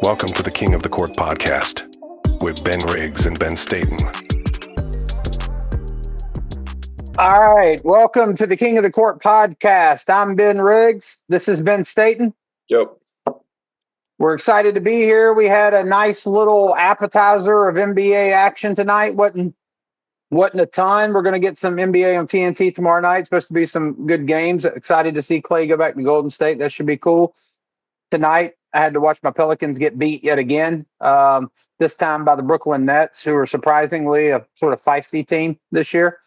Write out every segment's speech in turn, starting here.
Welcome to the King of the Court podcast with Ben Riggs and Ben Staten. All right, welcome to the King of the Court podcast. I'm Ben Riggs. This is Ben Staten. Yep. We're excited to be here. We had a nice little appetizer of NBA action tonight. Wasn't a ton. We're going to get some NBA on TNT tomorrow night. Supposed to be some good games. Excited to see Clay go back to Golden State. That should be cool. Tonight, I had to watch my Pelicans get beat yet again, this time by the Brooklyn Nets, who are surprisingly a sort of feisty team this year,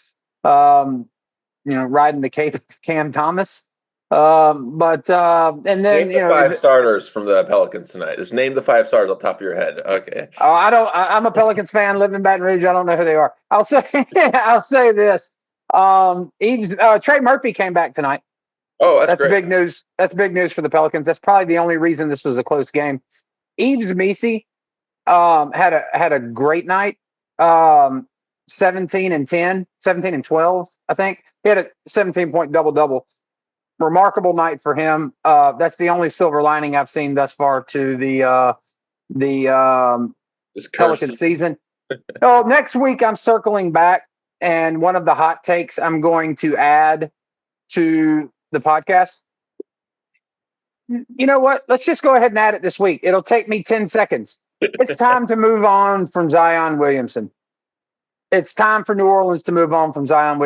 riding the cape of Cam Thomas. And then, name the five starters from the Pelicans tonight. Just name the five starters off the top of your head. Okay. I'm a Pelicans fan, live in Baton Rouge. I don't know who they are. I'll say this. Trey Murphy came back tonight. Oh, that's great. Big news. That's big news for the Pelicans. That's probably the only reason this was a close game. Eves Messi had a great night. 17 and 12, I think. He had a 17-point double-double. Remarkable night for him. That's the only silver lining I've seen thus far to the Pelican season. Next week I'm circling back, and one of the hot takes I'm going to add to the podcast. You know what? Let's just go ahead and add it this week. It'll take me 10 seconds. It's time to move on from Zion Williamson. It's time for New Orleans to move on from Zion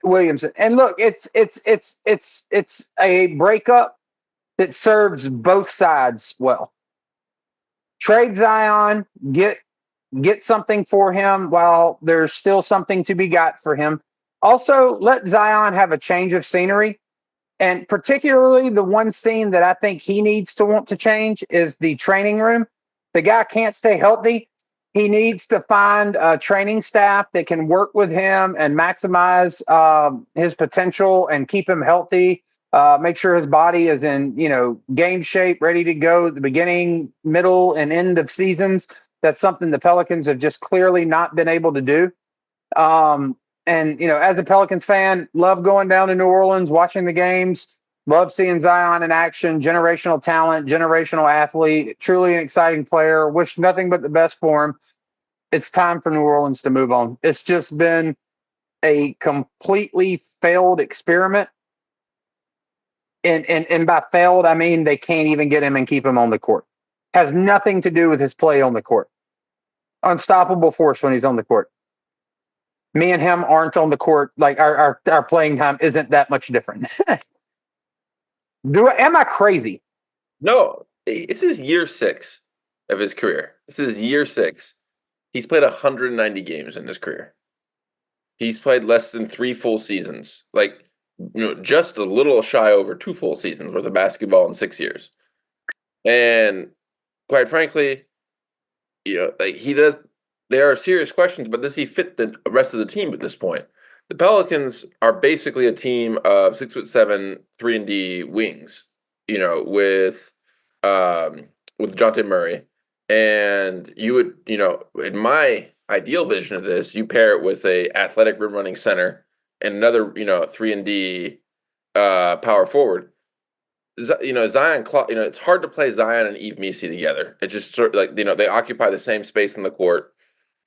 Williamson. And look, it's a breakup that serves both sides well. Trade Zion, get something for him while there's still something to be got for him. Also, let Zion have a change of scenery. And particularly the one scene that I think he needs to want to change is the training room. The guy can't stay healthy. He needs to find a training staff that can work with him and maximize his potential and keep him healthy. Make sure his body is in, game shape, ready to go at the beginning, middle, and end of seasons. That's something the Pelicans have just clearly not been able to do. As a Pelicans fan, love going down to New Orleans, watching the games, love seeing Zion in action, generational talent, generational athlete, truly an exciting player. Wish nothing but the best for him. It's time for New Orleans to move on. It's just been a completely failed experiment. And by failed, I mean they can't even get him and keep him on the court. Has nothing to do with his play on the court. Unstoppable force when he's on the court. Me and him aren't on the court. Like our playing time isn't that much different. Am I crazy? No, this is year 6 of his career. This is year 6. He's played 190 games in his career. He's played less than 3 full seasons. Just a little shy over 2 full seasons worth of basketball in 6 years. And quite frankly, he does. There are serious questions, but does he fit the rest of the team at this point? The Pelicans are basically a team of 6'7", 3-and-D wings, with Dejounte Murray. And you would, in my ideal vision of this, you pair it with a athletic rim running center and another, 3-and-D power forward. Zion, it's hard to play Zion and Yves Messi together. It's just sort of they occupy the same space in the court.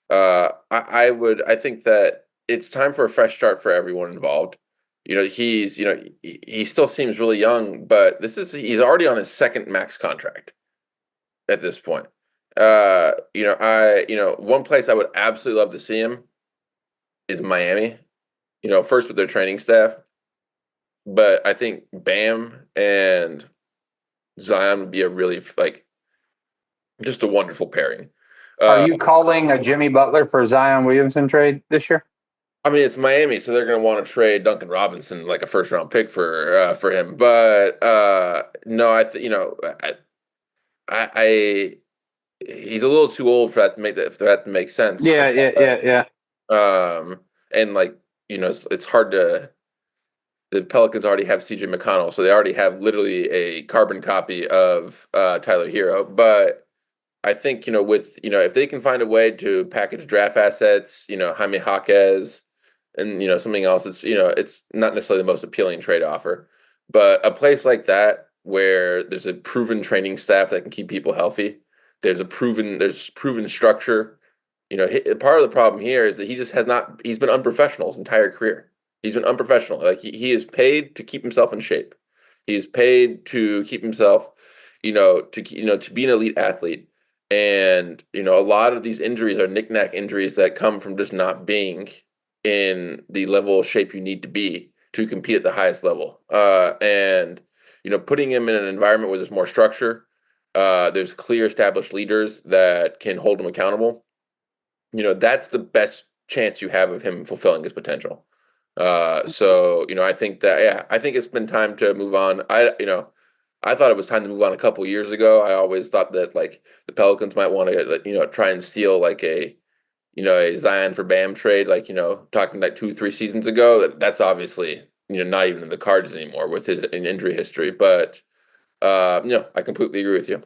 I think that it's time for a fresh start for everyone involved. He still seems really young, but he's already on his second max contract at this point. One place I would absolutely love to see him is Miami, first with their training staff, but I think Bam and Zion would be a really just a wonderful pairing. Are you calling a Jimmy Butler for Zion Williamson trade this year? I mean, it's Miami, so they're going to want to trade Duncan Robinson like a first-round pick for him. But no, he's a little too old for that to make sense. Yeah. It's hard to. The Pelicans already have C.J. McConnell, so they already have literally a carbon copy of Tyler Hero, but. I think, if they can find a way to package draft assets, Jaime Jaquez and, something else, it's not necessarily the most appealing trade offer. But a place like that where there's a proven training staff that can keep people healthy, There's proven structure. Part of the problem here is that he's been unprofessional his entire career. He's been unprofessional. Like he is paid to keep himself in shape. He's paid to keep himself, to be an elite athlete. And, a lot of these injuries are knick-knack injuries that come from just not being in the level of shape you need to be to compete at the highest level. And, putting him in an environment where there's more structure, there's clear established leaders that can hold him accountable. That's the best chance you have of him fulfilling his potential. I think I think it's been time to move on. I thought it was time to move on a couple years ago. I always thought that like the Pelicans might want to, try and steal like a Zion for Bam trade, like, talking like 2-3 seasons ago. That's obviously, not even in the cards anymore with his injury history. But, I completely agree with you.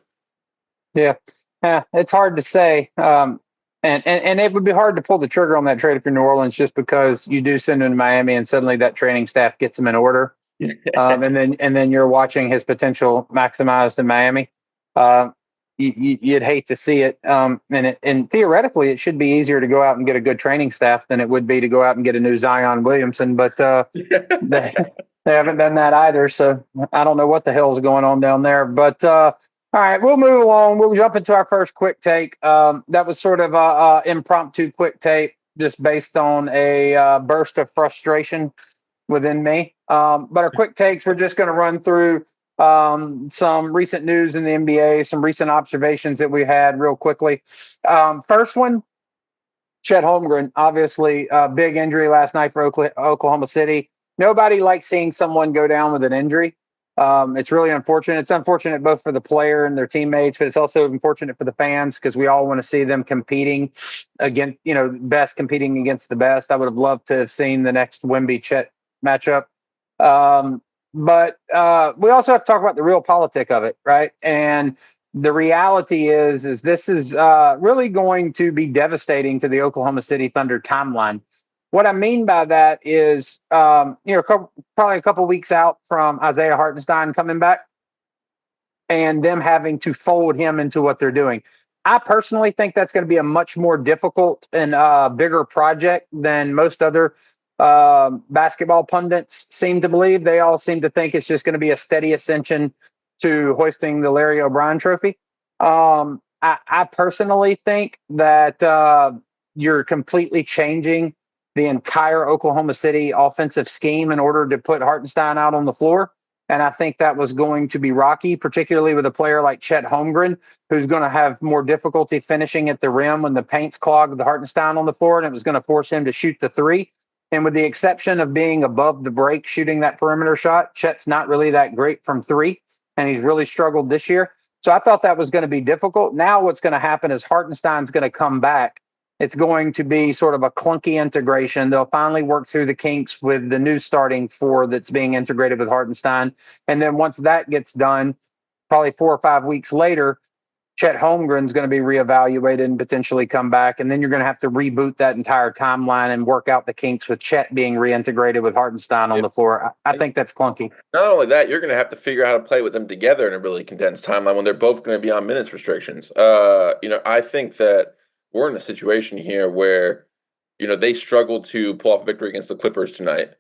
Yeah. Yeah, it's hard to say. And it would be hard to pull the trigger on that trade if you're New Orleans, just because you do send him to Miami and suddenly that training staff gets him in order. And then you're watching his potential maximized in Miami. You'd hate to see it. And theoretically, it should be easier to go out and get a good training staff than it would be to go out and get a new Zion Williamson. But they haven't done that either. So I don't know what the hell is going on down there. But all right, we'll move along. We'll jump into our first quick take. That was sort of a impromptu quick take, just based on a burst of frustration within me. But our quick takes, we're just going to run through some recent news in the NBA, some recent observations that we had real quickly. First one, Chet Holmgren, obviously a big injury last night for Oklahoma City. Nobody likes seeing someone go down with an injury. It's really unfortunate. It's unfortunate both for the player and their teammates, but it's also unfortunate for the fans because we all want to see them competing against, best competing against the best. I would have loved to have seen the next Wemby Chet matchup. But we also have to talk about the real politic of it, right? And the reality is this is really going to be devastating to the Oklahoma City Thunder timeline. What I mean by that is, probably a couple weeks out from Isaiah Hartenstein coming back and them having to fold him into what they're doing. I personally think that's going to be a much more difficult and bigger project than most other basketball pundits seem to believe. They all seem to think it's just going to be a steady ascension to hoisting the Larry O'Brien trophy. I personally think that you're completely changing the entire Oklahoma City offensive scheme in order to put Hartenstein out on the floor. And I think that was going to be rocky, particularly with a player like Chet Holmgren, who's going to have more difficulty finishing at the rim when the paint's clogged with the Hartenstein on the floor, and it was going to force him to shoot the three. And with the exception of being above the break, shooting that perimeter shot, Chet's not really that great from three, and he's really struggled this year. So I thought that was going to be difficult. Now what's going to happen is Hartenstein's going to come back. It's going to be sort of a clunky integration. They'll finally work through the kinks with the new starting four that's being integrated with Hartenstein. And then once that gets done, probably 4 or 5 weeks later, Chet Holmgren's going to be reevaluated and potentially come back. And then you're going to have to reboot that entire timeline and work out the kinks with Chet being reintegrated with Hartenstein on the floor. I think that's clunky. Not only that, you're going to have to figure out how to play with them together in a really condensed timeline when they're both going to be on minutes restrictions. I think that we're in a situation here where, they struggled to pull off a victory against the Clippers tonight.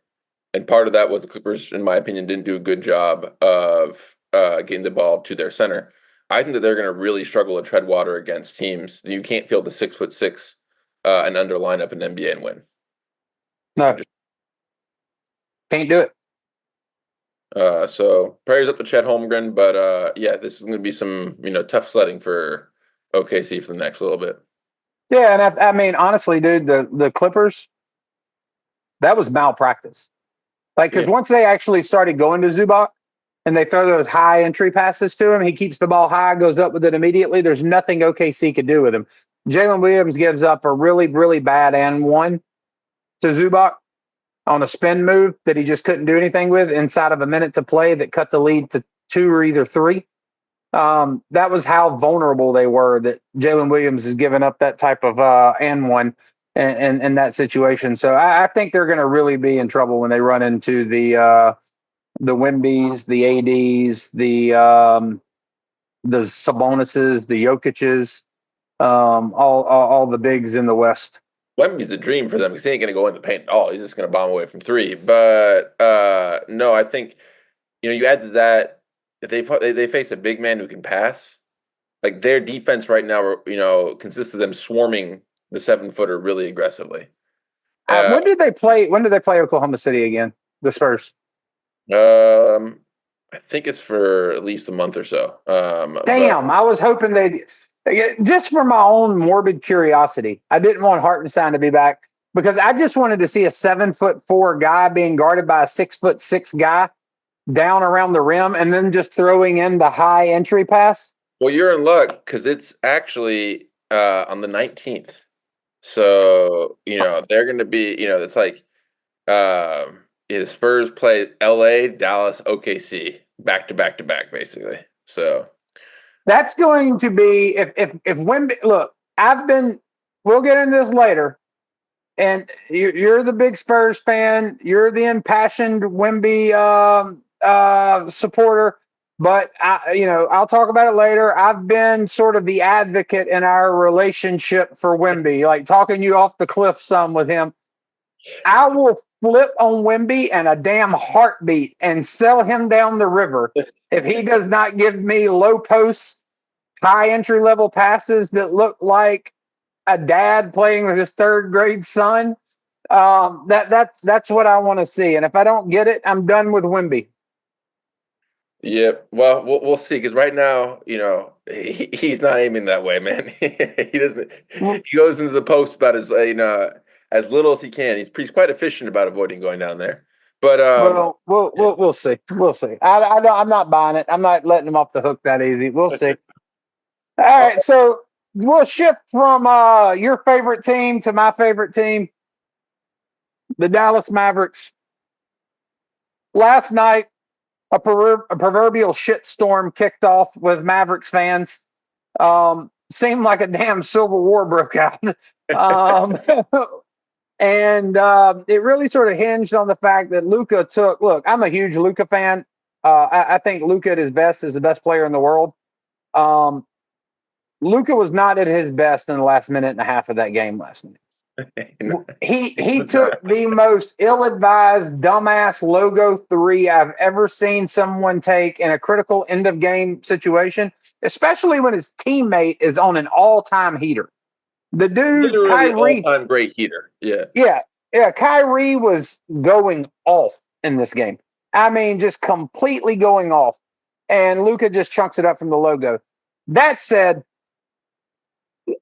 And part of that was the Clippers, in my opinion, didn't do a good job of getting the ball to their center. I think that they're going to really struggle to tread water against teams. You can't field the 6'6" and under lineup in the NBA and win. No, can't do it. So prayers up to Chet Holmgren, but this is going to be some tough sledding for OKC for the next little bit. Yeah, and I mean, honestly, dude, the Clippers, that was malpractice. Because once they actually started going to Zubac and they throw those high entry passes to him, he keeps the ball high, goes up with it immediately. There's nothing OKC could do with him. Jalen Williams gives up a really, really bad and one to Zubac on a spin move that he just couldn't do anything with inside of a minute to play that cut the lead to 2 or either 3. That was how vulnerable they were, that Jalen Williams has given up that type of and one in that situation. So I think they're going to really be in trouble when they run into the Wembys, the ADs, the Sabonises, the Jokic's, all the bigs in the West. Wemby's the dream for them because he ain't going to go in the paint at all. He's just going to bomb away from three. But no, I think you add to that if they face a big man who can pass. Like their defense right now, consists of them swarming the 7-footer really aggressively. When did they play? When did they play Oklahoma City again? The Spurs. I think it's for at least a month or so. Damn, I was hoping they'd just for my own morbid curiosity. I didn't want Hartenstein to be back because I just wanted to see a 7'4" guy being guarded by a 6'6" guy down around the rim and then just throwing in the high entry pass. Well, you're in luck because it's actually on the 19th. So, they're going to be, it's like the Spurs play LA, Dallas, OKC back to back to back, basically. So that's going to be if Wemby. Look, we'll get into this later. And you're the big Spurs fan. You're the impassioned Wemby supporter. But I'll talk about it later. I've been sort of the advocate in our relationship for Wemby, like talking you off the cliff some with him. I will flip on Wemby and a damn heartbeat and sell him down the river if he does not give me low post, high entry level passes that look like a dad playing with his third grade son. That's what I want to see. And if I don't get it, I'm done with Wemby. Yep. Well, we'll see. Because right now, he's not aiming that way, man. He doesn't. He goes into the post about as little as he can. He's quite efficient about avoiding going down there. But we'll see. We'll see. I'm not buying it. I'm not letting him off the hook that easy. We'll see. All right. So we'll shift from your favorite team to my favorite team, the Dallas Mavericks. Last night, a proverbial shitstorm kicked off with Mavericks fans. Seemed like a damn civil war broke out. And it really sort of hinged on the fact that Luka look, I'm a huge Luka fan. I think Luka at his best is the best player in the world. Luka was not at his best in the last minute and a half of that game last night. He took the most ill-advised, dumbass logo 3 I've ever seen someone take in a critical end-of-game situation, especially when his teammate is on an all-time heater. The dude, literally Kyrie, all-time great heater. Yeah. Yeah. Kyrie was going off in this game. I mean, just completely going off. And Luka just chunks it up from the logo. That said,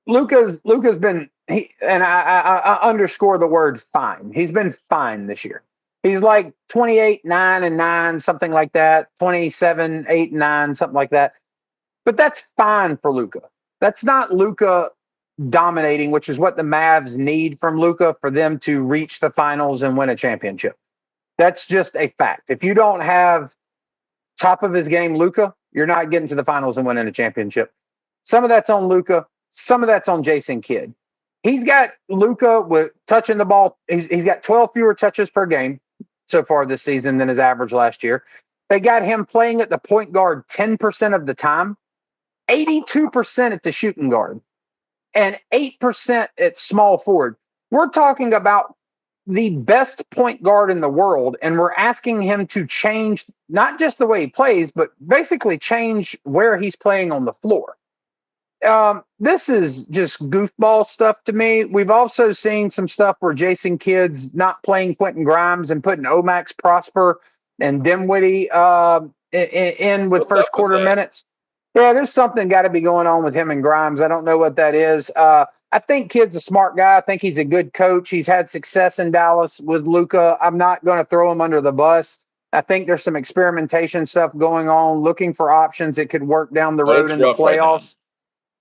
Luka's been I underscore the word fine. He's been fine this year. He's like 28, 9, and 9, something like that. 27, 8, and 9, something like that. But that's fine for Luka. That's not Luka dominating, which is what the Mavs need from Luka for them to reach the finals and win a championship. That's just a fact. If you don't have top of his game Luka, you're not getting to the finals and winning a championship. Some of that's on Luka. Some of that's on Jason Kidd. He's got Luka with touching the ball. He's got 12 fewer touches per game so far this season than his average last year. They got him playing at the point guard 10% of the time, 82% at the shooting guard, and 8% at small forward. We're talking about the best point guard in the world, and we're asking him to change not just the way he plays, but basically change where he's playing on the floor. This is just goofball stuff to me. We've also seen some stuff where Jason Kidd's not playing Quentin Grimes and putting Omax Prosper and Dinwiddie in with first quarter minutes. Yeah, there's something got to be going on with him and Grimes. I don't know what that is. I think Kidd's a smart guy. I think he's a good coach. He's had success in Dallas with Luka. I'm not going to throw him under the bus. I think there's some experimentation stuff going on, looking for options that could work down the road in the playoffs.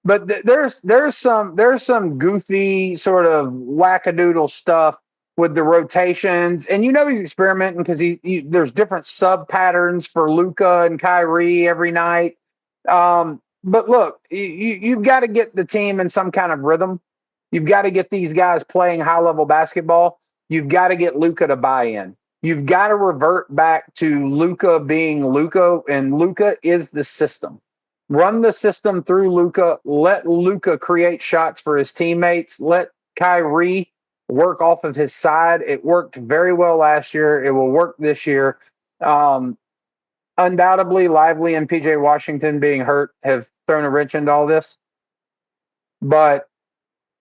But there's some goofy sort of wackadoodle stuff with the rotations, and he's experimenting because there's different sub patterns for Luka and Kyrie every night. But look, you've got to get the team in some kind of rhythm. You've got to get these guys playing high level basketball. You've got to get Luka to buy in. You've got to revert back to Luka being Luka, and Luka is the system. Run the system through Luka. Let Luka create shots for his teammates. Let Kyrie work off of his side. It worked very well last year. It will work this year. Um, Undoubtedly, Lively and PJ Washington being hurt have thrown a wrench into all this. But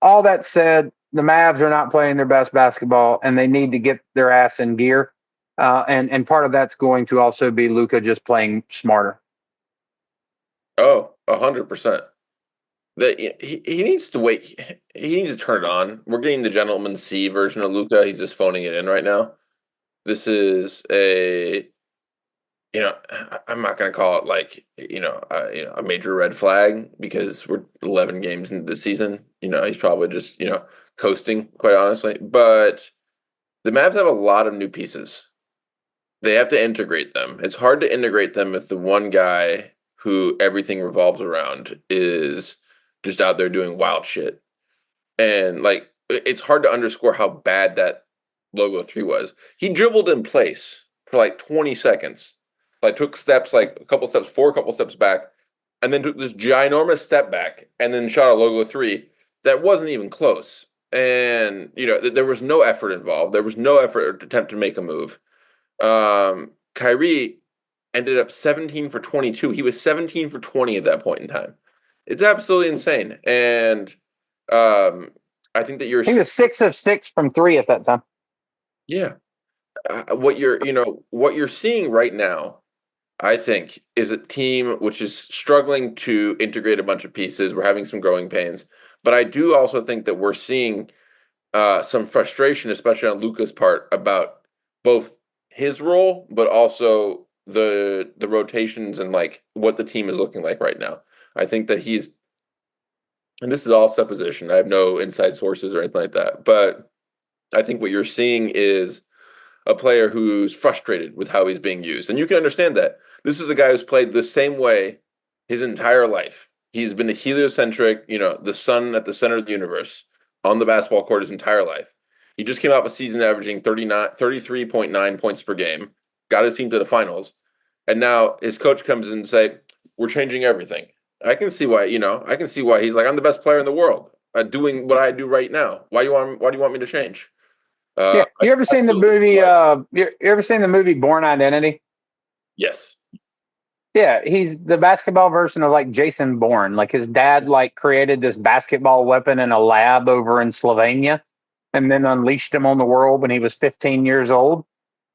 all that said, the Mavs are not playing their best basketball, and they need to get their ass in gear. And part of that's going to also be Luka just playing smarter. Oh, 100%. He needs to wait. He needs to turn it on. We're getting the gentleman C version of Luka. He's just phoning it in right now. This is I'm not going to call it like a major red flag because we're 11 games into the season. He's probably just coasting, quite honestly. But the Mavs have a lot of new pieces. They have to integrate them. It's hard to integrate them if the one guy who everything revolves around is just out there doing wild shit. And like it's hard to underscore how bad that logo 3 was. He dribbled in place for like 20 seconds. Like took steps, like a couple steps forward, a couple steps back, and then took this ginormous step back and then shot a logo 3 that wasn't even close. And there was no effort involved. There was no effort to attempt to make a move. Kyrie ended up 17 for 22. He was 17 for 20 at that point in time. It's absolutely insane. And I think that he was 6 of 6 from 3 at that time. Yeah. What you're seeing right now, I think, is a team which is struggling to integrate a bunch of pieces. We're having some growing pains. But I do also think that we're seeing some frustration, especially on Luka's part, about both his role, but also the rotations and like what the team is looking like right now. I think that and this is all supposition. I have no inside sources or anything like that. But I think what you're seeing is a player who's frustrated with how he's being used. And you can understand that. This is a guy who's played the same way his entire life. He's been a heliocentric, the sun at the center of the universe on the basketball court his entire life. He just came off a season averaging 33.9 points per game, got his team to the finals, and now his coach comes in and say, "We're changing everything." I can see why, he's like, "I'm the best player in the world, doing what I do right now. Why do you want me to change?" Yeah, you ever seen the movie? You ever seen the movie Born Identity? Yes. Yeah, he's the basketball version of like Jason Bourne. Like his dad created this basketball weapon in a lab over in Slovenia and then unleashed him on the world when he was 15 years old.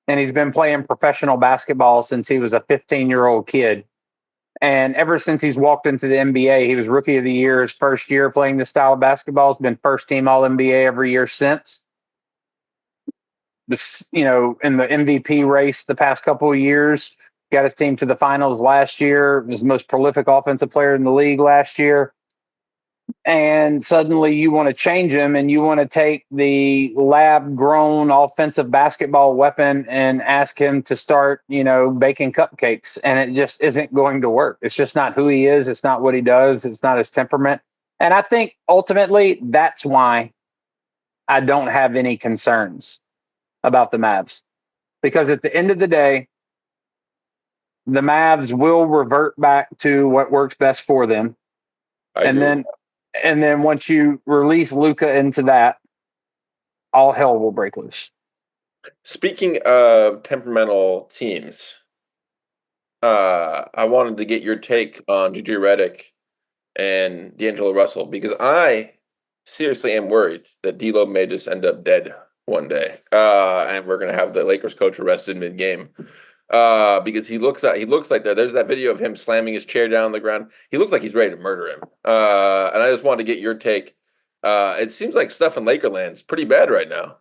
And he's been playing professional basketball since he was a 15-year-old kid. And ever since he's walked into the NBA, he was rookie of the year his first year playing this style of basketball. Has been first team All NBA every year since. This, in the MVP race the past couple of years, got his team to the finals last year. Was the most prolific offensive player in the league last year. And suddenly you want to change him and you want to take the lab grown offensive basketball weapon and ask him to start, baking cupcakes. And it just isn't going to work. It's just not who he is. It's not what he does. It's not his temperament. And I think ultimately that's why I don't have any concerns about the Mavs, because at the end of the day, the Mavs will revert back to what works best for them. And then once you release Luka into that, all hell will break loose. Speaking of temperamental teams, I wanted to get your take on JJ Redick and D'Angelo Russell, because I seriously am worried that D'Lo may just end up dead one day, and we're gonna have the Lakers coach arrested mid-game, because he looks like there's that video of him slamming his chair down on the ground. He looks like he's ready to murder him, and I just wanted to get your take. It seems like stuff in Lakerland's pretty bad right now.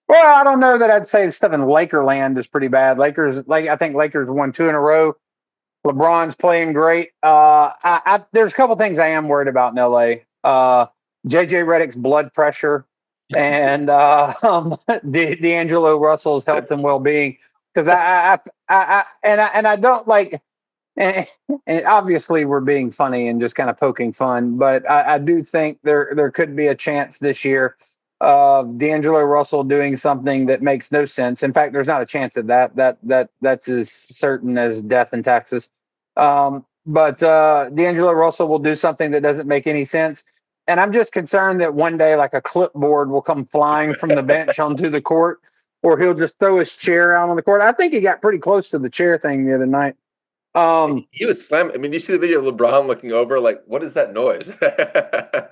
Well, I don't know that I'd say stuff in Lakerland is pretty bad. I think Lakers won 2 in a row. LeBron's playing great. There's a couple things I am worried about in LA. JJ Redick's blood pressure and D'Angelo Russell's health and well-being, because I don't like, and obviously we're being funny and just kind of poking fun, but I do think there could be a chance this year of D'Angelo Russell doing something that makes no sense. In fact, there's not a chance of that. That's as certain as death in Texas. but D'Angelo Russell will do something that doesn't make any sense. And I'm just concerned that one day, like a clipboard will come flying from the bench onto the court, or he'll just throw his chair out on the court. I think he got pretty close to the chair thing the other night. He was slamming. I mean, you see the video of LeBron looking over, like, what is that noise?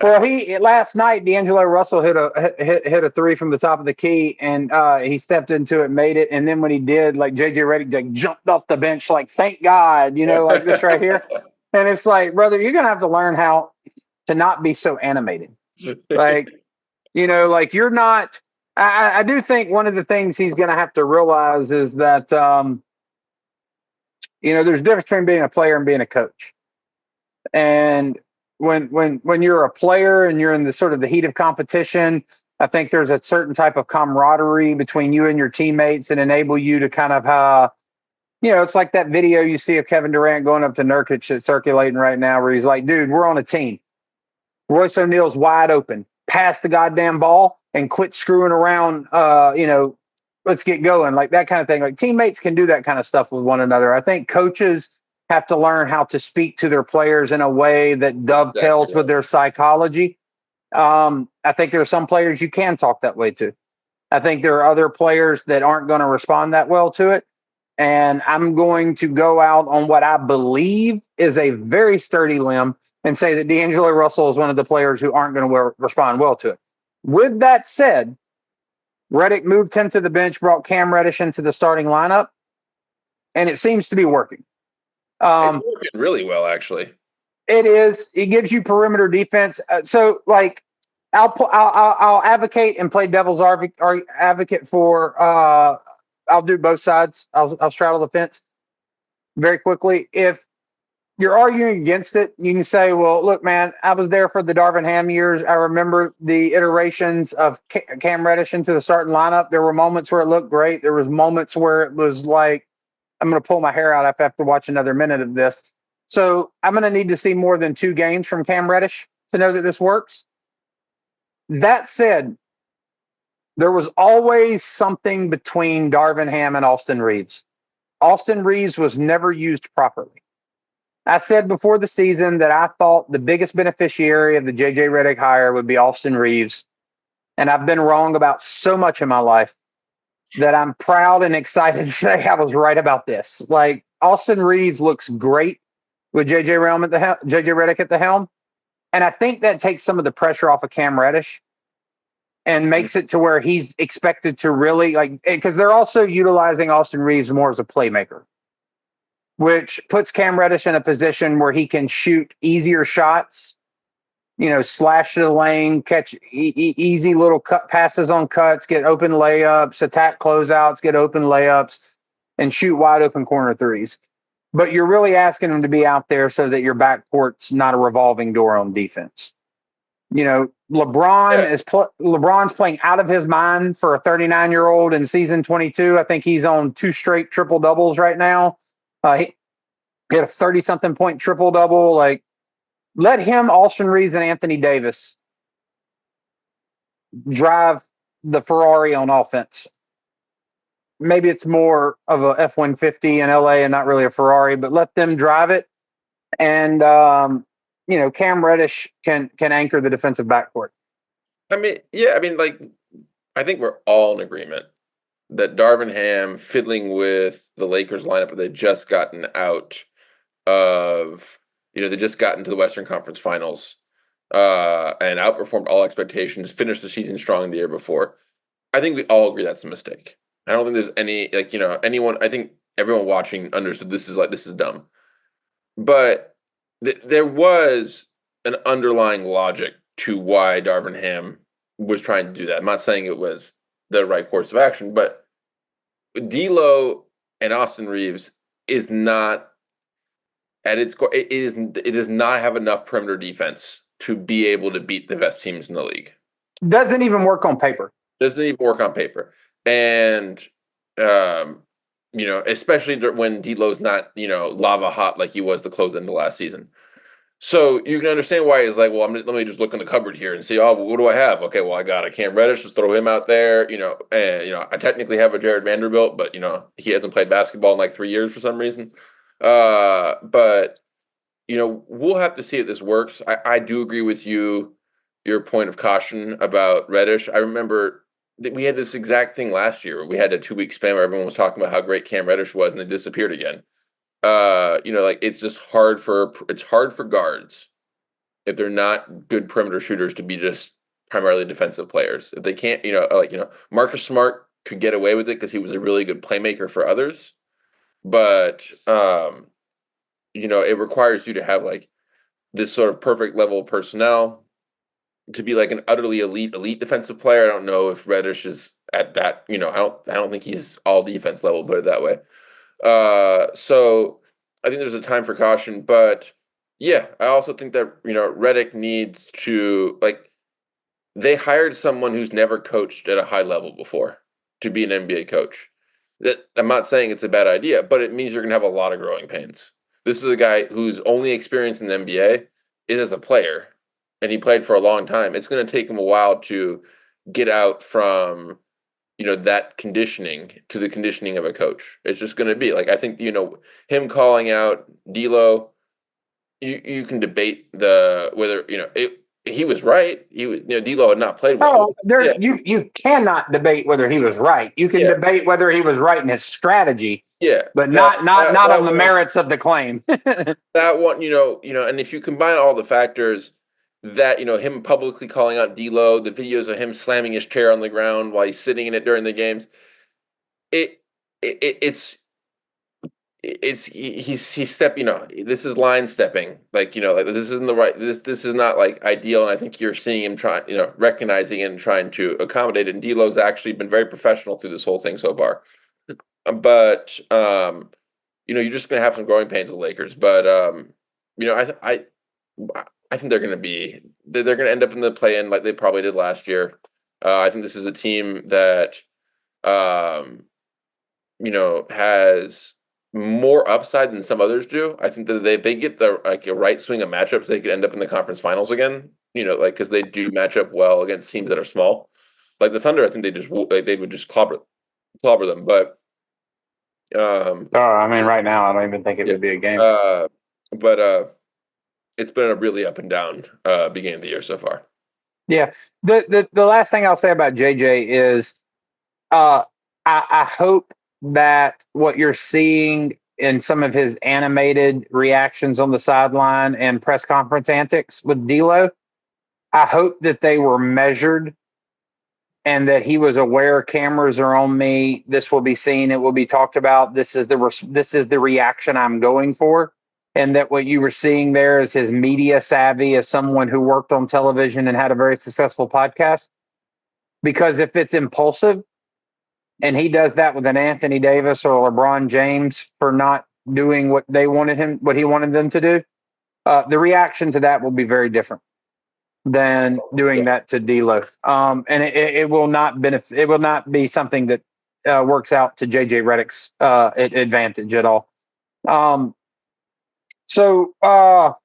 Well, last night D'Angelo Russell hit a three from the top of the key, and he stepped into it, made it, and then when he did, like JJ Redick like, jumped off the bench, like thank God, like this right here. And it's like, brother, you're gonna have to learn how to not be so animated. Like, like you're not. I do think one of the things he's gonna have to realize is that there's a difference between being a player and being a coach. And when you're a player and you're in the sort of the heat of competition, I think there's a certain type of camaraderie between you and your teammates that enable you to kind of it's like that video you see of Kevin Durant going up to Nurkic that's circulating right now where he's like, dude, we're on a team. Royce O'Neal's wide open. Pass the goddamn ball and quit screwing around. Let's get going. Like that kind of thing. Like teammates can do that kind of stuff with one another. I think coaches have to learn how to speak to their players in a way that dovetails with their psychology. I think there are some players you can talk that way to. I think there are other players that aren't going to respond that well to it. And I'm going to go out on what I believe is a very sturdy limb and say that D'Angelo Russell is one of the players who aren't going to respond well to it. With that said, Redick moved him to the bench, brought Cam Reddish into the starting lineup, and it seems to be working. It's working really well, actually. It is. It gives you perimeter defense. I'll advocate and play devil's advocate for. I'll do both sides. I'll straddle the fence very quickly. If you're arguing against it, you can say, well, look, man, I was there for the Darvin Ham years. I remember the iterations of Cam Reddish into the starting lineup. There were moments where it looked great. There was moments where it was like, I'm going to pull my hair out if I have to watch another minute of this. So I'm going to need to see more than 2 games from Cam Reddish to know that this works. That said, there was always something between Darvin Ham and Austin Reeves. Austin Reeves was never used properly. I said before the season that I thought the biggest beneficiary of the JJ Redick hire would be Austin Reeves. And I've been wrong about so much in my life that I'm proud and excited to say I was right about this. Like Austin Reeves looks great with JJ Redick at the helm. And I think that takes some of the pressure off of Cam Reddish and makes it to where he's expected to really because they're also utilizing Austin Reeves more as a playmaker, which puts Cam Reddish in a position where he can shoot easier shots, slash to the lane, catch easy little cut passes on cuts, get open layups, attack closeouts, get open layups, and shoot wide open corner threes. But you're really asking him to be out there so that your backcourt's not a revolving door on defense. LeBron's playing out of his mind for a 39-year-old in season 22. I think he's on 2 straight triple doubles right now. He had a 30-something point triple double. Like, let him, Austin Reeves, and Anthony Davis drive the Ferrari on offense. Maybe it's more of a F-150 in LA and not really a Ferrari, but let them drive it. And Cam Reddish can anchor the defensive backcourt. I think we're all in agreement that Darvin Ham fiddling with the Lakers lineup that they just gotten out of, they just got into the Western Conference Finals and outperformed all expectations, finished the season strong the year before. I think we all agree that's a mistake. I don't think there's any, anyone, I think everyone watching understood this is dumb. But there was an underlying logic to why Darvin Ham was trying to do that. I'm not saying it was the right course of action, but D'Lo and Austin Reeves is not at its core. It does not have enough perimeter defense to be able to beat the best teams in the league. Doesn't even work on paper. And especially when D'Lo's not lava hot like he was to close into last season. So you can understand why he's like, well, let me just look in the cupboard here and see, what do I have? Okay, well, I got a Cam Reddish, just throw him out there, and I technically have a Jared Vanderbilt, but he hasn't played basketball in like 3 years for some reason. But we'll have to see if this works. I do agree with you, your point of caution about Reddish. I remember that we had this exact thing last year. We had a 2-week span where everyone was talking about how great Cam Reddish was, and then disappeared again. Like it's just hard for guards if they're not good perimeter shooters to be just primarily defensive players. If they can't, Marcus Smart could get away with it because he was a really good playmaker for others, but it requires you to have like this sort of perfect level of personnel to be like an utterly elite defensive player. I don't know if Reddish is at that. I don't think he's all defense level, put it that way. So I think there's a time for caution, but yeah, I also think that Redick needs to they hired someone who's never coached at a high level before to be an NBA coach. That I'm not saying it's a bad idea, but it means you're gonna have a lot of growing pains. This is a guy whose only experience in the NBA is as a player, and he played for a long time. It's going to take him a while to get out from that conditioning to the conditioning of a coach. It's just going to be like I think him calling out D'Lo. You can debate whether he was right. He was D'Lo had not played well. Oh, there you cannot debate whether he was right. You can debate whether he was right in his strategy. Yeah, but not on the merits of the claim. That one, and if you combine all the factors that him publicly calling out D'Lo, the videos of him slamming his chair on the ground while he's sitting in it during the games, he's stepping. This is line stepping. Like this isn't the right. This is not like ideal. And I think you're seeing him trying, recognizing it and trying to accommodate it. And D'Lo's actually been very professional through this whole thing so far. But you're just going to have some growing pains with Lakers. But I think they're going to end up in the play-in like they probably did last year. I think this is a team that has more upside than some others do. I think that they get the a right swing of matchups, they could end up in the conference finals again. Because they do match up well against teams that are small. Like the Thunder, I think they would just clobber them. But right now I don't even think it would be a game. But it's been a really up and down beginning of the year so far. Yeah. The last thing I'll say about JJ is I hope that what you're seeing in some of his animated reactions on the sideline and press conference antics with D'Lo, I hope that they were measured and that he was aware cameras are on me. This will be seen. It will be talked about. This is the reaction I'm going for. And that what you were seeing there is his media savvy as someone who worked on television and had a very successful podcast. Because if it's impulsive and he does that with an Anthony Davis or LeBron James for not doing what he wanted them to do, the reaction to that will be very different than doing that to D'Lo. And it will not benefit. It will not be something that works out to JJ Redick's advantage at all. So, all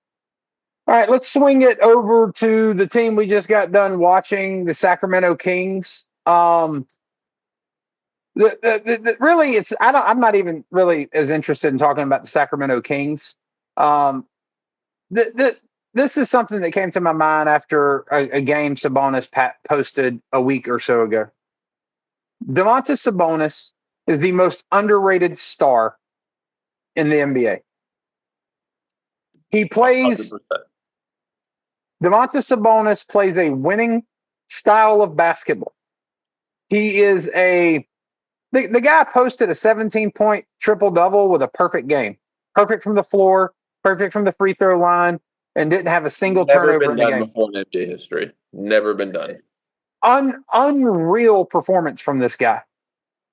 right, let's swing it over to the team we just got done watching, the Sacramento Kings. Really, I'm not even really as interested in talking about the Sacramento Kings. This is something that came to my mind after a game Sabonis posted a week or so ago. Domantas Sabonis is the most underrated star in the NBA. He plays 100%. Domantas Sabonis plays a winning style of basketball. He is the guy posted a 17-point triple-double with a perfect game. Perfect from the floor, perfect from the free throw line, and didn't have a single turnover in the game. Never been done before in NBA history. Never been done. Unreal performance from this guy.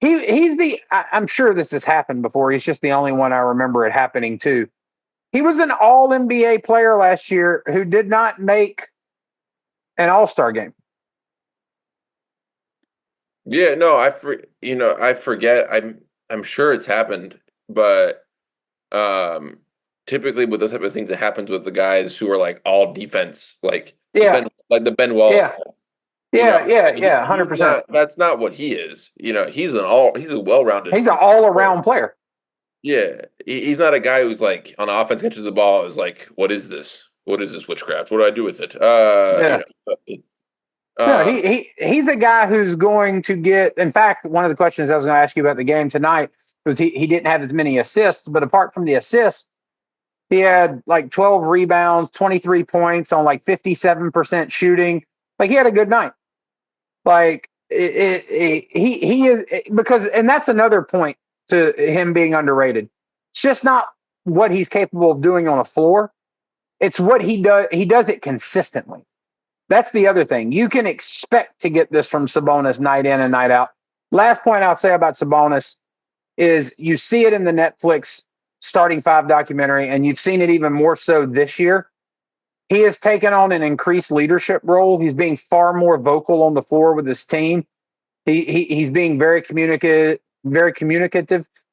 I'm sure this has happened before. He's just the only one I remember it happening to. He was an all-NBA player last year who did not make an All-Star game. Yeah, no, I forget. I'm sure it's happened, but typically with those type of things, it happens with the guys who are like all defense, like the Ben Wallace. Yeah, 100%. That's not what he is. He's a well-rounded. He's an all-around player. Yeah, he's not a guy who's like on offense catches the ball is like, what is this? What is this witchcraft? What do I do with it? Yeah. No, Um, he's a guy who's going to get. In fact, one of the questions I was going to ask you about the game tonight was he didn't have as many assists, but apart from the assists, he had like 12 rebounds, 23 points on like 57% shooting. Like he had a good night. Like he is because, and that's another point to him being underrated. It's just not what he's capable of doing on a floor. It's what he does. He does it consistently. That's the other thing. You can expect to get this from Sabonis night in and night out. Last point I'll say about Sabonis is you see it in the Netflix starting five documentary, and you've seen it even more so this year. He has taken on an increased leadership role. He's being far more vocal on the floor with his team. He's being very communicative,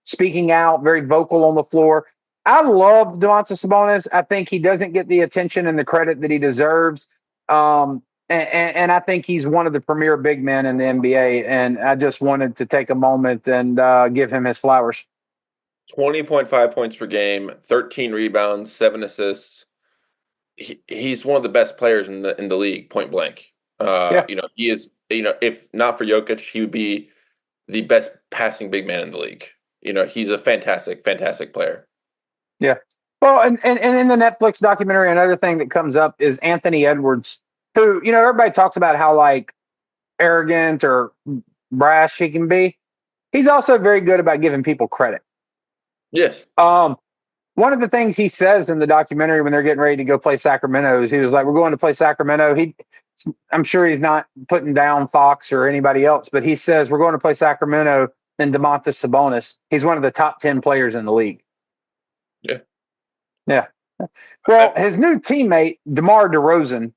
speaking out, very vocal on the floor. I love Domantas Sabonis. I think he doesn't get the attention and the credit that he deserves. And I think he's one of the premier big men in the NBA. And I just wanted to take a moment and give him his flowers. 20.5 points per game, 13 rebounds, 7 assists. He's one of the best players in the league, point blank. Yeah, He is. If not for Jokic, he would be the best passing big man in the league. He's a fantastic, fantastic player. yeah. Well, and in the Netflix documentary, another thing that comes up is Anthony Edwards, who, everybody talks about how like arrogant or brash he can be. He's also very good about giving people credit. Yes. One of the things he says in the documentary when they're getting ready to go play Sacramento is he was like, "We're going to play Sacramento." I'm sure he's not putting down Fox or anybody else, but he says we're going to play Sacramento and Domantas Sabonis. He's one of the top 10 players in the league. Yeah. Yeah. Well, his new teammate, DeMar DeRozan,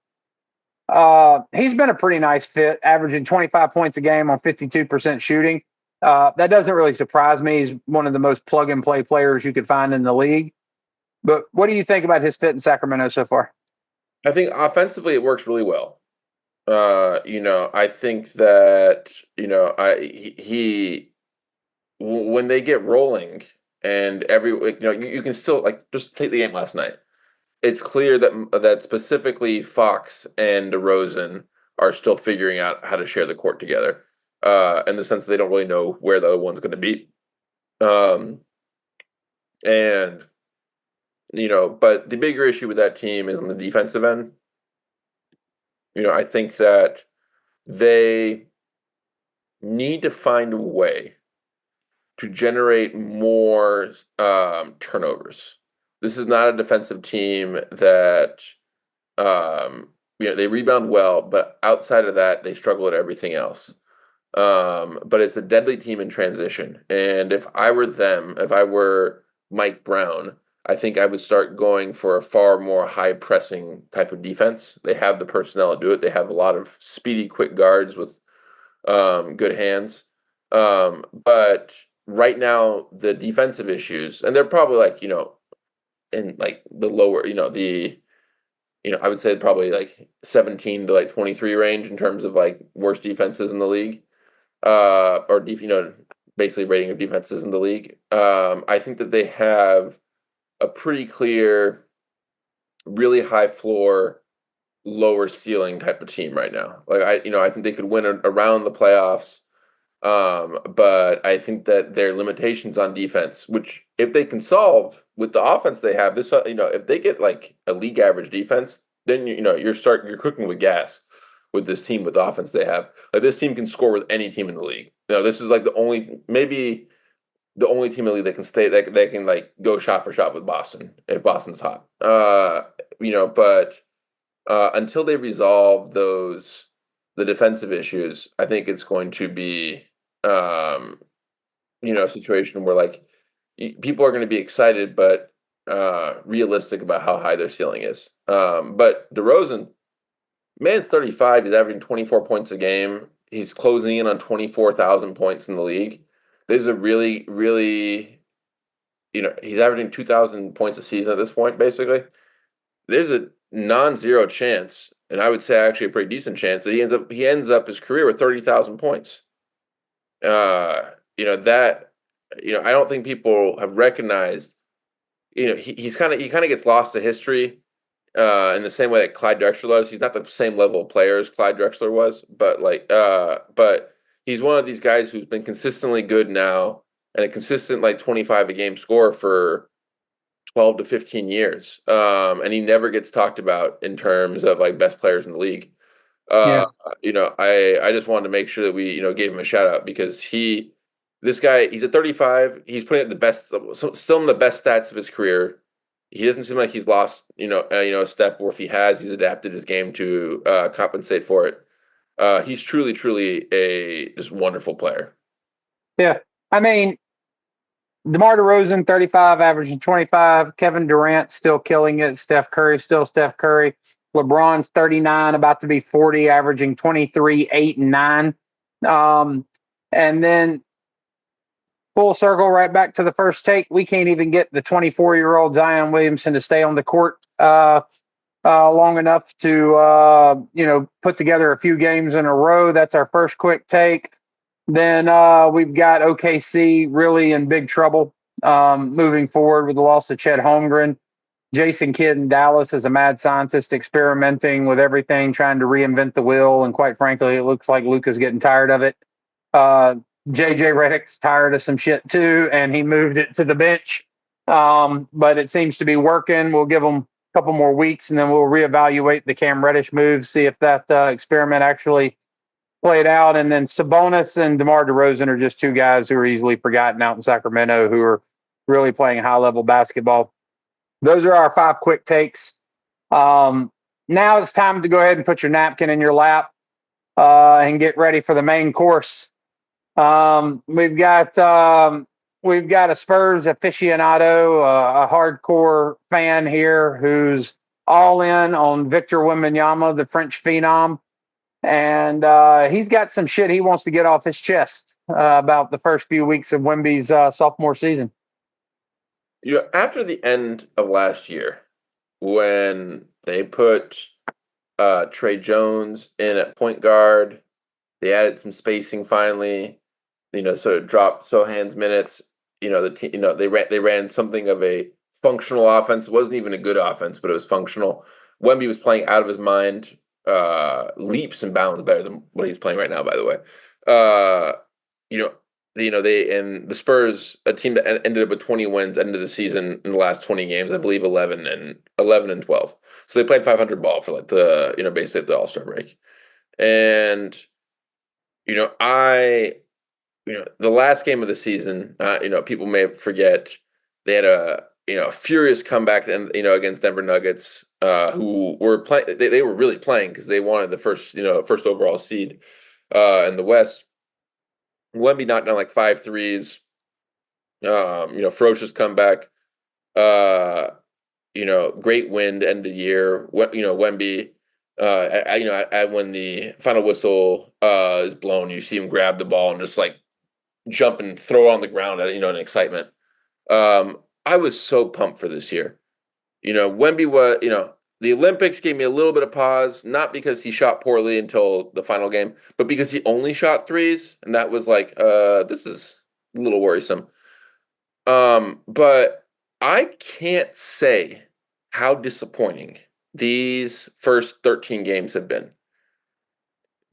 he's been a pretty nice fit, averaging 25 points a game on 52% shooting. That doesn't really surprise me. He's one of the most plug and play players you could find in the league. But what do you think about his fit in Sacramento so far? I think offensively it works really well. I think that when they get rolling and you can still like just take the game last night. It's clear that specifically Fox and DeRozan are still figuring out how to share the court together. In the sense they don't really know where the other one's going to be. Um, and but the bigger issue with that team is on the defensive end. I think that they need to find a way to generate more turnovers. This is not a defensive team that they rebound well, but outside of that, they struggle at everything else. But it's a deadly team in transition. And if I were them, if I were Mike Brown, I think I would start going for a far more high pressing type of defense. They have the personnel to do it. They have a lot of speedy, quick guards with good hands. But right now, the defensive issues, and they're probably like, in like the lower, I would say probably like 17 to like 23 range in terms of like worst defenses in the league. Basically rating of defenses in the league. I think that they have a pretty clear, really high floor, lower ceiling type of team right now. Like I think they could win around the playoffs. But I think that their limitations on defense, which if they can solve with the offense they have, if they get like a league average defense, then you're cooking with gas with this team with the offense they have. Like this team can score with any team in the league. This is like maybe the only team in the league that can stay that they can like go shot for shot with Boston if Boston's hot. But until they resolve the defensive issues, I think it's going to be a situation where like people are going to be excited, but realistic about how high their ceiling is. But DeRozan, man, 35, he's averaging 24 points a game. He's closing in on 24,000 points in the league. There's a really, really, he's averaging 2,000 points a season at this point, basically. There's a non-zero chance, and I would say actually a pretty decent chance that he ends up his career with 30,000 points. That I don't think people have recognized. He kind of gets lost to history in the same way that Clyde Drexler was. He's not the same level of player as Clyde Drexler was, but he's one of these guys who's been consistently good now and a consistent like 25 a game score for 12 to 15 years. And he never gets talked about in terms of like best players in the league. Uh, Yeah. I just wanted to make sure that we, gave him a shout out because this guy, he's at 35. He's putting up the best, still in the best stats of his career. He doesn't seem like he's lost, a step, or if he has, he's adapted his game to compensate for it. He's truly, truly a just wonderful player. Yeah. I mean, DeMar DeRozan, 35, averaging 25. Kevin Durant still killing it. Steph Curry, still Steph Curry. LeBron's 39, about to be 40, averaging 23, 8, and 9. And then full circle right back to the first take. We can't even get the 24-year-old Zion Williamson to stay on the court long enough to, put together a few games in a row. That's our first quick take. Then we've got OKC really in big trouble moving forward with the loss of Chet Holmgren. Jason Kidd in Dallas is a mad scientist experimenting with everything, trying to reinvent the wheel. And quite frankly, it looks like Luka's getting tired of it. JJ Redick's tired of some shit too, and he moved it to the bench. But it seems to be working. We'll give him a couple more weeks, and then we'll reevaluate the Cam Reddish move, see if that experiment actually played out. And then Sabonis and DeMar DeRozan are just two guys who are easily forgotten out in Sacramento who are really playing high-level basketball. Those are our 5 quick takes. Now it's time to go ahead and put your napkin in your lap and get ready for the main course. We've got a Spurs aficionado, a hardcore fan here who's all in on Victor Wembanyama, the French phenom. And he's got some shit he wants to get off his chest about the first few weeks of Wemby's sophomore season. After the end of last year, when they put Trey Jones in at point guard, they added some spacing finally. Sort of dropped Sohan's minutes. They ran something of a functional offense. It wasn't even a good offense, but it was functional. Wemby was playing out of his mind, leaps and bounds better than what he's playing right now. By the way, the Spurs, a team that ended up with 20 wins, ended the season in the last 20 games, I believe 11 and 12. So they played 500 ball for like basically the All-Star break, and the last game of the season, people may forget they had a furious comeback and against Denver Nuggets, who were playing. They were really playing because they wanted the first overall seed in the West. Wemby knocked down like 5 threes. Ferocious comeback. Great win to end the year. Wemby. When the final whistle is blown, you see him grab the ball and just like jump and throw it on the ground in excitement. I was so pumped for this year. Wemby was, the Olympics gave me a little bit of pause, not because he shot poorly until the final game, but because he only shot threes, and that was like, this is a little worrisome. But I can't say how disappointing these first 13 games have been.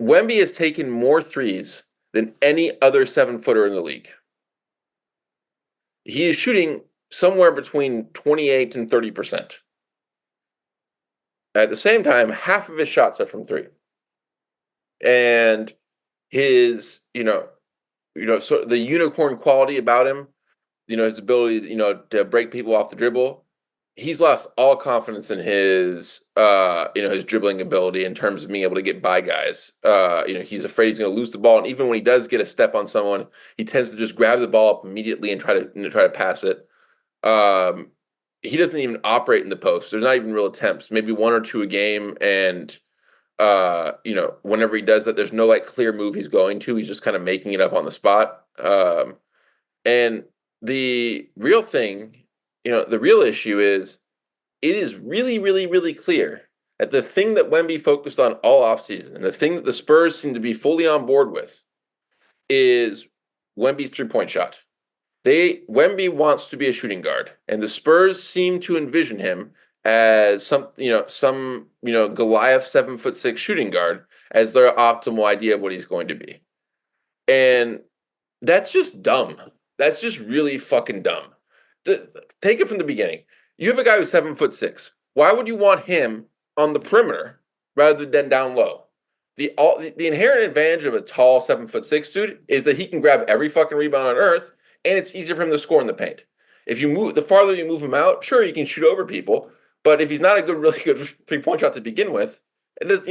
Wemby has taken more threes than any other 7-footer in the league. He is shooting somewhere between 28 and 30%. At the same time, half of his shots are from 3. And his, so the unicorn quality about him, his ability, to break people off the dribble, he's lost all confidence in his, his dribbling ability in terms of being able to get by guys. He's afraid he's going to lose the ball, and even when he does get a step on someone, he tends to just grab the ball up immediately and try to pass it. He doesn't even operate in the post. There's not even real attempts. Maybe 1 or 2 a game, and whenever he does that, there's no like clear move he's going to. He's just kind of making it up on the spot. And the real thing. The real issue is it is really, really, really clear that the thing that Wemby focused on all offseason and the thing that the Spurs seem to be fully on board with is Wemby's 3-point shot. Wemby wants to be a shooting guard, and the Spurs seem to envision him as some Goliath 7'6" shooting guard as their optimal idea of what he's going to be. And that's just dumb. That's just really fucking dumb. Take it from the beginning. You have a guy who's 7'6". Why would you want him on the perimeter rather than down low? The inherent advantage of a tall 7'6" dude is that he can grab every fucking rebound on earth, and it's easier for him to score in the paint. If you move, the farther you move him out, sure, you can shoot over people, but if he's not a really good 3-point shot to begin with, it does,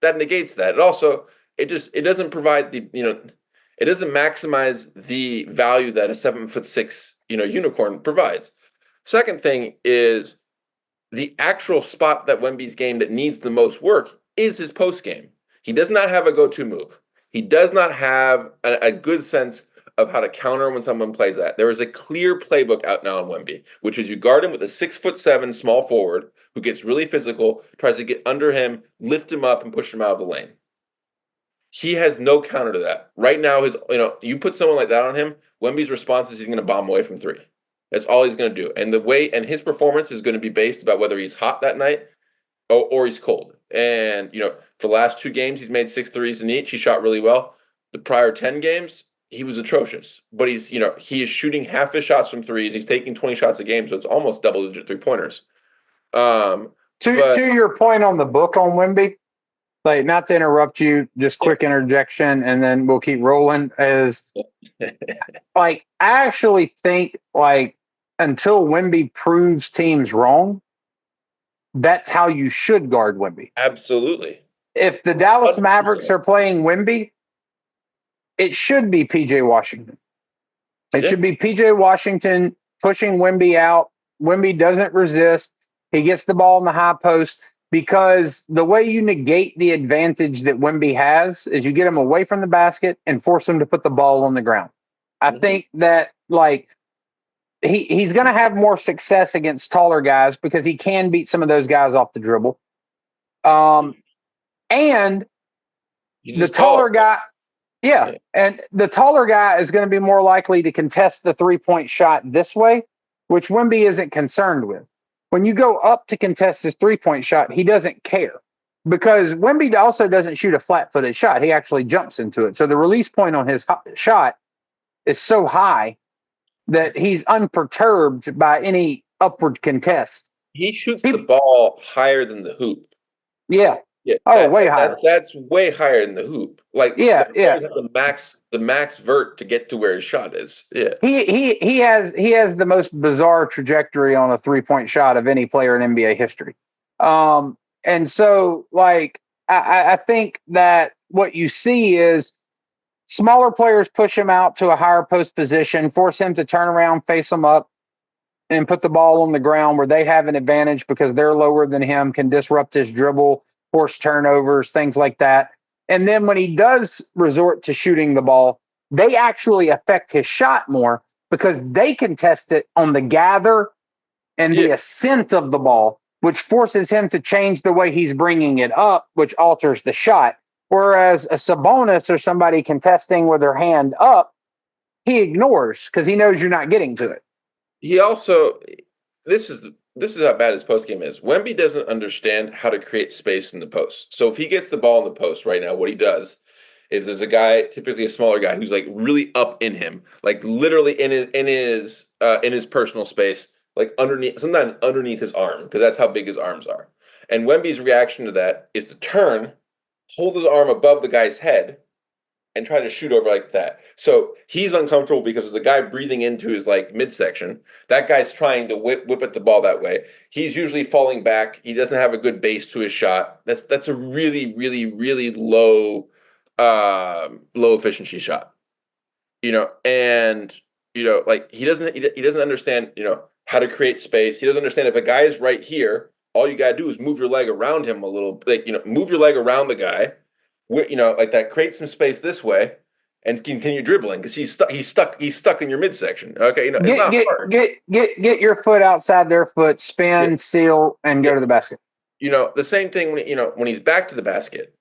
that negates that. It doesn't provide it doesn't maximize the value that a 7'6", unicorn provides. Second thing is the actual spot that Wemby's game that needs the most work is his post game. He does not have a go-to move. He does not have a good sense of how to counter when someone plays that. There is a clear playbook out now on Wemby, which is you guard him with a 6'7" small forward who gets really physical, tries to get under him, lift him up, and push him out of the lane. He has no counter to that. Right now, you put someone like that on him, Wemby's response is he's going to bomb away from three. That's all he's going to do. And his performance is going to be based about whether he's hot that night or he's cold. And, for the last 2 games, he's made 6 threes in each. He shot really well. The prior 10 games, he was atrocious. But he is shooting half his shots from threes. He's taking 20 shots a game, so it's almost double-digit 3-pointers. To your point on the book on Wemby, like, not to interrupt you, just quick interjection, and then we'll keep rolling. Is like, I actually think, like, until Wemby proves teams wrong, that's how you should guard Wemby. Absolutely. If the Dallas Mavericks are playing Wemby, it should be PJ Washington. It should be PJ Washington pushing Wemby out. Wemby doesn't resist. He gets the ball in the high post, because the way you negate the advantage that Wemby has is you get him away from the basket and force him to put the ball on the ground. I think that, like, he's going to have more success against taller guys because he can beat some of those guys off the dribble. And the taller guy, and the taller guy is going to be more likely to contest the 3-point shot this way, which Wemby isn't concerned with. When you go up to contest his 3-point shot, he doesn't care, because Wemby also doesn't shoot a flat-footed shot. He actually jumps into it. So the release point on his shot is so high that he's unperturbed by any upward contest. He shoots the ball higher than the hoop. Yeah. Way higher. That's way higher than the hoop. Like, the max vert to get to where his shot is. Yeah. He has the most bizarre trajectory on a 3-point shot of any player in NBA history. And so, like, I think that what you see is smaller players push him out to a higher post position, force him to turn around, face him up, and put the ball on the ground where they have an advantage because they're lower than him, can disrupt his dribble, force turnovers, things like that. And then when he does resort to shooting the ball, they actually affect his shot more because they contest it on the gather and the ascent of the ball, which forces him to change the way he's bringing it up, which alters the shot. Whereas a Sabonis or somebody contesting with their hand up, he ignores because he knows you're not getting to it. He also, this is how bad his post game is. Wemby doesn't understand how to create space in the post. So if he gets the ball in the post right now, what he does is there's a guy, typically a smaller guy, who's like really up in him, like literally in his personal space, like sometimes underneath his arm, because that's how big his arms are. And Wemby's reaction to that is to turn, hold his arm above the guy's head, and try to shoot over like that. So he's uncomfortable because there's a guy breathing into his like midsection. That guy's trying to whip at the ball that way. He's usually falling back. He doesn't have a good base to his shot. That's a really, really, really low efficiency shot. And like he doesn't understand, how to create space. He doesn't understand if a guy is right here, all you gotta do is move your leg around him a little, like, move your leg around the guy. Like that, create some space this way and continue dribbling because he's stuck in your midsection. Okay, it's not hard. Get your foot outside their foot, spin, seal, and go to the basket. The same thing when he's back to the basket.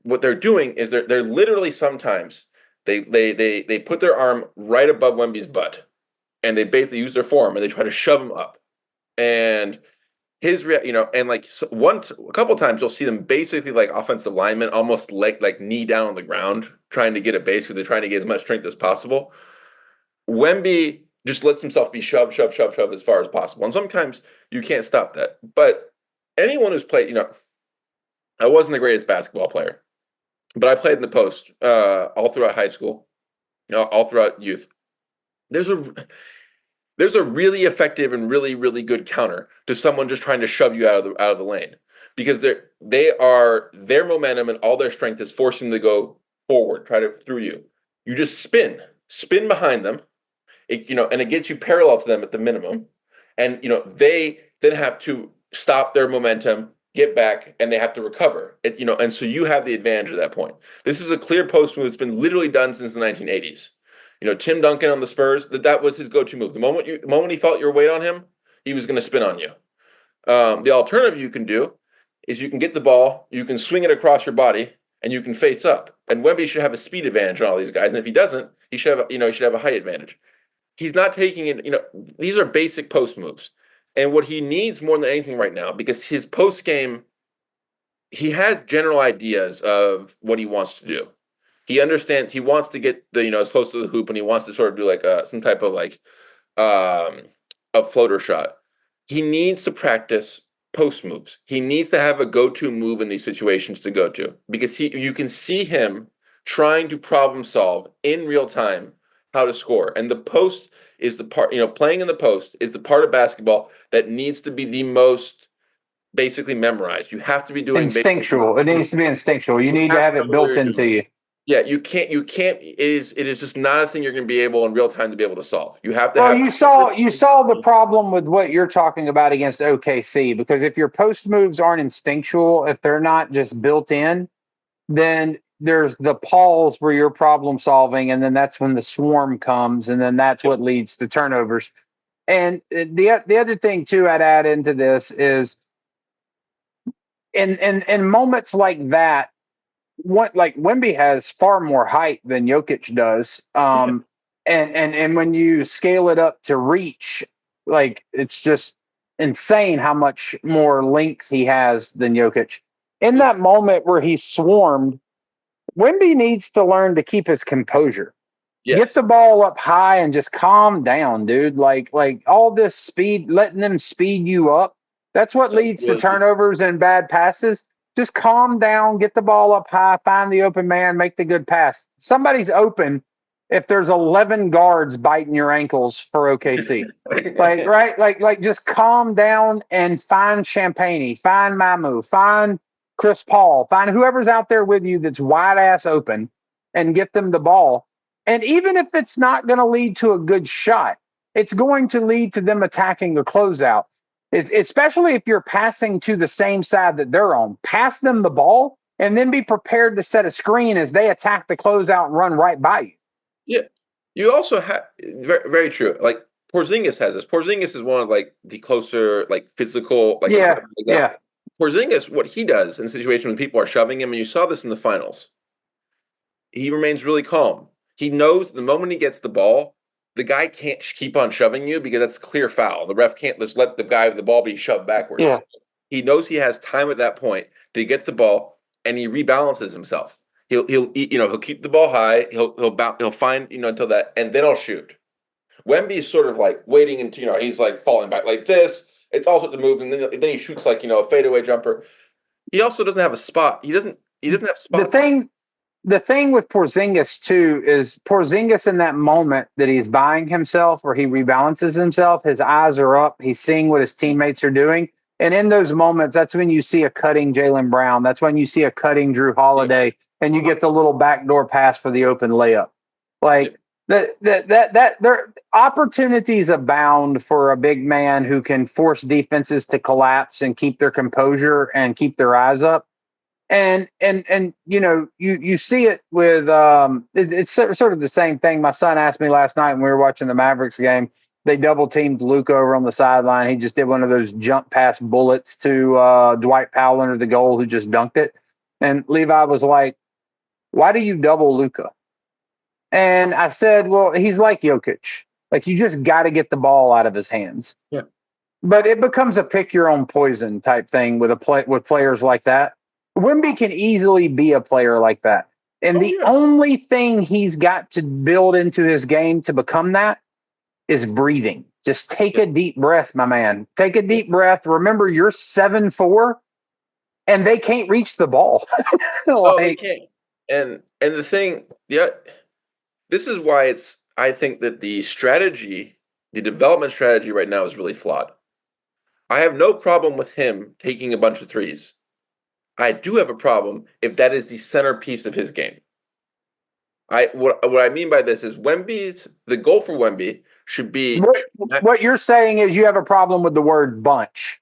What they're doing is they're literally sometimes they put their arm right above Wemby's butt and they basically use their form and they try to shove him up. And and like a couple times you'll see them basically like offensive linemen almost like knee down on the ground trying to get a base because they're trying to get as much strength as possible. Wemby just lets himself be shoved as far as possible. And sometimes you can't stop that. But anyone who's played, I wasn't the greatest basketball player, but I played in the post all throughout high school, all throughout youth. There's a really effective and really, really good counter to someone just trying to shove you out of the lane, because their momentum and all their strength is forcing them to go forward, try to through you. You just spin behind them, and it gets you parallel to them at the minimum, and they then have to stop their momentum, get back, and they have to recover. And so you have the advantage at that point. This is a clear post move that's been literally done since the 1980s. Tim Duncan on the Spurs, that was his go-to move. The moment he felt your weight on him, he was going to spin on you. The alternative you can do is you can get the ball, you can swing it across your body, and you can face up. And Wemby should have a speed advantage on all these guys. And if he doesn't, he should have a height advantage. He's not taking it. These are basic post moves. And what he needs more than anything right now, because his post game, he has general ideas of what he wants to do. He understands he wants to get as close to the hoop, and he wants to sort of do like some type of like a floater shot. He needs to practice post moves. He needs to have a go-to move in these situations to go to, because you can see him trying to problem solve in real time how to score. And the post is the part, playing in the post is the part of basketball that needs to be the most basically memorized. You have to be doing instinctual. It needs to be instinctual. You need to have it built into you. Yeah, you can't. It is just not a thing you're going to be able in real time to be able to solve. You have to. Well, you saw the problem with what you're talking about against OKC, because if your post moves aren't instinctual, if they're not just built in, then there's the pause where you're problem solving, and then that's when the swarm comes, and then that's what leads to turnovers. And the other thing too, I'd add into this is in moments like that. Like Wemby has far more height than Jokic does. And when you scale it up to reach, like it's just insane how much more length he has than Jokic. In that moment where he's swarmed, Wemby needs to learn to keep his composure. Yes. Get the ball up high and just calm down, dude. Like all this speed, letting them speed you up. That's what leads to turnovers and bad passes. Just calm down, get the ball up high, find the open man, make the good pass. Somebody's open if there's 11 guards biting your ankles for OKC. Like just calm down and find Champagny, find Mamu, find Chris Paul, find whoever's out there with you that's wide ass open and get them the ball. And even if it's not going to lead to a good shot, it's going to lead to them attacking the closeout. Especially if you're passing to the same side that they're on. Pass them the ball and then be prepared to set a screen as they attack the closeout and run right by you. Yeah. You also have, very, very true. Like Porzingis has this. Porzingis is one of like the closer, like physical, like yeah. Porzingis, what he does in situations when people are shoving him, and you saw this in the finals, he remains really calm. He knows the moment he gets the ball, the guy can't keep on shoving you because that's clear foul. The ref can't just let the guy with the ball be shoved backwards. Yeah. He knows he has time at that point to get the ball, and he rebalances himself. He'll keep the ball high. He'll find until that, and then he'll shoot. Wemby's sort of like waiting until he's like falling back like this. It's also the move, and then he shoots like a fadeaway jumper. He also doesn't have a spot. He doesn't have spots. The thing with Porzingis too is Porzingis in that moment that he's buying himself or he rebalances himself, his eyes are up, he's seeing what his teammates are doing. And in those moments, that's when you see a cutting Jaylen Brown. That's when you see a cutting Drew Holiday, and you get the little backdoor pass for the open layup. Like that there opportunities abound for a big man who can force defenses to collapse and keep their composure and keep their eyes up. And you see it with it's sort of the same thing. My son asked me last night when we were watching the Mavericks game. They double teamed Luka over on the sideline. He just did one of those jump pass bullets to Dwight Powell under the goal, who just dunked it. And Levi was like, "Why do you double Luka?" And I said, "Well, he's like Jokic. Like, you just got to get the ball out of his hands. Yeah. But it becomes a pick your own poison type thing with with players like that. Wemby can easily be a player like that. And the only thing he's got to build into his game to become that is breathing. Just take a deep breath, my man. Take a deep breath. Remember, you're 7'4", and they can't reach the ball. No, they can't. And the thing, this is why I think that the development strategy right now is really flawed. I have no problem with him taking a bunch of threes. I do have a problem if that is the centerpiece of his game. What I mean by this is the goal for Wemby should be. What you're saying is you have a problem with the word bunch.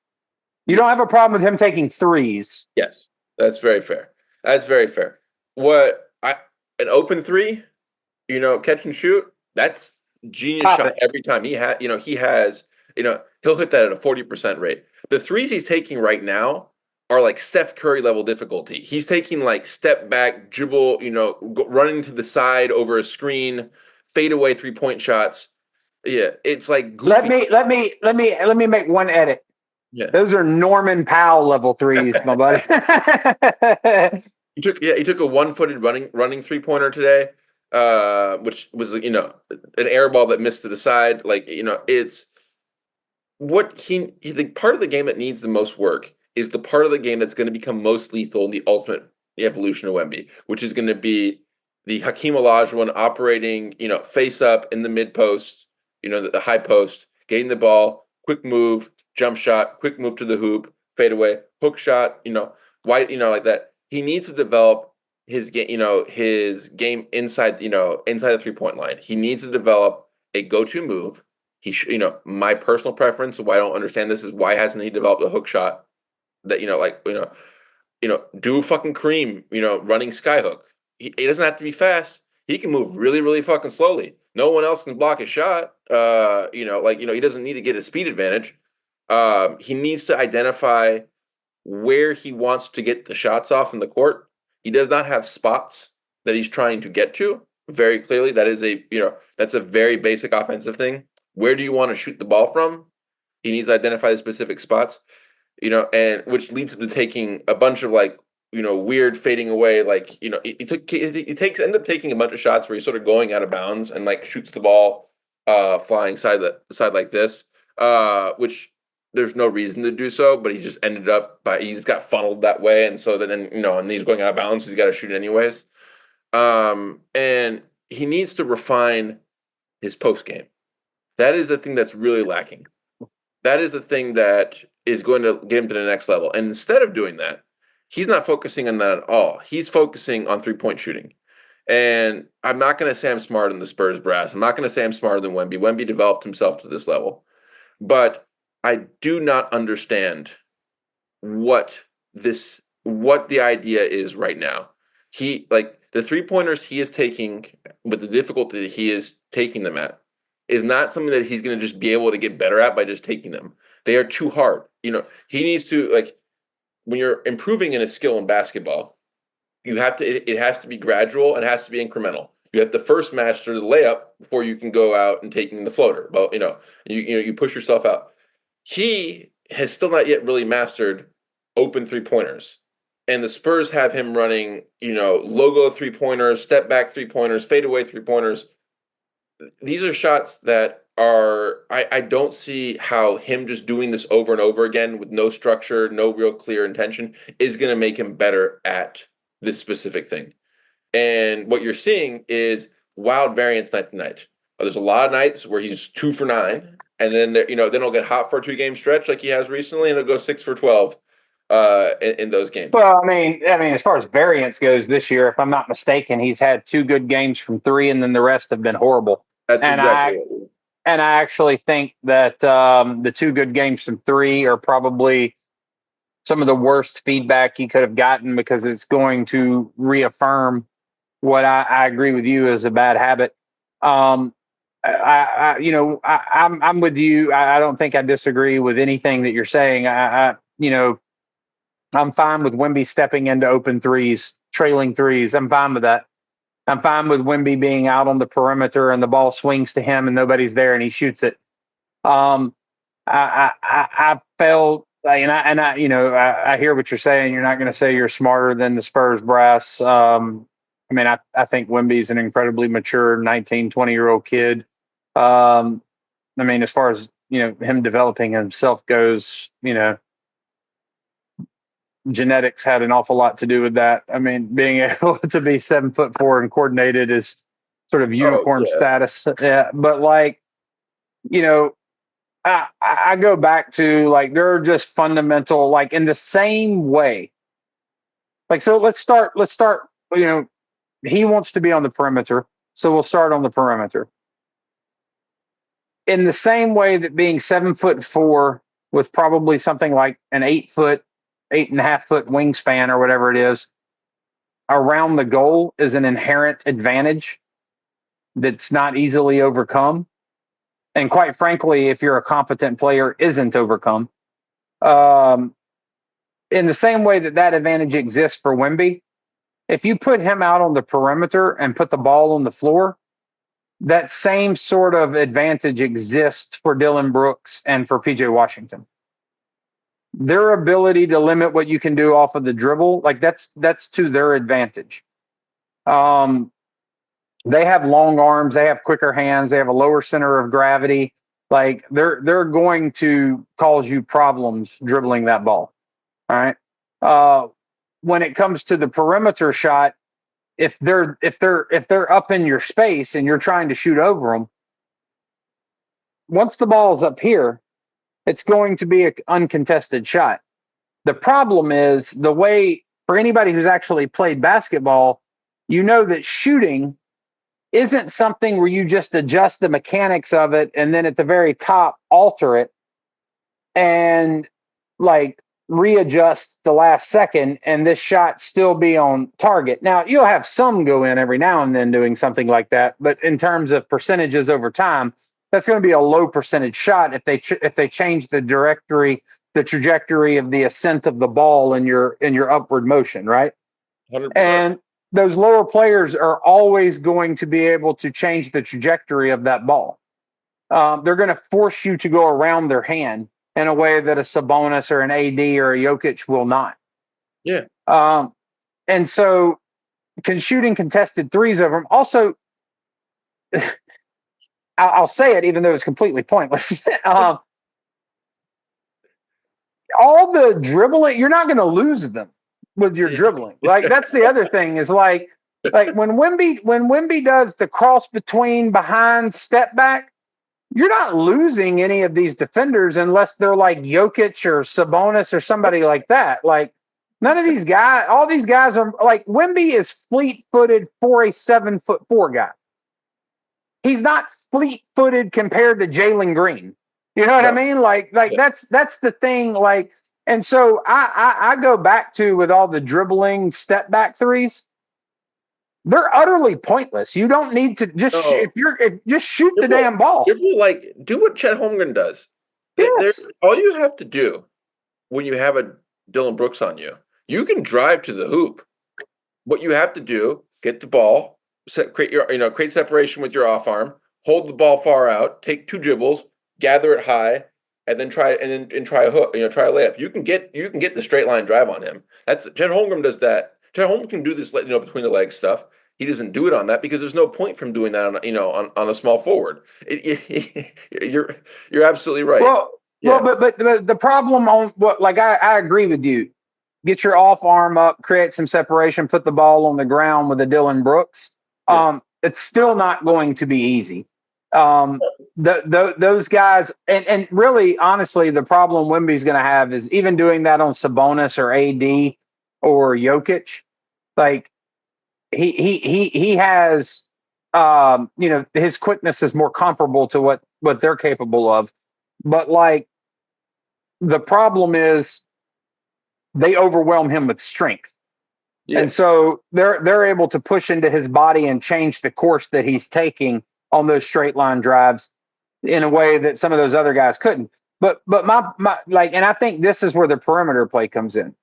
You don't have a problem with him taking threes. Yes, that's very fair. That's very fair. An open three, catch and shoot, that's genius shot every time. He has, he'll hit that at a 40% rate. The threes he's taking right now are like Steph Curry level difficulty. He's taking like step back, dribble, running to the side over a screen, fade away 3-point shots. Yeah, it's like goofy. Let me make one edit. Yeah, those are Norman Powell level threes, my buddy. He took a 1-footed running 3-pointer today, which was an air ball that missed to the side. Like, it's what the part of the game that needs the most work is the part of the game that's going to become most lethal in the ultimate evolution of Wemby, which is going to be the Hakeem Olajuwon operating, face up in the mid post, the high post, getting the ball, quick move, jump shot, quick move to the hoop, fade away, hook shot, wide, like that. He needs to develop his game, his game inside the 3-point line. He needs to develop a go-to move. My personal preference, why I don't understand this, is why hasn't he developed a hook shot that, do a fucking Kareem, running skyhook. He doesn't have to be fast. He can move really, really fucking slowly. No one else can block his shot. He doesn't need to get a speed advantage. He needs to identify where he wants to get the shots off in the court. He does not have spots that he's trying to get to very clearly. That is that's a very basic offensive thing. Where do you want to shoot the ball from? He needs to identify the specific spots, and which leads him to taking a bunch of weird fading away. Ends up taking a bunch of shots where he's sort of going out of bounds and shoots the ball flying side like this, which there's no reason to do so, but he just ended up he just got funneled that way, and so then and he's going out of bounds, so he's got to shoot anyways. And he needs to refine his post game. That is the thing that's really lacking. That is the thing that is going to get him to the next level. And instead of doing that, he's not focusing on that at all. He's focusing on 3-point shooting. And I'm not going to say I'm smarter than the Spurs brass. I'm not going to say I'm smarter than Wemby. Wemby developed himself to this level. But I do not understand what the idea is right now. The 3-pointers he is taking, with the difficulty that he is taking them at, is not something that he's going to just be able to get better at by just taking them. They are too hard. He needs to, when you're improving in a skill in basketball, you have to. It has to be gradual and it has to be incremental. You have to first master the layup before you can go out and taking the floater. But you push yourself out. He has still not yet really mastered open 3-pointers. And the Spurs have him running, logo 3-pointers, step back 3-pointers, fade away 3-pointers. These are shots that I don't see how him just doing this over and over again with no structure, no real clear intention is going to make him better at this specific thing. And what you're seeing is wild variance night to night. There's a lot of nights where he's 2 for 9, and then then he'll get hot for a 2-game stretch like he has recently, and he'll go 6 for 12 in those games. Well, I mean, as far as variance goes this year, if I'm not mistaken, he's had 2 good games from 3, and then the rest have been horrible. That's exactly it. And I actually think that the 2 good games from 3 are probably some of the worst feedback he could have gotten, because it's going to reaffirm what I agree with you is a bad habit. I'm with you. I don't think I disagree with anything that you're saying. I'm fine with Wemby stepping into open threes, trailing threes. I'm fine with that. I'm fine with Wemby being out on the perimeter and the ball swings to him and nobody's there and he shoots it. I felt, I hear what you're saying. You're not going to say you're smarter than the Spurs brass. I think Wemby's an incredibly mature 19, 20-year-old kid. As far as, him developing himself goes, genetics had an awful lot to do with that. Being able to be 7'4" and coordinated is sort of unicorn status. Yeah, but I go back to there are just fundamental, in the same way. So let's start, he wants to be on the perimeter. So we'll start on the perimeter. In the same way that being 7'4" with probably something like an 8.5 foot wingspan or whatever it is around the goal is an inherent advantage that's not easily overcome. And quite frankly, if you're a competent player, isn't overcome. In the same way that advantage exists for Wemby, if you put him out on the perimeter and put the ball on the floor, that same sort of advantage exists for Dylan Brooks and for PJ Washington. Their ability to limit what you can do off of the dribble, that's to their advantage. They have long arms, they have quicker hands, they have a lower center of gravity. They're going to cause you problems dribbling that ball. All right. When it comes to the perimeter shot, if they're up in your space and you're trying to shoot over them, once the ball's up here, it's going to be an uncontested shot. The problem is the way, for anybody who's actually played basketball, that shooting isn't something where you just adjust the mechanics of it and then at the very top alter it and readjust the last second and this shot still be on target. Now, you'll have some go in every now and then doing something like that, but in terms of percentages over time, that's going to be a low percentage shot if they change the trajectory of the ascent of the ball in your upward motion, right? 100%. And those lower players are always going to be able to change the trajectory of that ball. They're going to force you to go around their hand in a way that a Sabonis or an AD or a Jokic will not. Yeah. And so shooting contested threes over them. Also, I'll say it even though it's completely pointless. All the dribbling, you're not going to lose them with your dribbling. That's the other thing is when Wemby does the cross between behind step back, you're not losing any of these defenders unless they're like Jokic or Sabonis or somebody like that. None of these guys, all these guys are Wemby is fleet-footed for a 7'4" guy. He's not fleet-footed compared to Jalen Green. You know what I mean? That's the thing. And so I go back to with all the dribbling step back threes, they're utterly pointless. You don't need to just just shoot the damn ball. Do what Chet Holmgren does. Yes. All you have to do when you have a Dylan Brooks on you, you can drive to the hoop. What you have to do, get the ball, create separation with your off arm, hold the ball far out, take 2 dribbles, gather it high, and then try a hook, try a layup. You can get the straight line drive on him. Chet Holmgren does that. Chet Holmgren can do this, between the legs stuff. He doesn't do it on that because there's no point from doing that on a small forward. You're absolutely right. But the problem I agree with you. Get your off arm up, create some separation, put the ball on the ground with a Dylan Brooks. It's still not going to be easy. Those guys, and really, honestly, the problem Wemby's going to have is even doing that on Sabonis or AD or Jokic. He has, his quickness is more comparable to what they're capable of. But the problem is they overwhelm him with strength. Yeah. And so they're able to push into his body and change the course that he's taking on those straight line drives in a way that some of those other guys couldn't. But my and I think this is where the perimeter play comes in.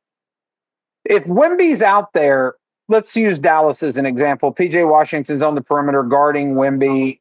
If Wemby's out there let's use Dallas as an example. PJ Washington's on the perimeter guarding Wemby.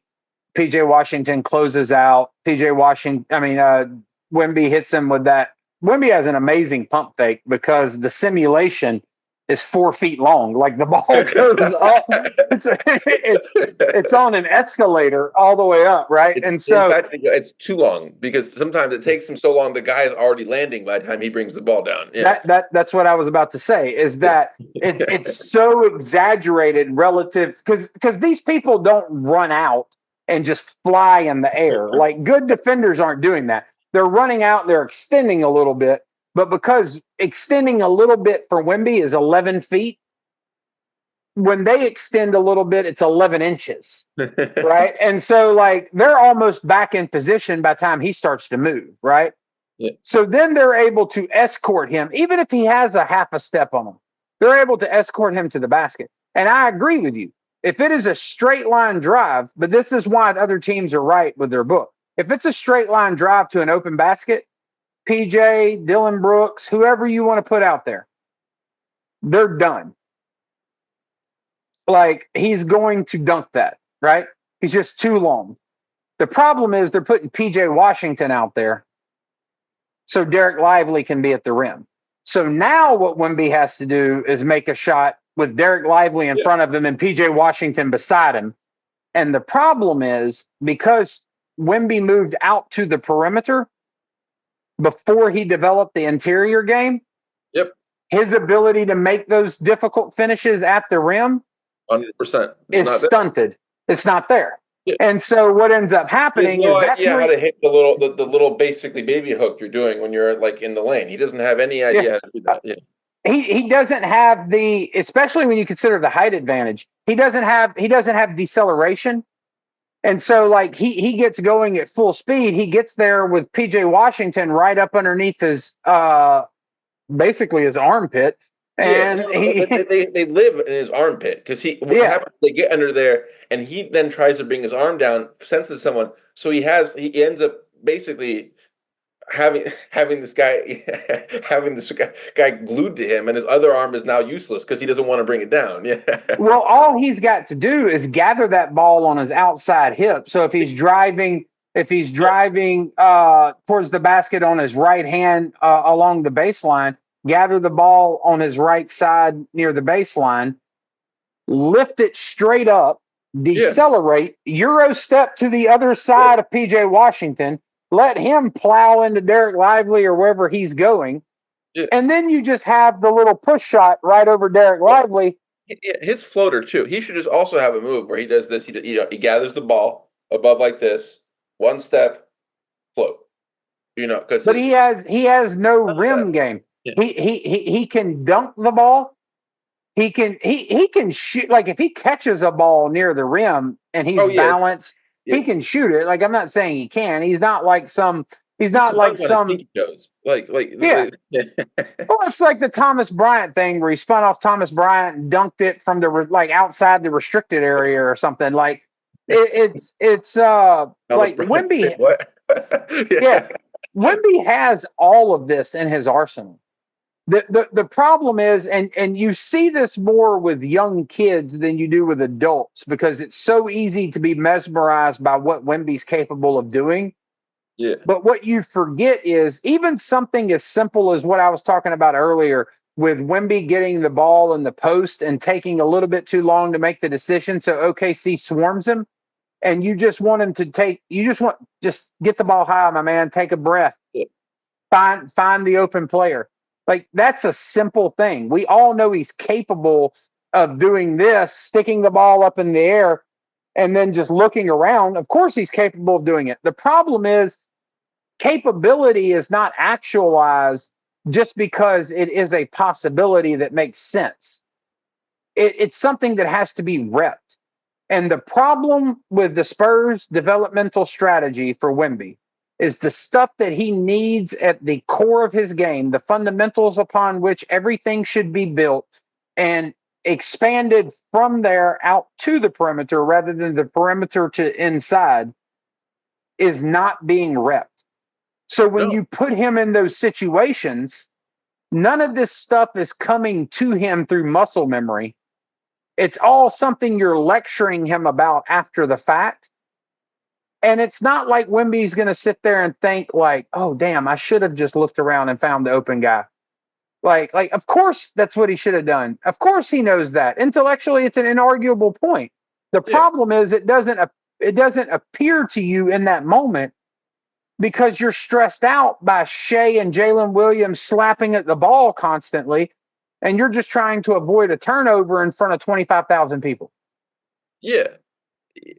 PJ Washington closes out. Wemby hits him with that. Wemby has an amazing pump fake because the simulation is 4 feet long. Like the ball goes up. It's on an escalator all the way up, right? In fact, it's too long because sometimes it takes him so long the guy is already landing by the time he brings the ball down. Yeah. That's what I was about to say, is that it's so exaggerated relative because these people don't run out and just fly in the air. Like good defenders aren't doing that. They're running out, they're extending a little bit, but because extending a little bit for Wemby is 11 feet, when they extend a little bit, it's 11 inches, right? And so, like, they're almost back in position by the time he starts to move, right? Yeah. So then they're able to escort him, even if he has a half a step on him, they're able to escort him to the basket. And I agree with you. If it is a straight line drive, but this is why the other teams are right with their book. If it's a straight line drive to an open basket, PJ, Dylan Brooks, whoever you want to put out there, they're done. Like, he's going to dunk that, right? He's just too long. The problem is they're putting PJ Washington out there so Derek Lively can be at the rim. So now what Wemby has to do is make a shot with Derek Lively in front of him and PJ Washington beside him. And the problem is because Wemby moved out to the perimeter before he developed the interior game, his ability to make those difficult finishes at the rim 100% is stunted. It's not there. Yeah. And so what ends up happening is that's how to hit the little basically baby hook you're doing when you're like in the lane. He doesn't have any idea how to do that. Yeah. He doesn't have especially when you consider the height advantage. He doesn't have deceleration. And so like he gets going at full speed. He gets there with PJ Washington right up underneath his basically his armpit. And they live in his armpit because happens, they get under there and he then tries to bring his arm down, senses someone, so he ends up basically having this guy glued to him, and his other arm is now useless because he doesn't want to bring it down. Yeah. Well, all he's got to do is gather that ball on his outside hip. So if he's driving towards the basket on his right hand along the baseline, gather the ball on his right side near the baseline, lift it straight up, decelerate, Euro step to the other side of PJ Washington, let him plow into Derek Lively or wherever he's going, and then you just have the little push shot right over Derek Lively. His floater, too. He should just also have a move where he does this. He gathers the ball above like this, one step, float. But he has no rim game. Yeah. He can dunk the ball. He can shoot. Like if he catches a ball near the rim and he's balanced, he can shoot it. Like I'm not saying he can. He's not like some. He's not like some. Well, it's like the Thomas Bryant thing where he spun off Thomas Bryant and dunked it from the outside the restricted area or something. Like it's like Wemby. What? Wemby has all of this in his arsenal. The problem is, and you see this more with young kids than you do with adults because it's so easy to be mesmerized by what Wemby's capable of doing. Yeah. But what you forget is even something as simple as what I was talking about earlier with Wemby getting the ball in the post and taking a little bit too long to make the decision. So OKC swarms him and you just want him to just get the ball high, my man, take a breath, find the open player. Like that's a simple thing. We all know he's capable of doing this, sticking the ball up in the air and then just looking around. Of course he's capable of doing it. The problem is capability is not actualized just because it is a possibility that makes sense. It's something that has to be repped. And the problem with the Spurs' developmental strategy for Wemby is the stuff that he needs at the core of his game, the fundamentals upon which everything should be built and expanded from there out to the perimeter rather than the perimeter to inside, is not being repped. So when you put him in those situations, none of this stuff is coming to him through muscle memory. It's all something you're lecturing him about after the fact. And it's not like Wemby's going to sit there and think like, oh, damn, I should have just looked around and found the open guy. Like, of course, that's what he should have done. Of course, he knows that. Intellectually, it's an inarguable point. The problem is it doesn't appear to you in that moment because you're stressed out by Shea and Jalen Williams slapping at the ball constantly, and you're just trying to avoid a turnover in front of 25,000 people. Yeah.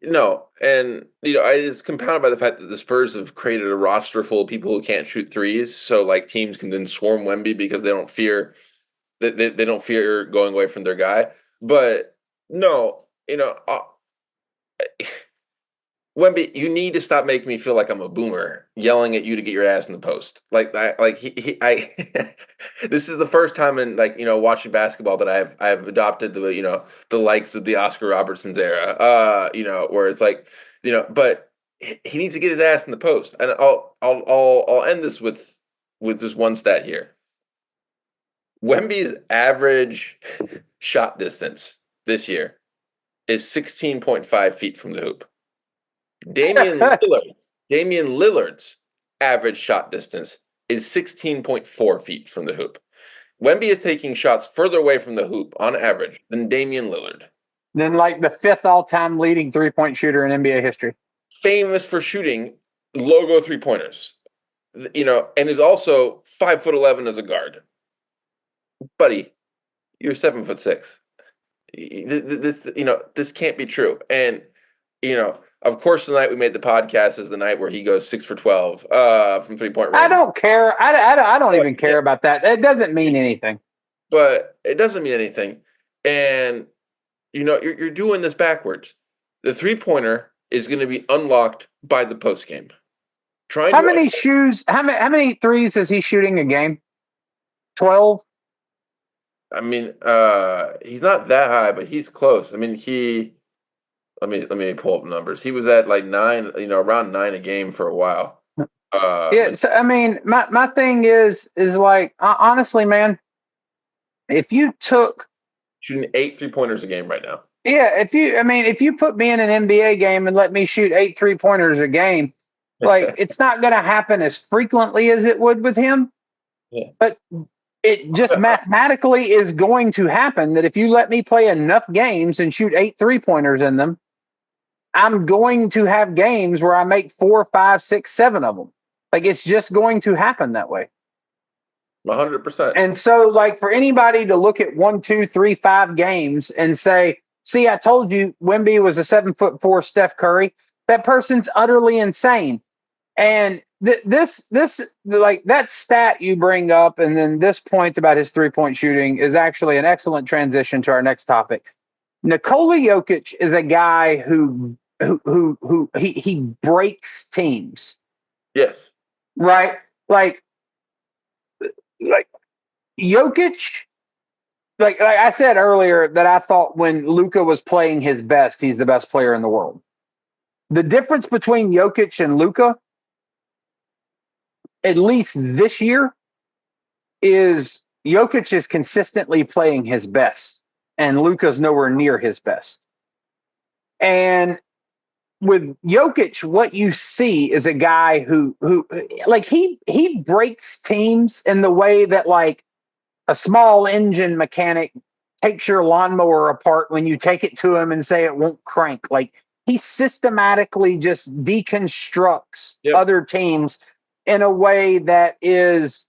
No, and it's compounded by the fact that the Spurs have created a roster full of people who can't shoot threes, so like teams can then swarm Wemby because they don't fear they don't fear going away from their guy. But no, Wemby, you need to stop making me feel like I'm a boomer yelling at you to get your ass in the post. This is the first time in watching basketball that I've adopted the likes of the Oscar Robertson's era. Where it's like, but he needs to get his ass in the post. And I'll end this with just one stat here. Wemby's average shot distance this year is 16.5 feet from the hoop. Damian Lillard's average shot distance is 16.4 feet from the hoop. Wemby is taking shots further away from the hoop on average than Damian Lillard. Then like the 5th all-time leading three-point shooter in NBA history. Famous for shooting logo three-pointers. And is also 5'11" as a guard. Buddy, you're 7'6". This can't be true. And of course, the night we made the podcast is the night where he goes 6 for 12 from 3-point range. I don't care. I don't even care about that. It doesn't mean anything. But it doesn't mean anything. And you're doing this backwards. The 3-pointer is going to be unlocked by the post game. How many threes is he shooting a game? 12. I mean, he's not that high, but he's close. I mean, let me pull up numbers. He was at like 9, around 9 a game for a while. Yeah. So I mean, my thing is like, honestly, man, if you took shooting 8 3-pointers a game right now. Yeah. If you put me in an NBA game and let me shoot 8 3-pointers a game, like it's not going to happen as frequently as it would with him. Yeah. But it just mathematically is going to happen that if you let me play enough games and shoot 8 3-pointers in them, I'm going to have games where I make 4, 5, 6, 7 of them. Like it's just going to happen that way. 100%. And so, like for anybody to look at 1, 2, 3, 5 games and say, "See, I told you Wemby was a 7'4" Steph Curry," that person's utterly insane. And this like that stat you bring up, and then this point about his 3-point shooting is actually an excellent transition to our next topic. Nikola Jokic is a guy who breaks teams. Yes. Right? Like Jokic, like I said earlier that I thought when Luka was playing his best, he's the best player in the world. The difference between Jokic and Luka, at least this year, is Jokic is consistently playing his best, and Luka's nowhere near his best. And with Jokic, what you see is a guy who like he breaks teams in the way that like a small engine mechanic takes your lawnmower apart when you take it to him and say it won't crank. Like he systematically just deconstructs other teams in a way that is,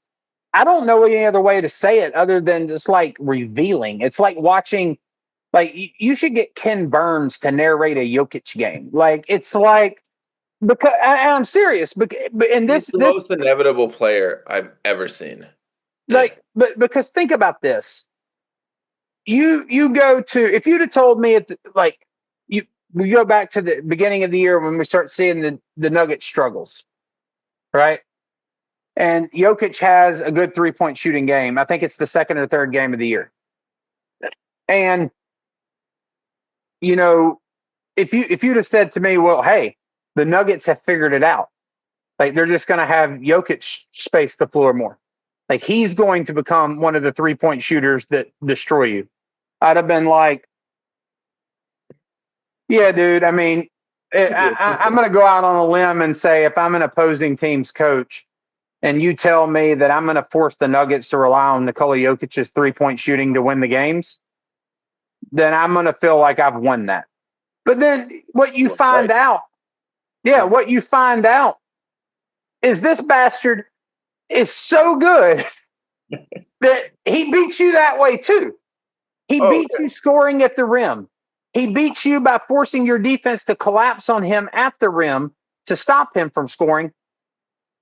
I don't know any other way to say it other than just like revealing. It's like watching, like you should get Ken Burns to narrate a Jokic game. Like it's like, because I'm serious, but in He's the most inevitable player I've ever seen. Like, but because think about this, you go to, if you'd have told me we go back to the beginning of the year when we start seeing the Nuggets struggles, right? And Jokic has a good 3-point shooting game. I think it's the second or third game of the year. And if you'd have said to me, well, hey, the Nuggets have figured it out. Like they're just going to have Jokic space the floor more. Like he's going to become one of the 3-point shooters that destroy you. I'd have been like, Yeah, dude. I mean, I'm going to go out on a limb and say if I'm an opposing team's coach and you tell me that I'm going to force the Nuggets to rely on Nikola Jokic's 3-point shooting to win the games, then I'm going to feel like I've won that. But then what you find out, what you find out is this bastard is so good that he beats you that way too. He beats you scoring at the rim. He beats you by forcing your defense to collapse on him at the rim to stop him from scoring.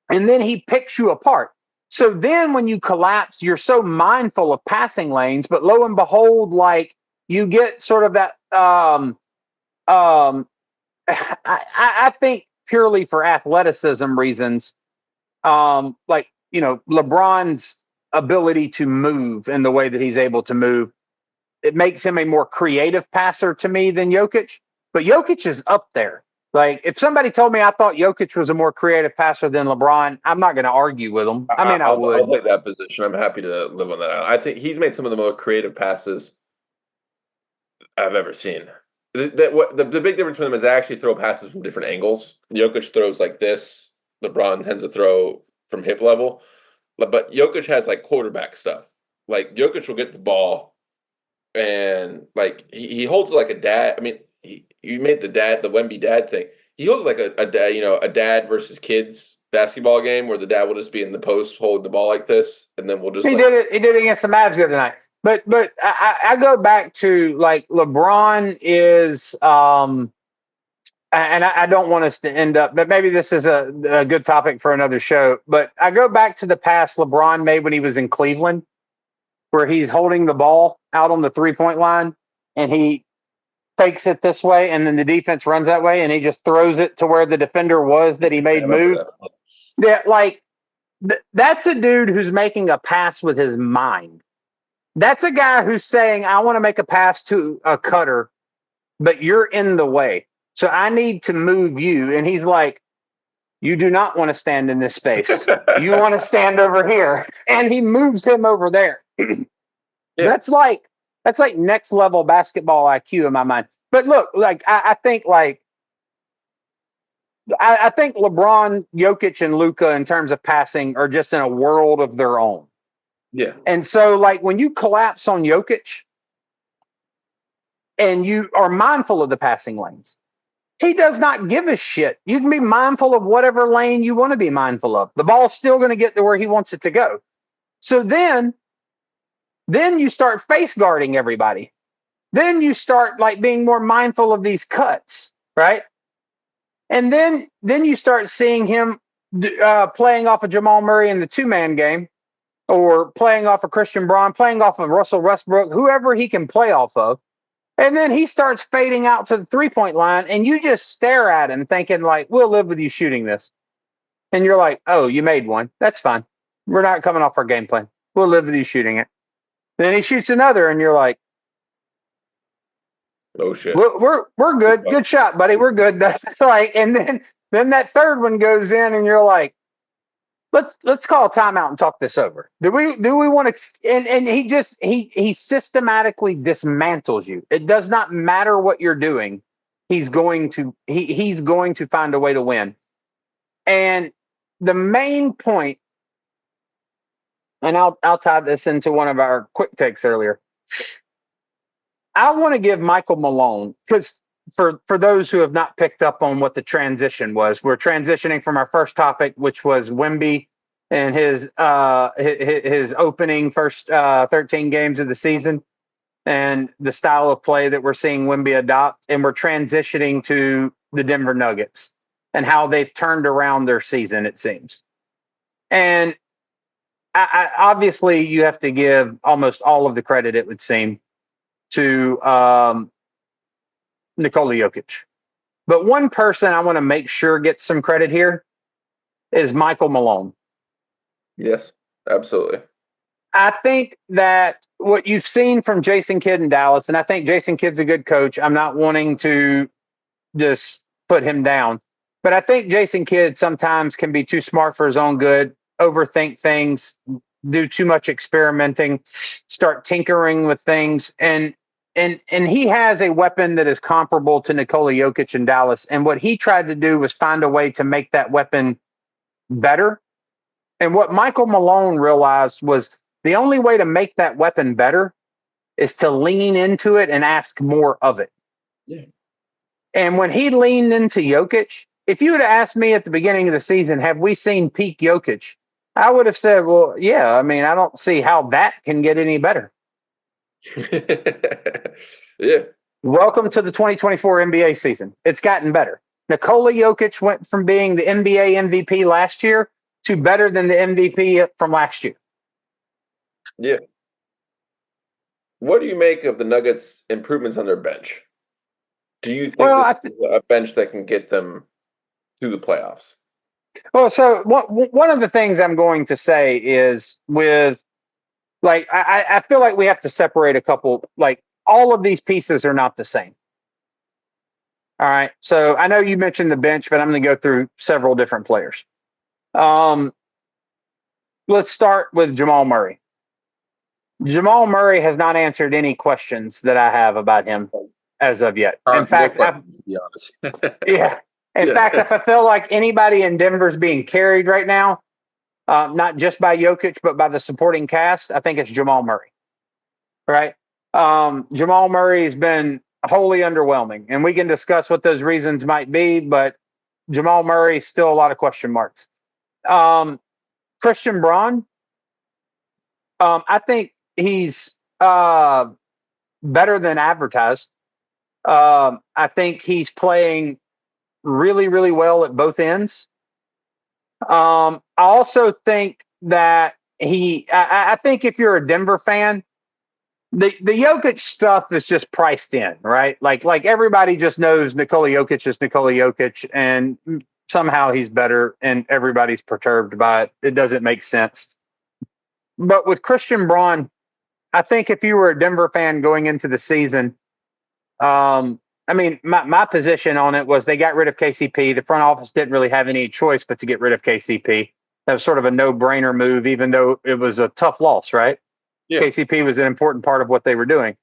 And then he picks you apart. So then when you collapse, you're so mindful of passing lanes, but lo and behold, like you get sort of that, I think purely for athleticism reasons, like, you know, LeBron's ability to move in the way that he's able to move, it makes him a more creative passer to me than Jokic. But Jokic is up there. Like, if somebody told me I thought Jokic was a more creative passer than LeBron, I'm not going to argue with him. I mean, I would. I'll take that position. I'm happy to live on that. I think he's made some of the most creative passes I've ever seen. The big difference between them is they actually throw passes from different angles. Jokic throws like this. LeBron tends to throw from hip level. But Jokic has like quarterback stuff. Like Jokic will get the ball and like he holds like a dad. I mean, you made the Wemby dad thing. He holds like a dad, you know, a dad versus kids basketball game where the dad will just be in the post holding the ball like this, and then we'll just He did it. He did it against the Mavs the other night. But I go back to like LeBron is and I don't want us to end up, but maybe this is a good topic for another show. But I go back to the pass LeBron made when he was in Cleveland, where he's holding the ball out on the 3-point line and he fakes it this way, and then the defense runs that way, and he just throws it to where the defender was that he made move. Yeah, like that's a dude who's making a pass with his mind. That's a guy who's saying, I want to make a pass to a cutter, but you're in the way. So I need to move you. And he's like, you do not want to stand in this space. You want to stand over here. And he moves him over there. That's like next level basketball IQ in my mind. But look, like I think LeBron, Jokic, and Luka in terms of passing are just in a world of their own. Yeah. And so, like, when you collapse on Jokic and you are mindful of the passing lanes, he does not give a shit. You can be mindful of whatever lane you want to be mindful of. The ball's still going to get to where he wants it to go. So then you start face guarding everybody. Then you start like being more mindful of these cuts, right? And then you start seeing him playing off of Jamal Murray in the 2-man game, or playing off of Christian Braun, playing off of Russell Westbrook, whoever he can play off of. And then he starts fading out to the 3-point line, and you just stare at him thinking, like, we'll live with you shooting this. And you're like, oh, you made one. That's fine. We're not coming off our game plan. We'll live with you shooting it. Then he shoots another, and you're like, oh shit. We're good. Good shot, buddy. We're good. That's like, and then that third one goes in, and you're like, let's call a timeout and talk this over. Do we want to? And he systematically dismantles you. It does not matter what you're doing. He's going to find a way to win. And the main point, and I'll tie this into one of our quick takes earlier. I want to give Michael Malone, because for those who have not picked up on what the transition was, we're transitioning from our first topic, which was Wemby and his opening first 13 games of the season and the style of play that we're seeing Wemby adopt, and we're transitioning to the Denver Nuggets and how they've turned around their season, it seems. And I obviously you have to give almost all of the credit, it would seem, to Nikola Jokic. But one person I want to make sure gets some credit here is Michael Malone. Yes, absolutely. I think that what you've seen from Jason Kidd in Dallas, and I think Jason Kidd's a good coach. I'm not wanting to just put him down, but I think Jason Kidd sometimes can be too smart for his own good, overthink things, do too much experimenting, start tinkering with things. And and he has a weapon that is comparable to Nikola Jokic in Dallas. And what he tried to do was find a way to make that weapon better. And what Michael Malone realized was the only way to make that weapon better is to lean into it and ask more of it. Yeah. And when he leaned into Jokic, if you would have asked me at the beginning of the season, have we seen peak Jokic? I would have said, well, yeah. I mean, I don't see how that can get any better. Yeah. Welcome to the 2024 NBA season. It's gotten better. Nikola Jokic went from being the NBA MVP last year to better than the MVP from last year. Yeah. What do you make of the Nuggets' improvements on their bench? Do you think this is a bench that can get them through the playoffs? Well, so one of the things I'm going to say is with, like, I feel like we have to separate a couple, like, all of these pieces are not the same. All right. So I know you mentioned the bench, but I'm going to go through several different players. Let's start with Jamal Murray. Jamal Murray has not answered any questions that I have about him as of yet. In fact, to be honest. yeah. In fact, if I feel like anybody in Denver's being carried right now, not just by Jokic, but by the supporting cast, I think it's Jamal Murray. Right? Jamal Murray has been wholly underwhelming, and we can discuss what those reasons might be, but Jamal Murray still a lot of question marks. Christian Braun, I think he's better than advertised. I think he's playing really, really well at both ends. I also think that I think if you're a Denver fan, the Jokic stuff is just priced in, right? Like everybody just knows Nikola Jokic is Nikola Jokic, and somehow he's better, and everybody's perturbed by it. It doesn't make sense. But with Christian Braun, I think if you were a Denver fan going into the season, I mean, my position on it was they got rid of KCP. The front office didn't really have any choice but to get rid of KCP. That was sort of a no-brainer move, even though it was a tough loss, right? Yeah. KCP was an important part of what they were doing.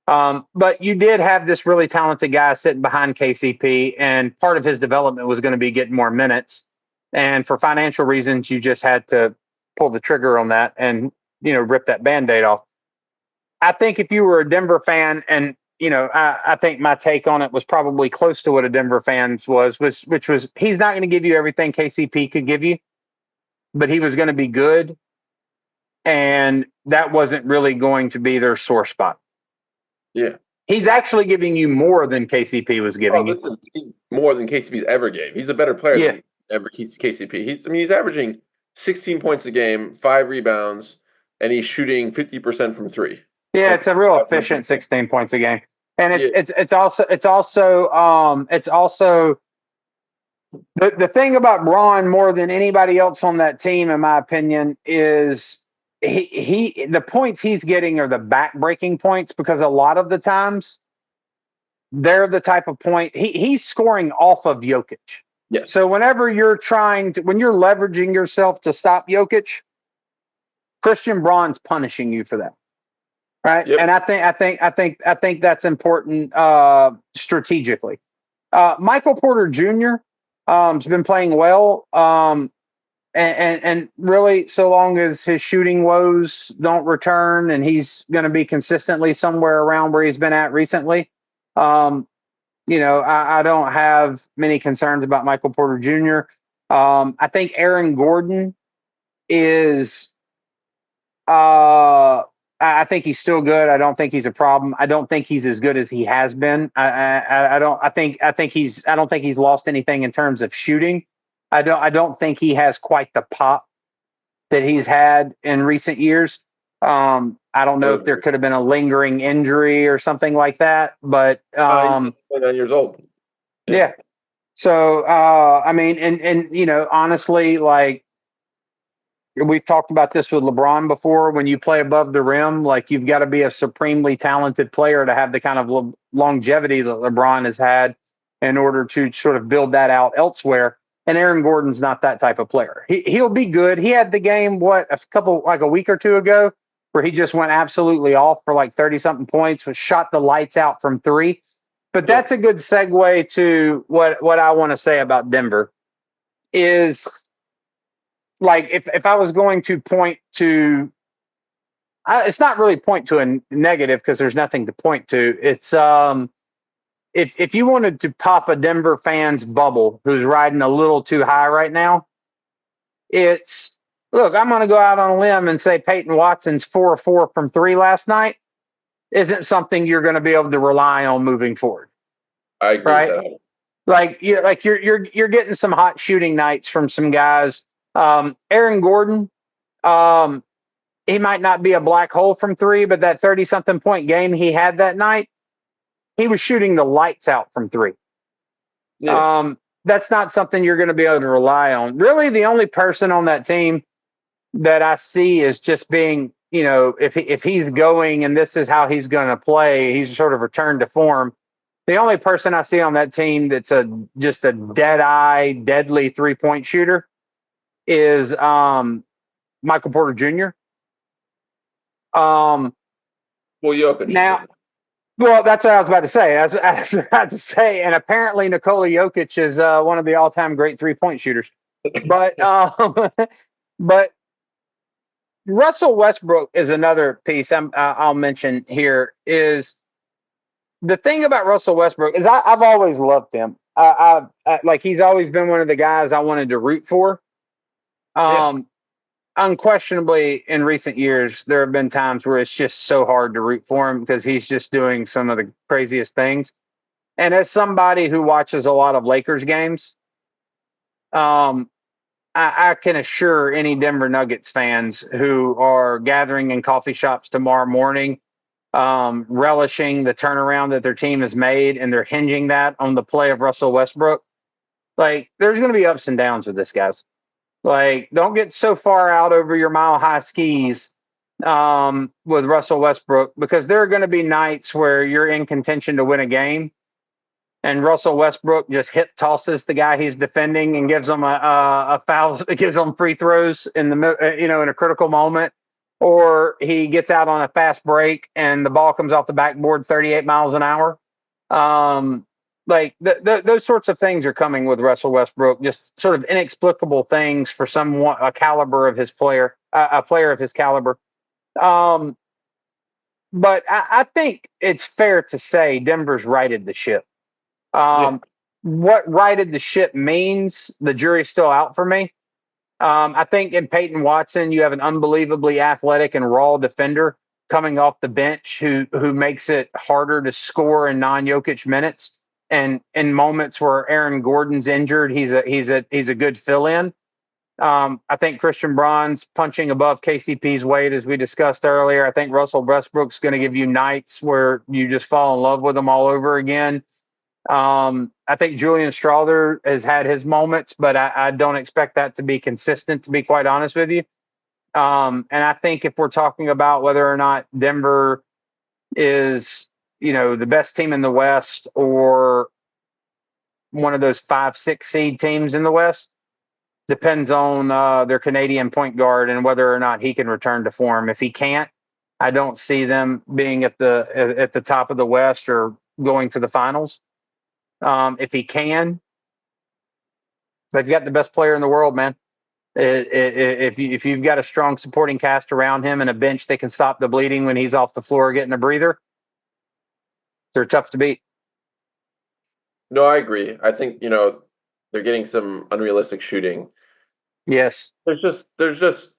But you did have this really talented guy sitting behind KCP, and part of his development was going to be getting more minutes. And for financial reasons, you just had to pull the trigger on that and, rip that Band-Aid off. I think if you were a Denver fan, and I think my take on it was probably close to what a Denver fan's which was he's not going to give you everything KCP could give you, but he was going to be good, and that wasn't really going to be their sore spot. Yeah. He's actually giving you more than KCP was giving you. This is more than KCP's ever gave. He's a better player than ever KCP. He's averaging 16 points a game, 5 rebounds, and he's shooting 50% from 3. Yeah, it's a real efficient 16 points a game. And it's also the thing about Braun more than anybody else on that team, in my opinion, is the points he's getting are the back-breaking points, because a lot of the times they're the type of point he's scoring off of Jokic. Yes. So whenever you're when you're leveraging yourself to stop Jokic, Christian Braun's punishing you for that. Right. Yep. And I think that's important strategically. Michael Porter Jr. Has been playing well. And really, so long as his shooting woes don't return and he's going to be consistently somewhere around where he's been at recently, I don't have many concerns about Michael Porter Jr. I think Aaron Gordon is I think he's still good. I don't think he's a problem. I don't think he's as good as he has been. I don't think he's lost anything in terms of shooting. I don't think he has quite the pop that he's had in recent years. I don't know if there could have been a lingering injury or something like that, but he's 29 years old. Yeah. So I mean, and honestly, like, we've talked about this with LeBron before. When you play above the rim, like, you've got to be a supremely talented player to have the kind of longevity that LeBron has had in order to sort of build that out elsewhere. And Aaron Gordon's not that type of player. He'll be good. He had the game, a week or two ago, where he just went absolutely off for like 30-something points, was shot the lights out from three. But that's a good segue to what I want to say about Denver is, like, if I was going to point to, it's not really point to a negative because there's nothing to point to. It's if you wanted to pop a Denver fan's bubble who's riding a little too high right now, it's, look, I'm going to go out on a limb and say Peyton Watson's 4-4 from three last night isn't something you're going to be able to rely on moving forward. I agree Right? with that. Like you're getting some hot shooting nights from some guys. Aaron Gordon, he might not be a black hole from three, but that 30-something point game he had that night, he was shooting the lights out from three. Yeah. That's not something you're going to be able to rely on. Really, the only person on that team that I see is just being, if he's going and this is how he's going to play, he's sort of returned to form. The only person I see on that team that's just a dead-eye, deadly three-point shooter is Michael Porter Jr. Well, Jokic. Now, well, that's what I was about to say. I was about to say, and apparently Nikola Jokic is one of the all-time great three-point shooters. But but Russell Westbrook is another piece I'll mention here. Is the thing about Russell Westbrook is I've always loved him. Like, he's always been one of the guys I wanted to root for. Unquestionably, in recent years, there have been times where it's just so hard to root for him because he's just doing some of the craziest things. And as somebody who watches a lot of Lakers games, I can assure any Denver Nuggets fans who are gathering in coffee shops tomorrow morning, relishing the turnaround that their team has made, and they're hinging that on the play of Russell Westbrook. Like, there's going to be ups and downs with this, guys. Like, don't get so far out over your mile-high skis with Russell Westbrook, because there are going to be nights where you're in contention to win a game, and Russell Westbrook just hip tosses the guy he's defending and gives him a foul, gives him free throws in in a critical moment, or he gets out on a fast break and the ball comes off the backboard 38 miles an hour. Like, those sorts of things are coming with Russell Westbrook, just sort of inexplicable things for someone a caliber of his player, a player of his caliber. But I think it's fair to say Denver's righted the ship. What righted the ship means, the jury's still out for me. I think in Peyton Watson, you have an unbelievably athletic and raw defender coming off the bench who makes it harder to score in non-Jokic minutes. And in moments where Aaron Gordon's injured, he's a good fill-in. I think Christian Braun's punching above KCP's weight, as we discussed earlier. I think Russell Westbrook's going to give you nights where you just fall in love with him all over again. I think Julian Strawther has had his moments, but I don't expect that to be consistent, to be quite honest with you. And I think if we're talking about whether or not Denver is, the best team in the West or one of those 5-6 seed teams in the West, depends on their Canadian point guard and whether or not he can return to form. If he can't, I don't see them being at the top of the West or going to the finals. If he can, they've got the best player in the world, man. If you've got a strong supporting cast around him and a bench that can stop the bleeding when he's off the floor getting a breather, they're tough to beat. No, I agree. I think, they're getting some unrealistic shooting. Yes. There's just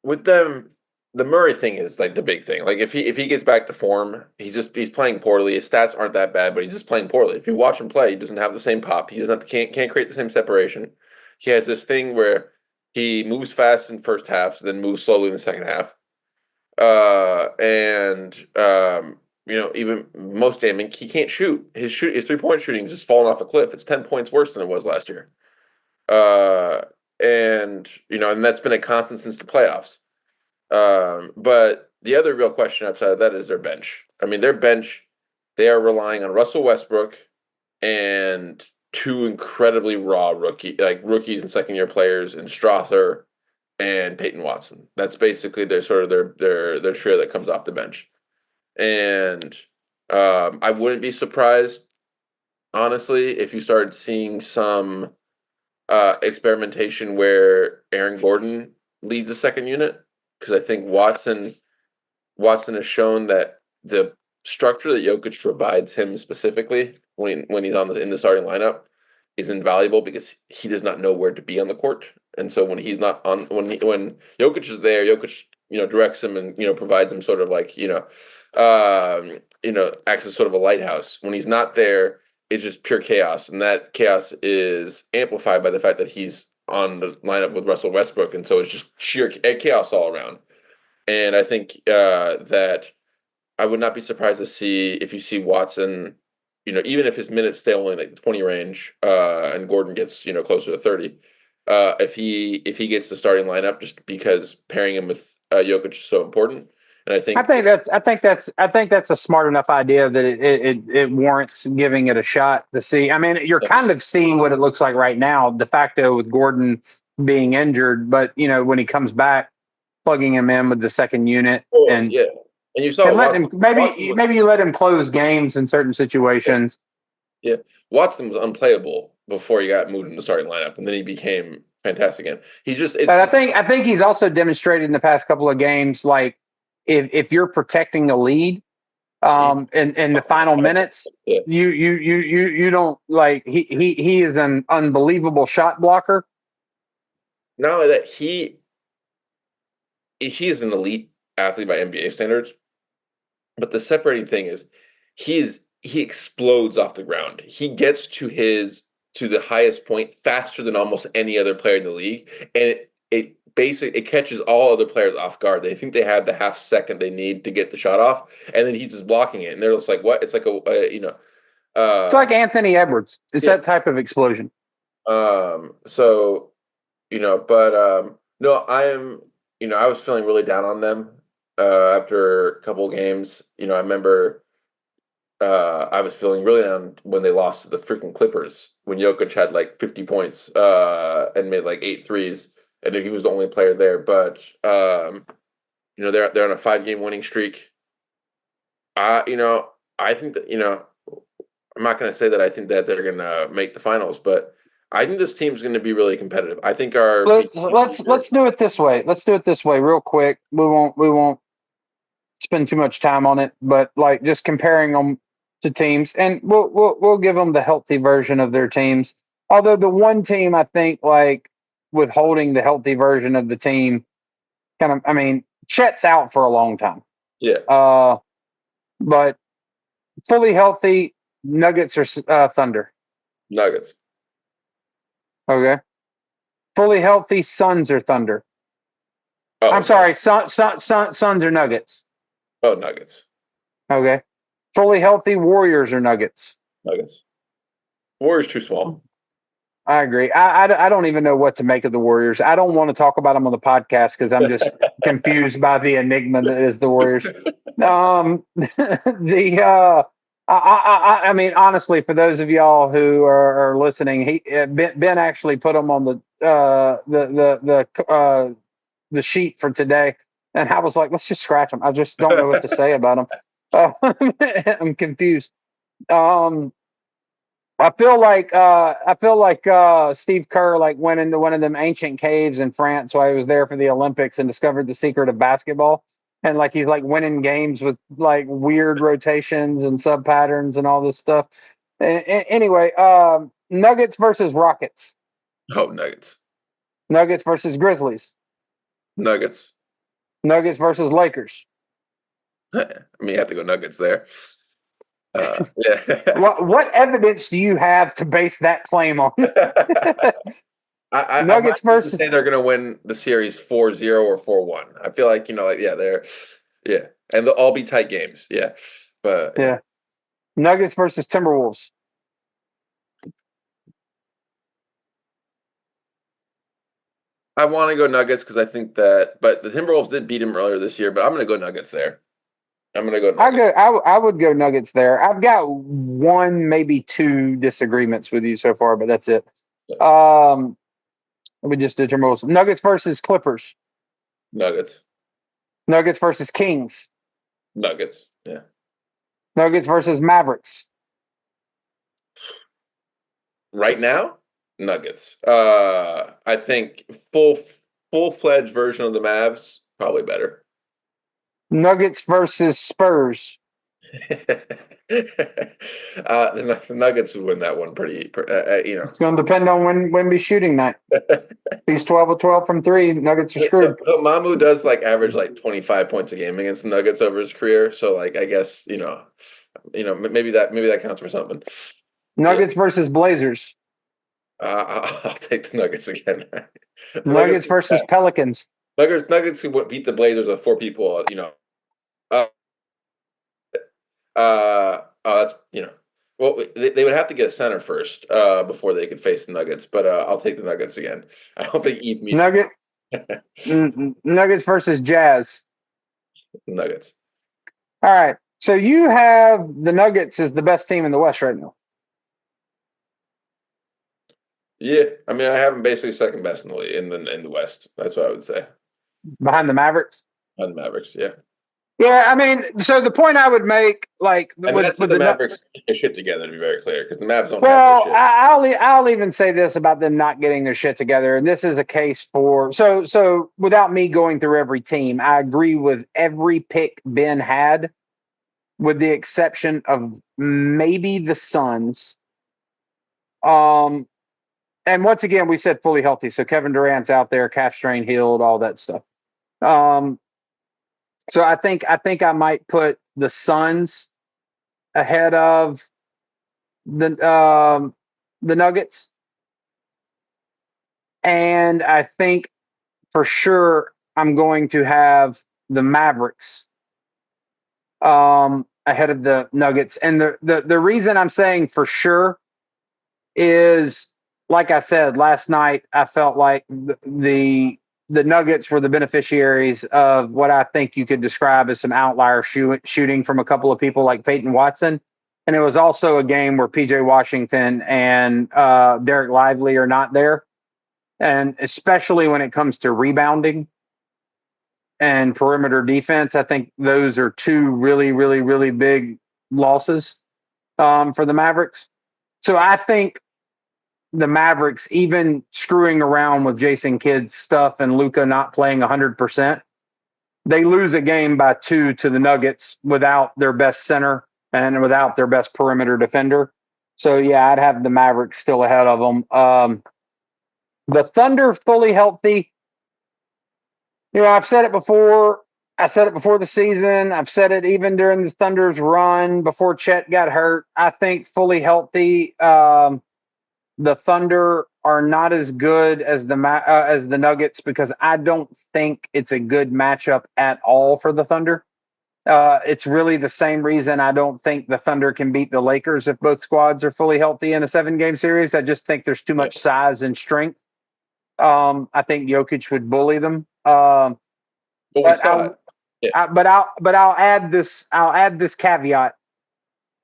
with them, the Murray thing is like the big thing. Like, if he gets back to form, he's playing poorly. His stats aren't that bad, but he's just playing poorly. If you watch him play, he doesn't have the same pop. He doesn't can't create the same separation. He has this thing where he moves fast in first half, then moves slowly in the second half. Even most damning, he can't shoot. His 3-point shooting is just falling off a cliff. It's 10 points worse than it was last year. And that's been a constant since the playoffs. But the other real question outside of that is their bench. I mean, their bench, they are relying on Russell Westbrook and two incredibly raw rookies and second-year players in Strasser and Peyton Watson. That's basically their sort of their trio that comes off the bench. And I wouldn't be surprised, honestly, if you started seeing some experimentation where Aaron Gordon leads a second unit, because I think Watson has shown that the structure that Jokic provides him specifically when he's in the starting lineup is invaluable because he does not know where to be on the court. And so when he's not on when Jokic is there, Jokic directs him and provides him sort of like acts as sort of a lighthouse. When he's not there, it's just pure chaos, and that chaos is amplified by the fact that he's on the lineup with Russell Westbrook, and so it's just sheer chaos all around. And I think that I would not be surprised to see if you see Watson, even if his minutes stay only like the 20 range, and Gordon gets closer to 30, if he gets the starting lineup, just because pairing him with Jokic is so important. And I think that's a smart enough idea that it warrants giving it a shot to see. I mean, you're kind of seeing what it looks like right now, de facto, with Gordon being injured, but when he comes back, plugging him in with the second unit, and you saw let him, maybe you let him close games in certain situations. Yeah, Watson was unplayable before he got moved in the starting lineup, and then he became fantastic again. But I think he's also demonstrated in the past couple of games, like if you're protecting a lead, in the final minutes, you don't like he is an unbelievable shot blocker. Not only that, he is an elite athlete by NBA standards, but the separating thing is he explodes off the ground. He gets to the highest point faster than almost any other player in the league, and it catches all other players off guard. They think they have the half second they need to get the shot off, and then he's just blocking it, and they're just like, "What?" It's like it's like Anthony Edwards. It's that type of explosion. So, no, I am. I was feeling really down on them after a couple of games. I remember I was feeling really down when they lost to the freaking Clippers when Jokic had like 50 points and made like 8 threes, and he was the only player there. But they're on a 5-game winning streak. I think that I'm not going to say that I think that they're going to make the finals, but I think this team's going to be really competitive. I think let's do it this way. Let's do it this way real quick. We won't spend too much time on it, but like just comparing them to teams, and we'll give them the healthy version of their teams. Although the one team I think, like, withholding the healthy version of the team, Chet's out for a long time. Yeah. But fully healthy, Nuggets or Thunder. Nuggets. Okay. Fully healthy, Suns or Thunder. Oh, I'm sorry, Suns or Nuggets. Oh, Nuggets. Okay. Fully healthy, Warriors or Nuggets. Nuggets. Warriors too small. I agree. I don't even know what to make of the Warriors. I don't want to talk about them on the podcast because I'm just confused by the enigma that is the Warriors. I mean, honestly, for those of y'all who are listening, Ben actually put them on the sheet for today, and I was like, let's just scratch them. I just don't know what to say about them. I'm confused. I feel like Steve Kerr went into one of them ancient caves in France while he was there for the Olympics and discovered the secret of basketball. And he's winning games with weird rotations and sub patterns and all this stuff. Anyway, Nuggets versus Rockets. Oh, Nuggets. Nuggets versus Grizzlies. Nuggets. Nuggets versus Lakers. I mean, you have to go Nuggets there. Yeah. What evidence do you have to base that claim on? Nuggets versus say they're going to win the series 4-0 or 4-1. I feel like and they'll all be tight games. Yeah, but yeah. Nuggets versus Timberwolves. I want to go Nuggets because I think that, but the Timberwolves did beat him earlier this year. But I'm going to go Nuggets there. I'm going to go Nuggets. I would go Nuggets there. I've got one, maybe two disagreements with you so far, but that's it. Yeah. We just did Timberwolves. Nuggets versus Clippers. Nuggets. Nuggets versus Kings. Nuggets. Yeah. Nuggets versus Mavericks. Right now, Nuggets. I think full-fledged version of the Mavs probably better. Nuggets versus Spurs. The Nuggets would win that one pretty. It's going to depend on when Wemby's shooting night. He's 12 of 12 from three. Nuggets are screwed. Mamu does like average like 25 points a game against the Nuggets over his career. So like I guess maybe that counts for something. Nuggets versus Blazers. I'll take the Nuggets again. Nuggets versus Pelicans. Nuggets could beat the Blazers with 4 people. That's well, they would have to get a center first before they could face the Nuggets. But I'll take the Nuggets again. I don't think Eve meets Nuggets versus Jazz. Nuggets. All right. So you have the Nuggets as the best team in the West right now. Yeah, I mean, I have them basically second best in the West. That's what I would say. Behind the Mavericks. On the Mavericks, yeah. Yeah, I mean, so the point I would make, like, with the Mavericks get their shit together, to be very clear, because the Mavs don't have well, their shit. I'll even say this about them not getting their shit together, and this is a case for so without me going through every team, I agree with every pick Ben had, with the exception of maybe the Suns. And once again, we said fully healthy, so Kevin Durant's out there, calf strain healed, all that stuff. So I think I might put the Suns ahead of the Nuggets, and I think for sure I'm going to have the Mavericks ahead of the Nuggets. And the reason I'm saying for sure is, like I said last night, I felt like the Nuggets were the beneficiaries of what I think you could describe as some outlier shooting from a couple of people like Peyton Watson. And it was also a game where PJ Washington and Derek Lively are not there. And especially when it comes to rebounding and perimeter defense, I think those are 2 really, really, really big losses for the Mavericks. So I think the Mavericks, even screwing around with Jason Kidd's stuff and Luka not playing 100%, they lose a game by 2 to the Nuggets without their best center and without their best perimeter defender. So, yeah, I'd have the Mavericks still ahead of them. The Thunder fully healthy. I've said it before. I said it before the season. I've said it even during the Thunder's run before Chet got hurt. I think fully healthy, the Thunder are not as good as the Nuggets, because I don't think it's a good matchup at all for the Thunder. It's really the same reason I don't think the Thunder can beat the Lakers if both squads are fully healthy in a 7-game series. I just think there's too much size and strength. I think Jokic would bully them. But I'll add this caveat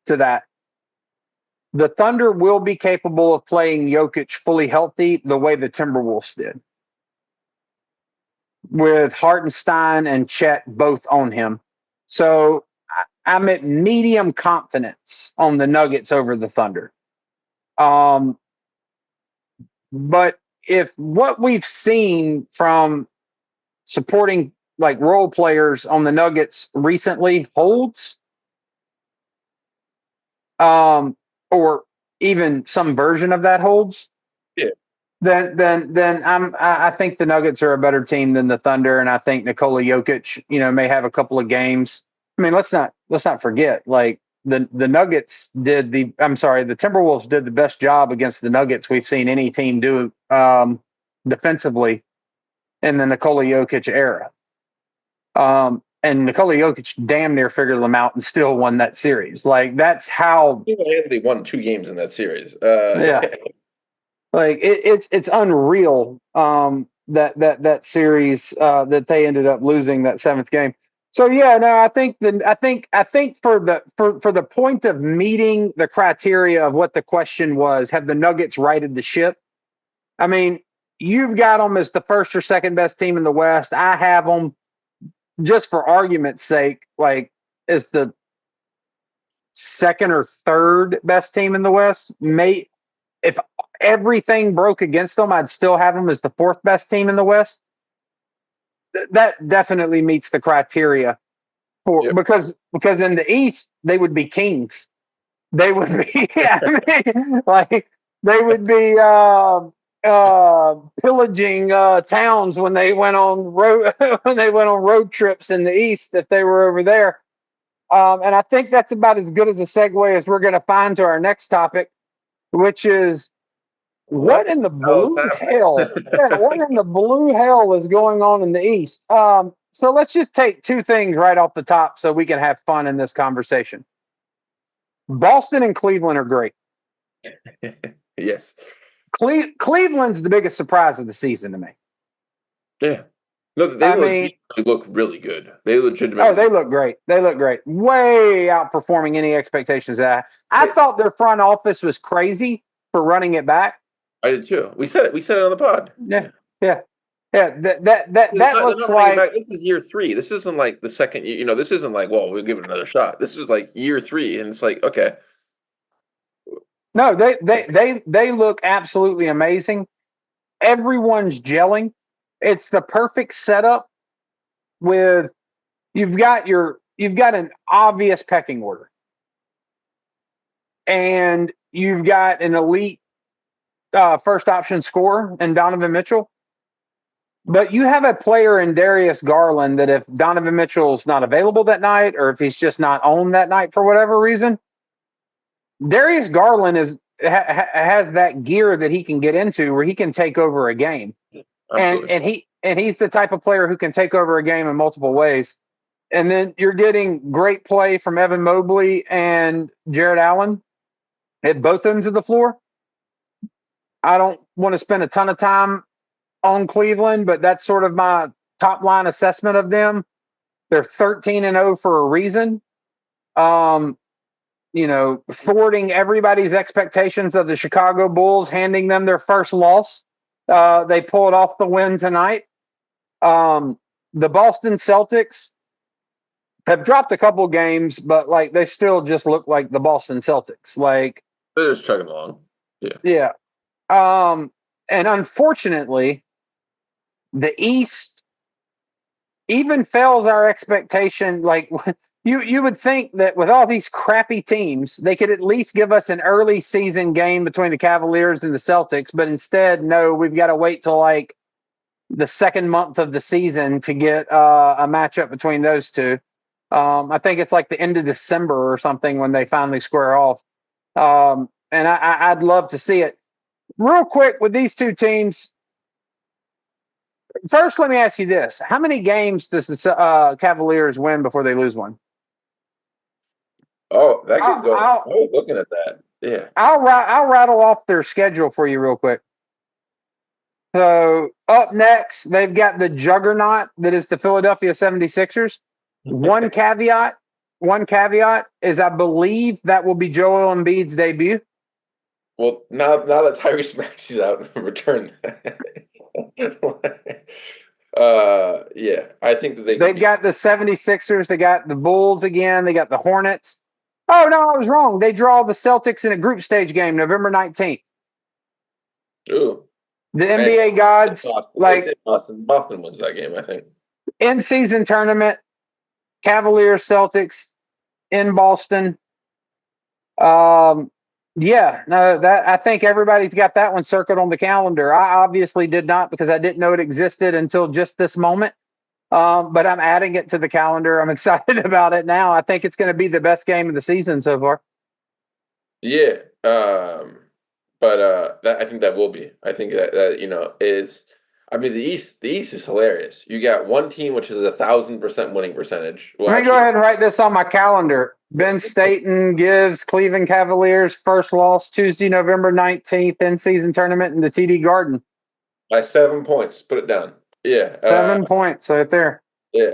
to that. The Thunder will be capable of playing Jokic fully healthy the way the Timberwolves did, with Hartenstein and Chet both on him. So I'm at medium confidence on the Nuggets over the Thunder. But if what we've seen from supporting like role players on the Nuggets recently holds, or even some version of that holds, then I think the Nuggets are a better team than the Thunder, and I think Nikola Jokic, may have a couple of games. I mean, let's not forget, like the Timberwolves did the best job against the Nuggets we've seen any team do defensively in the Nikola Jokic era. And Nikola Jokic damn near figured them out and still won that series. Like, that's how they won 2 games in that series. Yeah. Like it's unreal that series that they ended up losing that 7th game. So yeah, no, I think for the point of meeting the criteria of what the question was, have the Nuggets righted the ship? I mean, you've got them as the first or second best team in the West. I have them, just for argument's sake, like as the second or third best team in the West. If everything broke against them, I'd still have them as the fourth best team in the West. That definitely meets the criteria for Yep. because in the East they would be kings. They would be, like they would be pillaging towns when they went on road trips in the East if they were over there. And I think that's about as good as a segue as we're going to find to our next topic, which is what in the hell is blue happening? hell? Yeah, what in the blue hell is going on in the East? So let's just take two things right off the top so we can have fun in this conversation. Boston and Cleveland are great. Yes. Cleveland's the biggest surprise of the season to me. Yeah. No, they look really good. They legitimately. Oh, they look great. They look great. Way outperforming any expectations that I thought their front office was crazy for running it back. I did too. We said it. We said it on the pod. Yeah. That looks like this is year 3. This isn't like the second year. You know, this isn't like, well, we'll give it another shot. This is like year 3, and it's like, okay. No, they look absolutely amazing. Everyone's gelling. It's the perfect setup with you've got an obvious pecking order. And you've got an elite first option scorer in Donovan Mitchell. But you have a player in Darius Garland that if Donovan Mitchell's not available that night or if he's just not on that night for whatever reason, Darius Garland has that gear that he can get into where he can take over a game. Absolutely. And he's the type of player who can take over a game in multiple ways. And then you're getting great play from Evan Mobley and Jared Allen at both ends of the floor. I don't want to spend a ton of time on Cleveland, but that's sort of my top line assessment of them. They're 13-0 for a reason. Thwarting everybody's expectations of the Chicago Bulls, handing them their first loss. They pulled off the win tonight. The Boston Celtics have dropped a couple games, but like they still just look like the Boston Celtics. Like they're just chugging along. Yeah. Yeah. And unfortunately, the East even fails our expectation. Like you would think that with all these crappy teams, they could at least give us an early season game between the Cavaliers and the Celtics. But instead, no, we've got to wait till like the second month of the season to get a matchup between those two. I think it's like the end of December or something when they finally square off. And I'd love to see it. Real quick with these two teams. First, let me ask you this: how many games does the Cavaliers win before they lose one? Oh, that could go. I was looking at that. Yeah. I'll rattle off their schedule for you real quick. So up next, they've got the juggernaut that is the Philadelphia 76ers. One caveat is I believe that will be Joel Embiid's debut. Well, now that Tyrese Maxey's out and returned. Yeah, I think that they've got the 76ers, they got the Bulls again, they got the Hornets. Oh no, I was wrong. They draw the Celtics in a group stage game November 19th. Ooh. The NBA gods Boston wins that game, I think. In season tournament, Cavaliers Celtics in Boston. I think everybody's got that one circled on the calendar. I obviously did not because I didn't know it existed until just this moment. But I'm adding it to the calendar. I'm excited about it now. I think it's going to be the best game of the season so far. Yeah. But I think that will be. I think that is. I mean, the East is hilarious. You got one team which is 1,000% winning percentage. Well, let me go ahead and write this on my calendar. Ben Staten gives Cleveland Cavaliers first loss Tuesday, November 19th in season tournament in the TD Garden. By 7 points. Put it down. Yeah. 7 points right there. Yeah.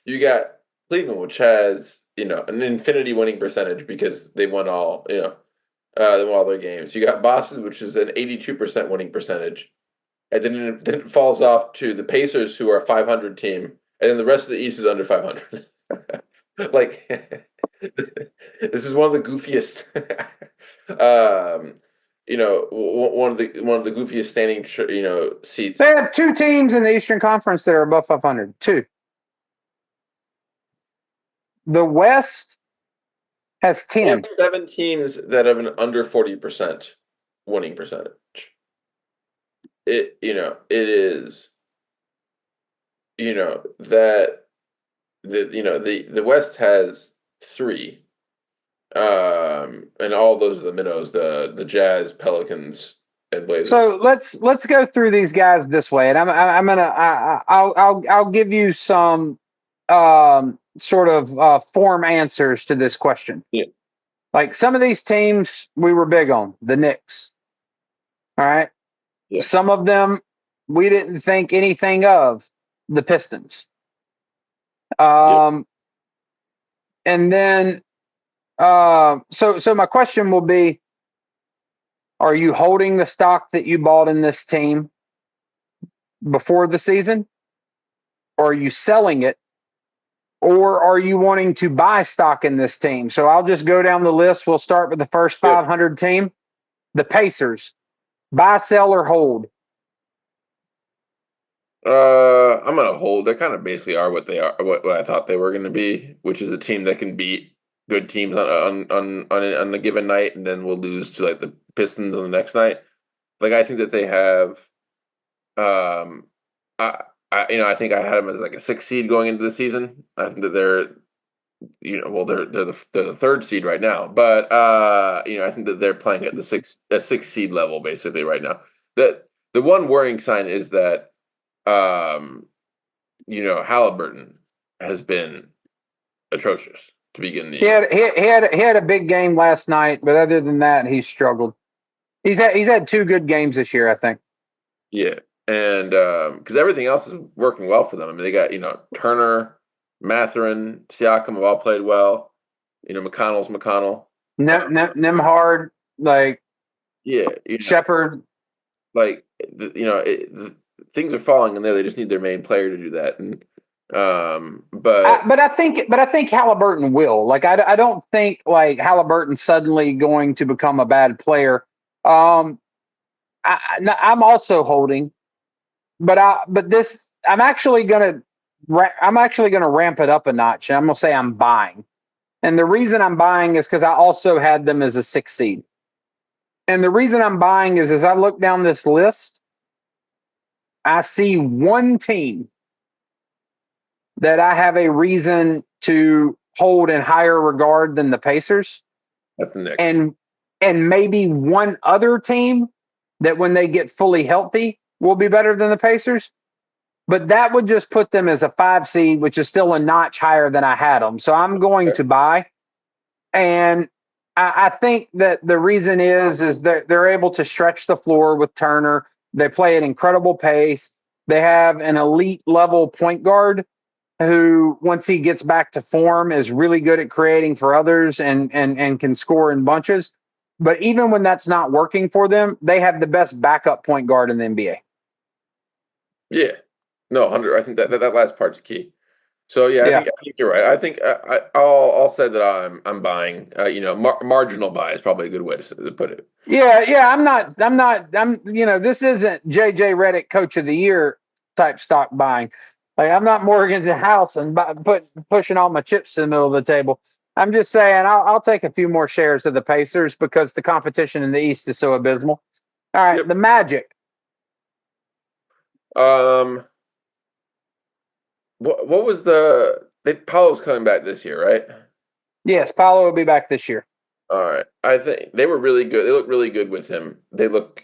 You got Cleveland, which has, an infinity winning percentage because they won all, They won all their games. You got Boston, which is an 82% winning percentage. And then it falls off to the Pacers, who are a 500 team, and then the rest of the East is under 500. Like, this is one of the goofiest, one of the goofiest standing, seats. They have 2 teams in the Eastern Conference that are above 500. 2. The West has They 10. have 7 teams that have an under 40% winning percentage. It is, that the West has 3. And all those are the minnows, the Jazz, Pelicans, and Blazers. So let's go through these guys this way, and I'll give you some sort of form answers to this question. Yeah. Like some of these teams we were big on, the Knicks. All right. Yeah. Some of them we didn't think anything of, the Pistons. And then so my question will be, are you holding the stock that you bought in this team before the season? Or are you selling it? Or are you wanting to buy stock in this team? So I'll just go down the list. We'll start with the first 500 team, the Pacers. Buy, sell, or hold? I'm gonna hold. They kind of basically are what they are, what I thought they were going to be, which is a team that can beat good teams on a given night, and then we'll lose to like the Pistons on the next night. Like I think that they have, I I think I had them as like a 6 seed going into the season. I think that they're, they're the 3rd seed right now, but I think that they're playing at the 6 seed level basically right now. The one worrying sign is that Halliburton has been atrocious to begin the year. He had a big game last night, but other than that, he's struggled. He's had 2 good games this year, I think. Yeah, and because everything else is working well for them. I mean, they got Turner, Mathurin, Siakam have all played well. McConnell's McConnell. Nembhard, like Shepherd. Like things are falling in there. They just need their main player to do that. And but I think Halliburton will. Like I don't think like Halliburton's suddenly going to become a bad player. I'm also holding, but I'm actually gonna ramp it up a notch. And I'm gonna say I'm buying, and the reason I'm buying is because I also had them as a 6 seed, and the reason I'm buying is as I look down this list, I see one team that I have a reason to hold in higher regard than the Pacers. That's the Knicks. And maybe one other team that when they get fully healthy will be better than the Pacers. But that would just put them as a 5 seed, which is still a notch higher than I had them. So I'm going to buy. And I think that the reason is that they're able to stretch the floor with Turner. They play at incredible pace. They have an elite level point guard who, once he gets back to form, is really good at creating for others and can score in bunches. But even when that's not working for them, they have the best backup point guard in the NBA. Yeah. No, 100. I think that last part's key. So yeah, I think you're right. I think I'll say that I'm buying. Marginal buy is probably a good way to put it. Yeah. I'm not. This isn't JJ Redick Coach of the Year type stock buying. Like I'm not Morgan's house and pushing all my chips in the middle of the table. I'm just saying I'll take a few more shares of the Pacers because the competition in the East is so abysmal. All right, The Magic. What was Paolo's coming back this year, right? Yes, Paolo will be back this year. All right. I think they were really good. They look really good with him. They look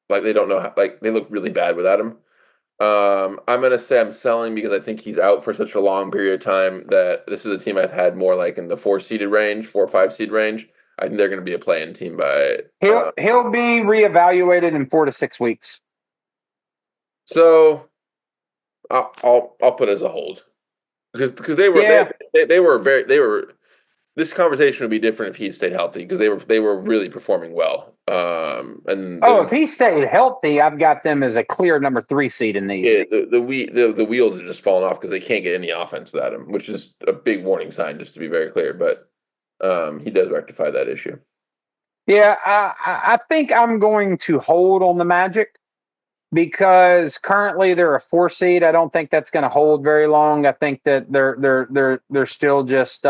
like they don't know how, like they look really bad without him. I'm gonna say I'm selling because I think he's out for such a long period of time that this is a team I've had more like in the 4 or 5 seed range. I think they're gonna be a play-in team by he'll be reevaluated in 4 to 6 weeks. So I'll put it as a hold because they were this conversation would be different if he stayed healthy because they were really performing well. If he stayed healthy, I've got them as a clear number 3 seed in these. Yeah, the wheels are just falling off because they can't get any offense without him, which is a big warning sign, just to be very clear. But he does rectify that issue. Yeah, I think I'm going to hold on the Magic because currently they're a 4 seed. I don't think that's going to hold very long. I think that they're still just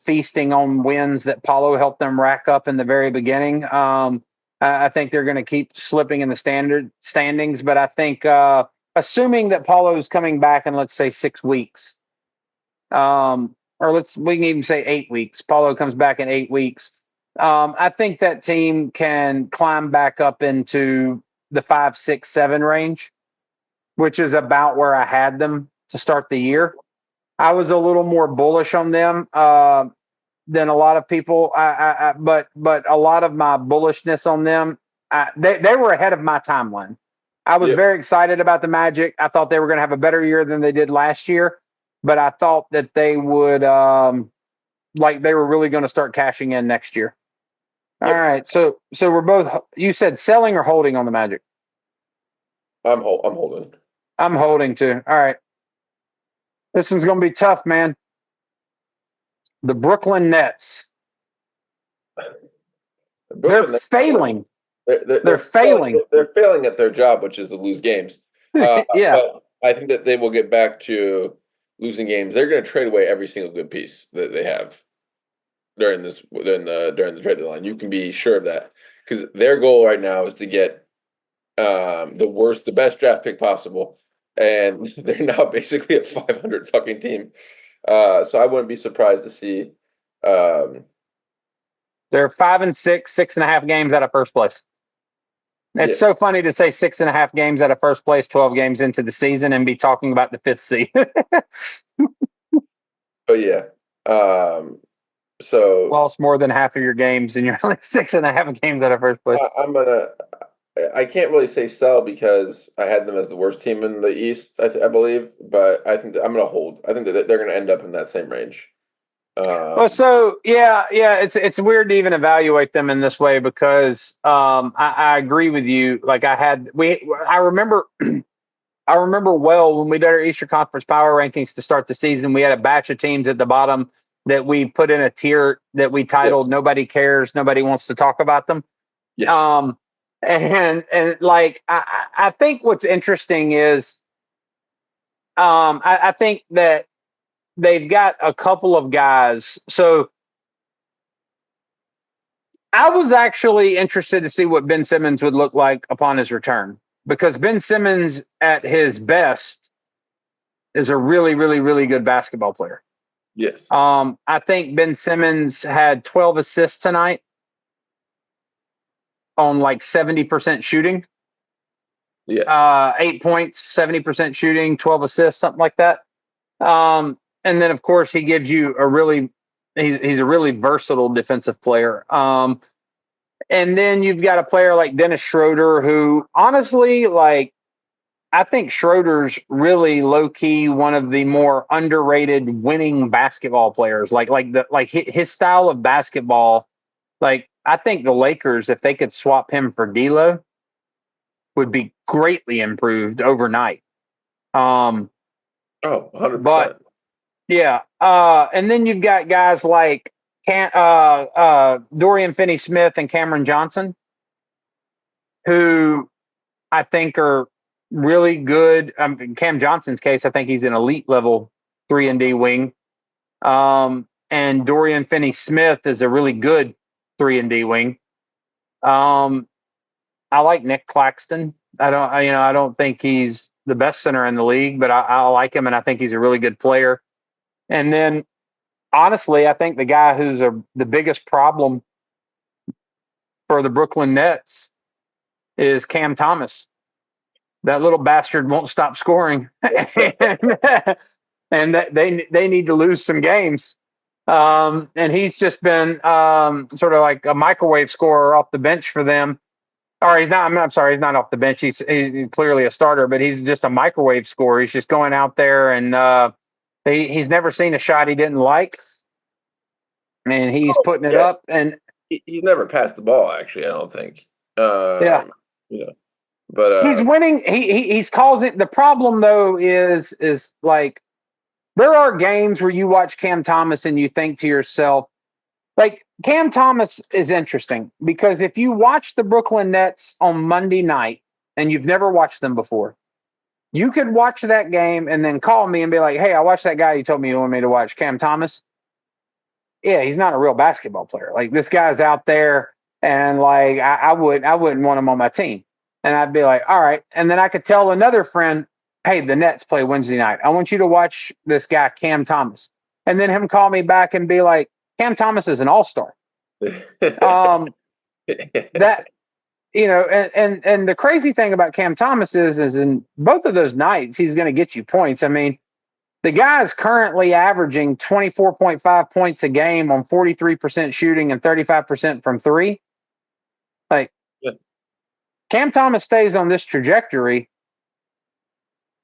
feasting on wins that Paulo helped them rack up in the very beginning. I think they're going to keep slipping in the standings, but I think assuming that Paulo's coming back in, let's say, 6 weeks, we can even say 8 weeks. Paulo comes back in 8 weeks. I think that team can climb back up into the 5, 6, 7 range, which is about where I had them to start the year. I was a little more bullish on them than a lot of people. But a lot of my bullishness on them, they were ahead of my timeline. I was very excited about the Magic. I thought they were going to have a better year than they did last year, but I thought that they would they were really going to start cashing in next year. All right, so we're both. You said selling or holding on the Magic? I'm holding. I'm holding too. All right. This one's going to be tough, man. The Brooklyn Nets. They're failing. They're failing. They're failing at their job, which is to lose games. Yeah. But I think that they will get back to losing games. They're going to trade away every single good piece that they have during the trade deadline. You can be sure of that because their goal right now is to get the best draft pick possible. And they're now basically a 500 fucking team. So I wouldn't be surprised to see. They're 5-6, 6.5 games out of first place. It's so funny to say 6.5 games out of first place, 12 games into the season, and be talking about the 5th seed. But yeah. So lost more than half of your games, and you're only 6.5 games out of first place. I can't really say sell because I had them as the worst team in the East, I believe, but I think that I'm going to hold. I think that they're going to end up in that same range. It's weird to even evaluate them in this way because I agree with you. Like I remember well when we did our Eastern Conference power rankings to start the season, we had a batch of teams at the bottom that we put in a tier that we titled "Nobody Cares, Nobody Wants to Talk About Them." Yes. I think what's interesting is I think that they've got a couple of guys. So I was actually interested to see what Ben Simmons would look like upon his return because Ben Simmons at his best is a really, really, really good basketball player. Yes. I think Ben Simmons had 12 assists tonight on 70% shooting. Yeah. 8 points, 70% shooting, 12 assists, something like that. And then of course he gives you he's a really versatile defensive player. And then you've got a player like Dennis Schroeder, who honestly, I think Schroeder's really low key one of the more underrated winning basketball players. His style of basketball. I think the Lakers, if they could swap him for D'Lo, would be greatly improved overnight. 100%. But yeah, and then you've got guys like Dorian Finney-Smith and Cameron Johnson, who I think are really good. In Cam Johnson's case, I think he's an elite level 3-and-D wing. And Dorian Finney-Smith is a really good 3-and-D wing. I like Nick Claxton. I don't think he's the best center in the league, but I like him, and I think he's a really good player. And then, honestly, I think the guy who's the biggest problem for the Brooklyn Nets is Cam Thomas. That little bastard won't stop scoring, and that they need to lose some games. And he's just been sort of like a microwave scorer off the bench for them. Or he's not. I'm sorry, he's not off the bench. He's clearly a starter, but he's just a microwave scorer. He's just going out there and He's never seen a shot he didn't like, and he's putting it Yeah, up. And he's never passed the ball. Actually, I don't think. yeah, You know, but he's winning. He's causing the problem though is like there are games where you watch Cam Thomas and you think to yourself, like Cam Thomas is interesting because if you watch the Brooklyn Nets on Monday night and you've never watched them before, you could watch that game and then call me and be like, "Hey, I watched that guy you told me you wanted me to watch, Cam Thomas." Yeah, he's not a real basketball player. Like this guy's out there, and like I wouldn't want him on my team. And I'd be like, all right. And then I could tell another friend, hey, the Nets play Wednesday night. I want you to watch this guy, Cam Thomas. And then him call me back and be like, Cam Thomas is an all-star. That and the crazy thing about Cam Thomas is in both of those nights, he's going to get you points. I mean, the guy is currently averaging 24.5 points a game on 43% shooting and 35% from three. Like, yeah. Cam Thomas stays on this trajectory.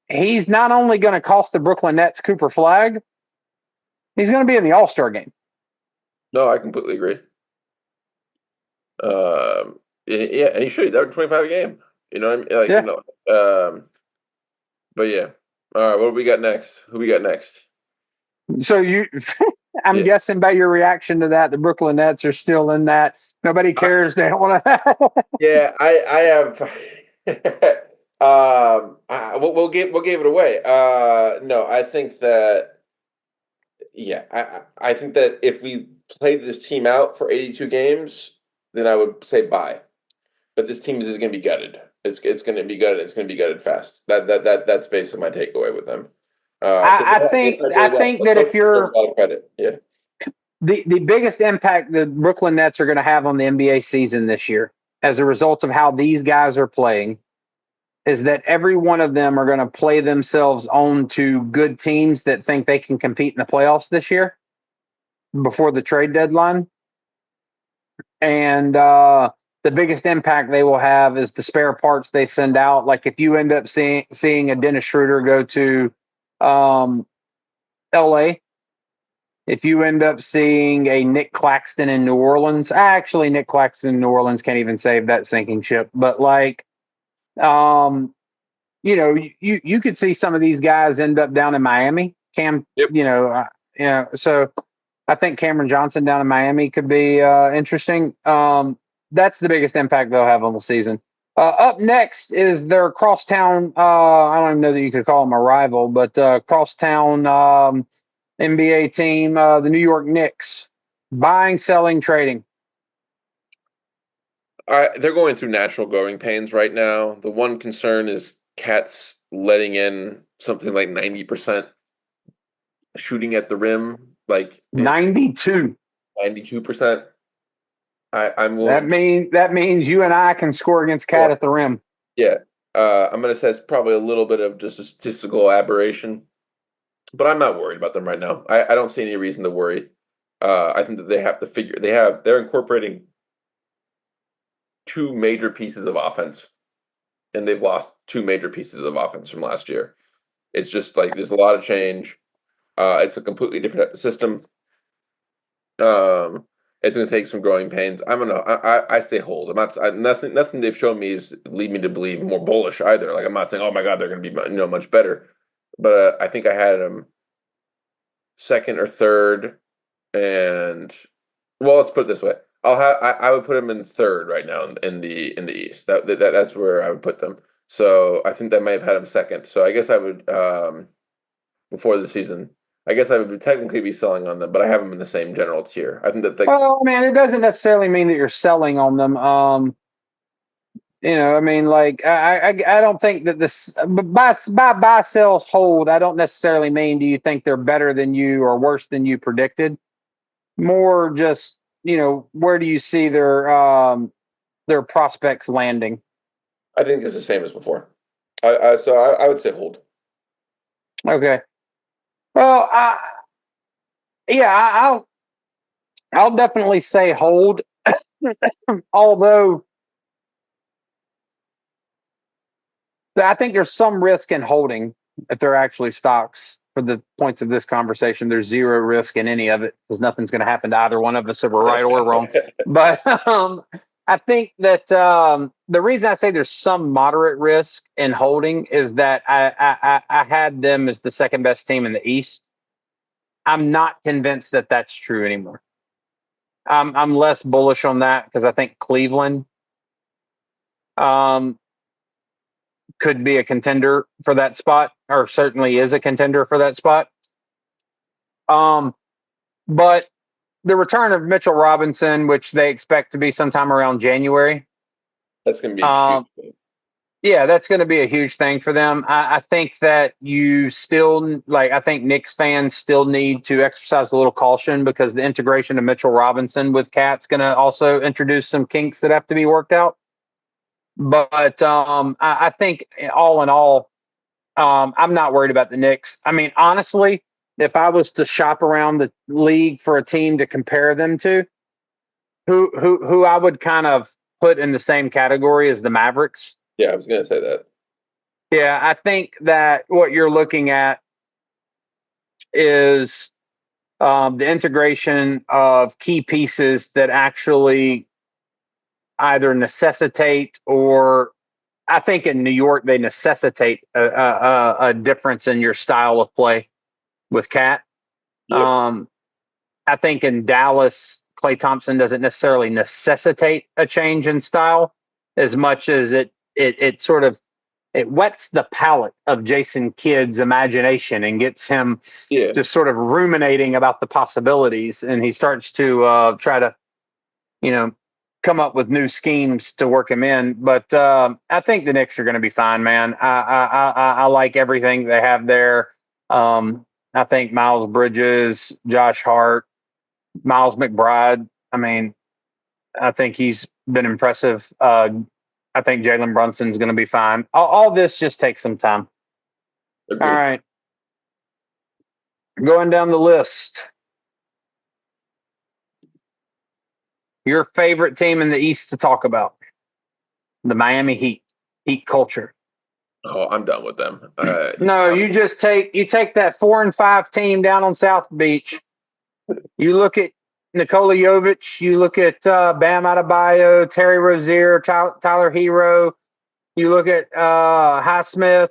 He's not only going to cost the Brooklyn Nets Cooper Flag, he's going to be in the All-Star game. No, I completely agree. Yeah, and he should. He's averaging 25 a game. You know what I mean? Like, Yeah. But yeah. All right, what do we got next? Who we got next? So I'm Yeah. guessing by your reaction to that, the Brooklyn Nets are still in that. Nobody cares. They don't want to. Yeah, I have. We'll give it away. No, I think that. Yeah, I think that if we played this team out for 82 games, then I would say bye. But this team is going to be gutted. It's going to be gutted. It's going to be gutted fast. That's basically my takeaway with them. Because they played I really well. think The that coach if deserves you're a lot of credit. Yeah. the biggest impact the Brooklyn Nets are going to have on the NBA season this year, as a result of how these guys are playing, is that every one of them are going to play themselves on to good teams that think they can compete in the playoffs this year before the trade deadline. And the biggest impact they will have is the spare parts they send out. Like if you end up seeing a Dennis Schroeder go to LA, if you end up seeing a Nick Claxton in New Orleans, actually Nick Claxton in New Orleans can't even save that sinking ship. But like, you could see some of these guys end up down in Miami. Yep. So I think Cameron Johnson down in Miami could be interesting. That's the biggest impact they'll have on the season. Up next is their crosstown. I don't even know that you could call them a rival, but crosstown NBA team, the New York Knicks, buying, selling, trading. They're going through natural growing pains right now. The one concern is Cat's letting in something like 90% shooting at the rim, like 92. 92%. I'm That willing. means you and I can score against Cat at the rim. Yeah. I'm going to say it's probably a little bit of just a statistical aberration, but I'm not worried about them right now. I don't see any reason to worry. I think that they have to they're incorporating two major pieces of offense, and they've lost two major pieces of offense from last year. It's just like there's a lot of change. It's a completely different type of system. It's going to take some growing pains. I don't know. I say hold. I'm not. Nothing they've shown me is lead me to believe more bullish either. Like I'm not saying, oh my god, they're going to be much better. But I think I had them second or third, and well, let's put it this way. I would put them in third right now in the East. That's where I would put them. So I think they may have had them second. So I guess I would before the season. I guess I would technically be selling on them, but I have them in the same general tier. I think that Well, man, it doesn't necessarily mean that you're selling on them. I mean, like I don't think that this buy sells hold. I don't necessarily mean do you think they're better than you or worse than you predicted. More just where do you see their prospects landing? I think it's the same as before. I would say hold. Okay. Well, I'll definitely say hold. Although I think there's some risk in holding if they're actually stocks. for the points of this conversation, there's zero risk in any of it because nothing's going to happen to either one of us if we're right or wrong. But I think that the reason I say there's some moderate risk in holding is that I had them as the second best team in the East. I'm not convinced that that's true anymore. I'm less bullish on that because I think Cleveland could be a contender for that spot, or certainly is a contender for that spot. But the return of Mitchell Robinson, which they expect to be sometime around January, that's going to be a huge thing. Yeah, that's going to be a huge thing for them. I think that you still, I think Knicks fans still need to exercise a little caution because the integration of Mitchell Robinson with Cat's going to also introduce some kinks that have to be worked out. But I think all in all, I'm not worried about the Knicks. I mean, honestly, if I was to shop around the league for a team to compare them to, who I would kind of put in the same category as the Mavericks. Yeah, I was going to say that. Yeah, I think that what you're looking at is the integration of key pieces that actually either necessitate, or I think in New York they necessitate a difference in your style of play with Cat. Yep. I think in Dallas, Klay Thompson doesn't necessarily necessitate a change in style as much as it sort of whets the palate of Jason Kidd's imagination and gets him just sort of ruminating about the possibilities, and he starts to try to, come up with new schemes to work him in. But I think the Knicks are going to be fine, man. I like everything they have there. I think Miles Bridges, Josh Hart, Miles McBride. I mean, I think he's been impressive. I think Jalen Brunson's going to be fine. All this just takes some time. Agreed. All right. Going down the list. Your favorite team in the East to talk about? The Miami Heat. Heat culture. Oh, I'm done with them. No, you just take that 4-5 team down on South Beach. You look at Nikola Jovic, you look at Bam Adebayo, Terry Rozier, Tyler Hero. You look at Highsmith.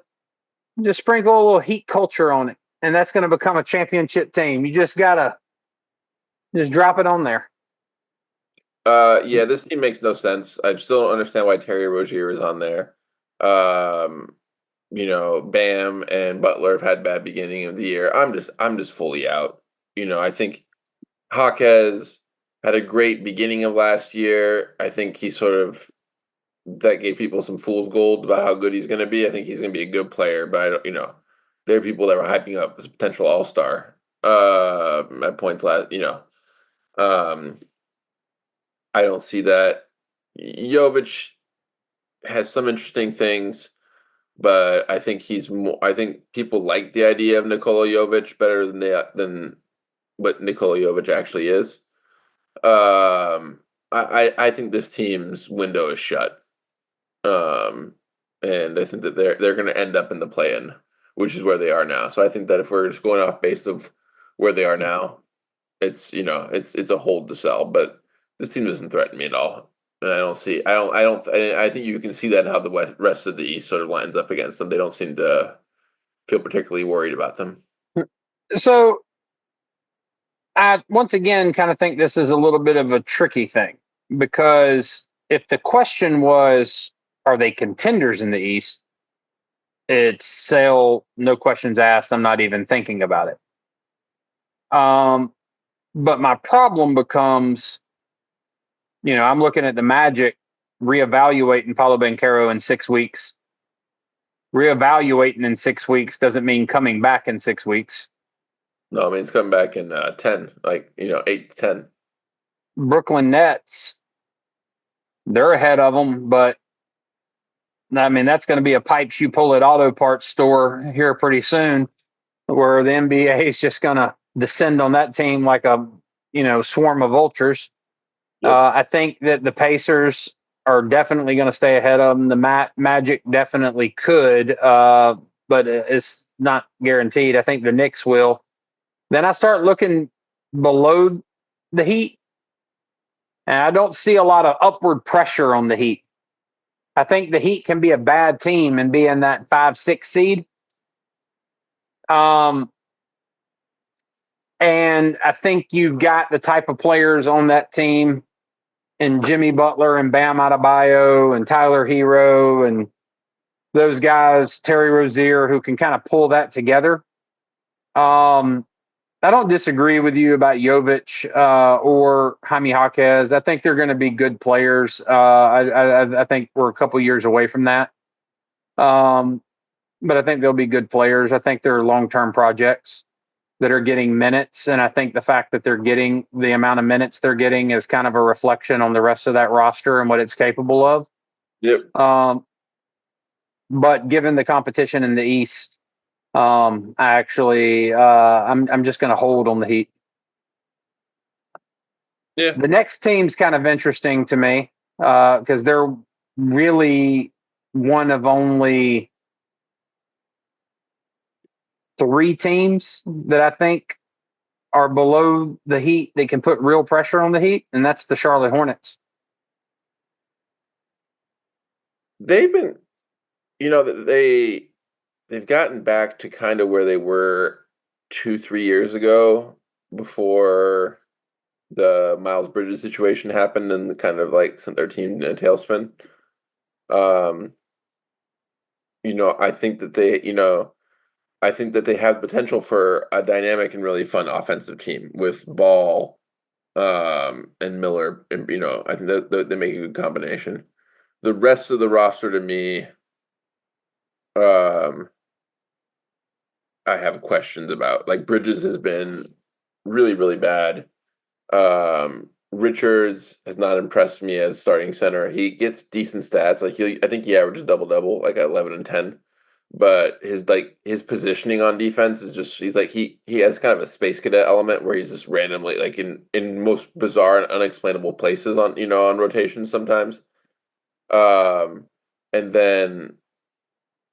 Just sprinkle a little Heat culture on it, and that's going to become a championship team. You just gotta drop it on there. Yeah, this team makes no sense. I still don't understand why Terry Rozier is on there. Bam and Butler have had bad beginning of the year. I'm just fully out. I think Jaquez had a great beginning of last year. I think he that gave people some fool's gold about how good he's going to be. I think he's going to be a good player, but there are people that were hyping up as a potential all-star at points last. I don't see that. Jovic has some interesting things, but I think I think people like the idea of Nikola Jovic better than what Nikola Jovic actually is. I think this team's window is shut, and I think that they're going to end up in the play-in, which is where they are now. So I think that if we're just going off based of where they are now, it's a hold to sell, but this team doesn't threaten me at all. And I think you can see that in how the rest of the East sort of lines up against them. They don't seem to feel particularly worried about them. So I, once again, kind of think this is a little bit of a tricky thing, because if the question was, are they contenders in the East? It's sell, no questions asked. I'm not even thinking about it. But my problem becomes, I'm looking at the Magic reevaluating Paulo Banchero in 6 weeks. Reevaluating in 6 weeks doesn't mean coming back in 6 weeks. No, I mean, it's coming back in 10, 8 to 10. Brooklyn Nets, they're ahead of them, but I mean, that's going to be a pipes you pull at auto parts store here pretty soon, where the NBA is just going to descend on that team like a, swarm of vultures. Yep. I think that the Pacers are definitely going to stay ahead of them. The Magic definitely could. but it's not guaranteed. I think the Knicks will. Then I start looking below the Heat, and I don't see a lot of upward pressure on the Heat. I think the Heat can be a bad team and be in that 5-6 seed. And I think you've got the type of players on that team and Jimmy Butler and Bam Adebayo and Tyler Hero and those guys, Terry Rozier, who can kind of pull that together. I don't disagree with you about Jovic or Jaime Jaquez. I think they're going to be good players. I think we're a couple years away from that. But I think they'll be good players. I think they're long-term projects that are getting minutes. And I think the fact that they're getting the amount of minutes they're getting is kind of a reflection on the rest of that roster and what it's capable of. Yep. But given the competition in the East, I'm just going to hold on the Heat. Yeah. The next team's kind of interesting to me because they're really one of only 3 teams that I think are below the Heat. They can put real pressure on the Heat, and that's the Charlotte Hornets. They've been, they've gotten back to kind of where they were 2-3 years ago before the Miles Bridges situation happened and kind of like sent their team in a tailspin. I think that they have potential for a dynamic and really fun offensive team with Ball, and Miller, and I think that they make a good combination. The rest of the roster to me, I have questions about. Like Bridges has been really, really bad. Richards has not impressed me as starting center. He gets decent stats. I think he averages double, like 11 and 10. But his positioning on defense is just he has kind of a space cadet element where he's just randomly like in most bizarre and unexplainable places on rotation sometimes. And then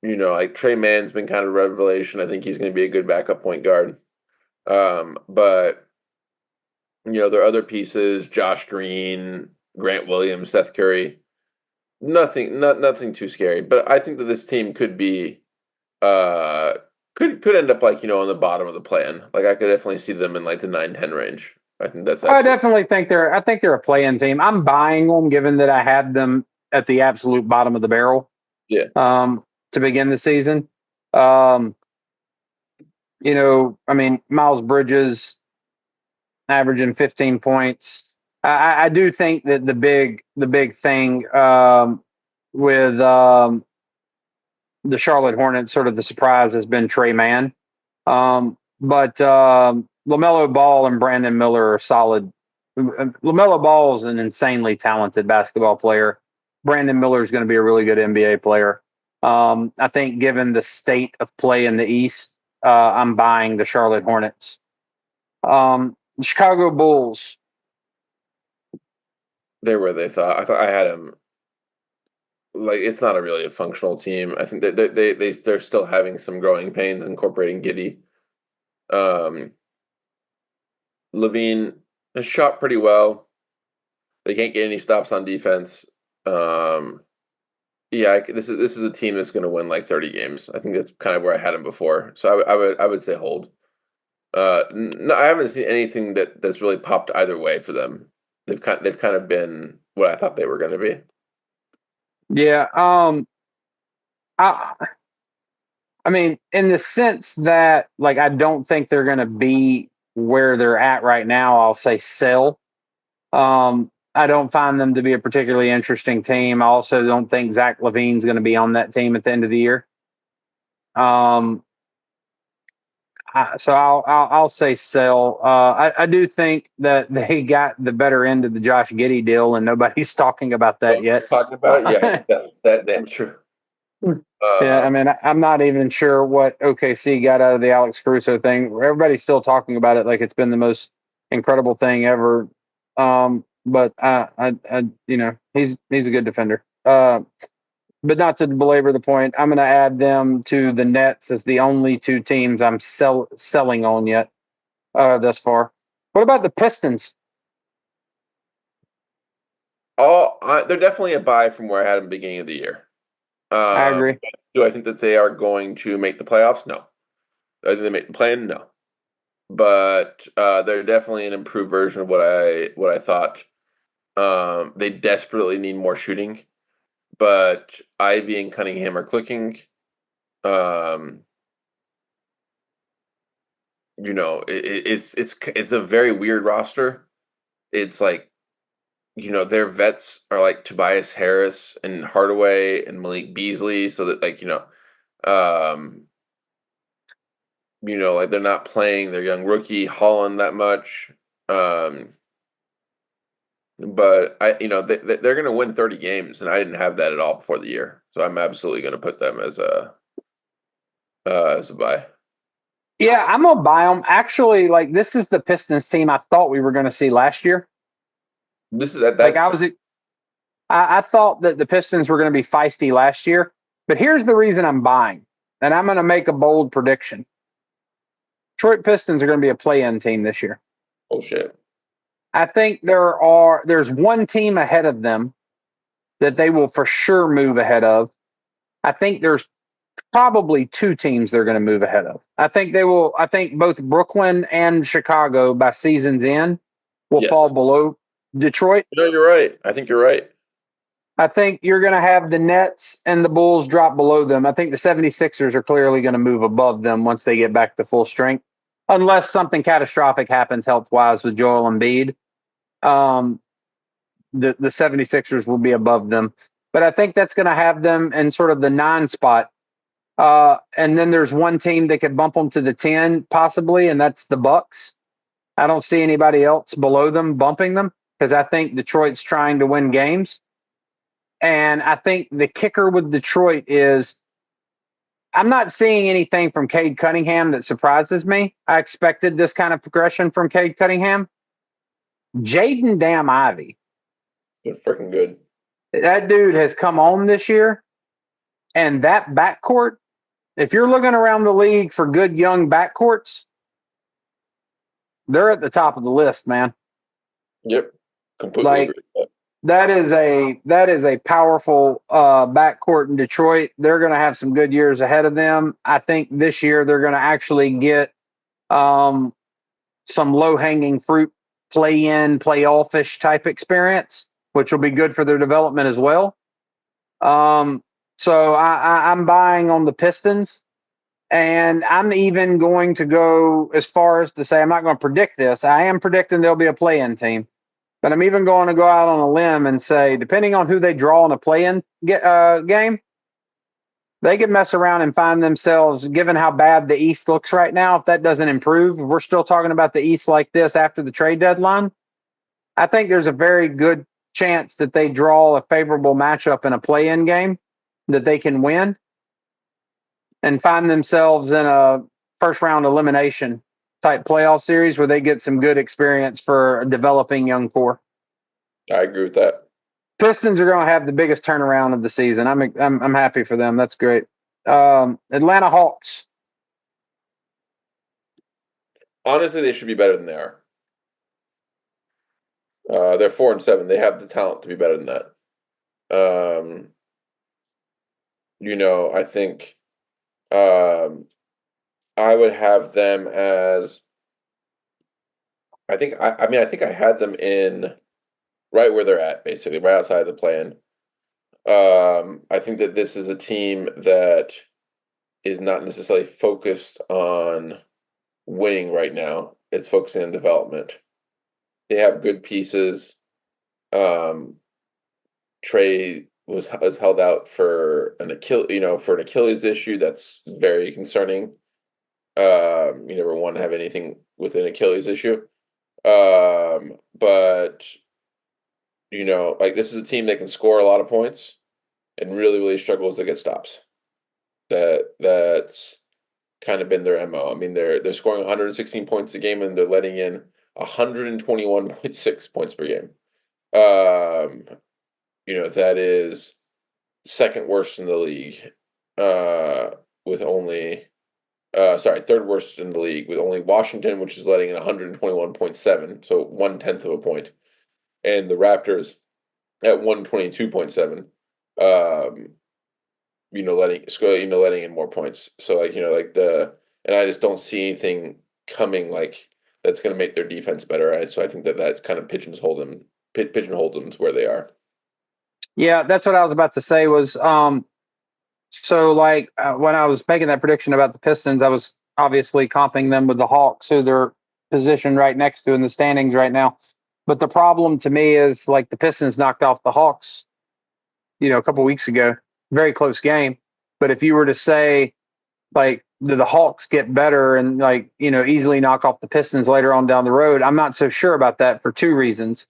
like Trey Mann's been kind of a revelation. I think he's going to be a good backup point guard. But there are other pieces: Josh Green, Grant Williams, Seth Curry. Nothing too scary. But I think that this team could be could end up on the bottom of the plan. Like I could definitely see them in like the 9-10 range. I think that's. I definitely think they're a play-in team. I'm buying them, given that I had them at the absolute bottom of the barrel. Yeah. To begin the season, Miles Bridges averaging 15 points. I do think that the big thing with the Charlotte Hornets, sort of the surprise, has been Trey Mann. But LaMelo Ball and Brandon Miller are solid. LaMelo Ball is an insanely talented basketball player. Brandon Miller is going to be a really good NBA player. I think given the state of play in the East, I'm buying the Charlotte Hornets. The Chicago Bulls. They're where they thought. I thought I had them. Like it's not really a functional team. I think that they're still having some growing pains incorporating Giddey. Levine has shot pretty well. They can't get any stops on defense. This is a team that's going to win like 30 games. I think that's kind of where I had them before. So I would say hold. No, I haven't seen anything that's really popped either way for them. They've kind of been what I thought they were going to be. Yeah. I mean, in the sense that, like, I don't think they're going to be where they're at right now. I'll say sell. I don't find them to be a particularly interesting team. I also don't think Zach LaVine's going to be on that team at the end of the year. So I'll say sell. I do think that they got the better end of the Josh Giddey deal, and nobody's talking about that yet. Talking about it, yeah, that's true. Yeah, I mean, I'm not even sure what OKC got out of the Alex Caruso thing. Everybody's still talking about it like it's been the most incredible thing ever. But he's a good defender. But not to belabor the point, I'm going to add them to the Nets as the only two teams I'm selling on yet thus far. What about the Pistons? They're definitely a buy from where I had them beginning of the year. I agree. Do I think that they are going to make the playoffs? No. Do I think they make the play-in? No. But they're definitely an improved version of what I thought. They desperately need more shooting, but Ivy and Cunningham are clicking. Um, it's a very weird roster. It's like, their vets are like Tobias Harris and Hardaway and Malik Beasley, so that like, um, like they're not playing their young rookie Holland that much. Um, but they're going to win 30 games, and I didn't have that at all before the year, so I'm absolutely going to put them as a buy. Yeah, I'm gonna buy them. Actually, like this is the Pistons team I thought we were going to see last year. This is that Like that's I thought that the Pistons were going to be feisty last year, but here's the reason I'm buying, and I'm going to make a bold prediction. Detroit Pistons are going to be a play-in team this year. bullshit. I think there's one team ahead of them that they will for sure move ahead of. I think there's probably two teams they're going to move ahead of. I think both Brooklyn and Chicago by season's end will fall Yes. below Detroit. No, you're right. I think you're right. I think you're going to have the Nets and the Bulls drop below them. I think the 76ers are clearly going to move above them once they get back to full strength, unless something catastrophic happens health-wise with Joel Embiid. Um, the 76ers will be above them. But I think that's going to have them in sort of the 9 spot. And then there's one team that could bump them to the 10 possibly, and that's the Bucks. I don't see anybody else below them bumping them because I think Detroit's trying to win games. And I think the kicker with Detroit is I'm not seeing anything from Cade Cunningham that surprises me. I expected this kind of progression from Cade Cunningham. Jaden Damn Ivy, They're freaking good. that dude has come on this year. And that backcourt, if you're looking around the league for good young backcourts, they're at the top of the list, man. Yep. Completely Like agree with that is a powerful backcourt in Detroit. They're going to have some good years ahead of them. I think this year they're going to actually get some low hanging fruit, play in, play offish type experience, which will be good for their development as well. So I'm buying on the Pistons. And I'm even going to go as far as to say I'm not going to predict this. I am predicting there'll be a play-in team, but I'm even going to go out on a limb and say, depending on who they draw in a play-in game, they could mess around and find themselves, given how bad the East looks right now, if that doesn't improve, if we're still talking about the East like this after the trade deadline, I think there's a very good chance that they draw a favorable matchup in a play-in game that they can win and find themselves in a first round elimination type playoff series where they get some good experience for a developing young core. that. I agree with that. Pistons are going to have the biggest turnaround of the season. I'm happy for them. That's great. Atlanta Hawks. Honestly, they should be better than they are. They're 4-7. They have the talent to be better than that. I think I would have them as I think I had them in right where they're at, basically, right outside the plan. I think that this is a team that is not necessarily focused on winning right now. It's focusing on development. They have good pieces. Trey was held out for an Achilles issue that's very concerning. You never want to have anything with an Achilles issue. But like this is a team that can score a lot of points and really, really struggles to get stops. That's kind of been their MO. I mean, they're scoring 116 points a game and they're letting in 121.6 points per game. That is second worst in the league, with only third worst in the league with only Washington, which is letting in 121.7, so 1/10 of a point, and the Raptors at 122.7. Um, letting in more points. So and I just don't see anything coming like that's going to make their defense better. So I think that's kind of pigeonholed them to where they are. Yeah, that's what I was about to say was so like when I was making that prediction about the Pistons, I was obviously comping them with the Hawks, who they're positioned right next to in the standings right now. But the problem to me is like the Pistons knocked off the Hawks, a couple weeks ago, very close game. But if you were to say like do the Hawks get better and like easily knock off the Pistons later on down the road, I'm not so sure about that for two reasons.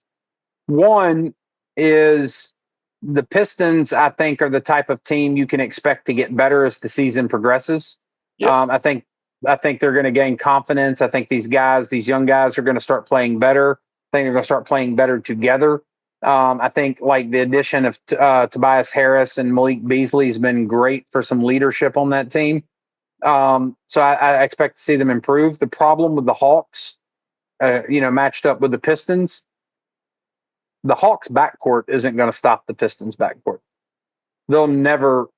One is the Pistons, I think, are the type of team you can expect to get better as the season progresses. Yes. I think they're going to gain confidence. I think these young guys, are going to start playing better. I think they're going to start playing better together. I think like the addition of Tobias Harris and Malik Beasley has been great for some leadership on that team. So I expect to see them improve. The problem with the Hawks, matched up with the Pistons, the Hawks backcourt isn't going to stop the Pistons backcourt. They'll never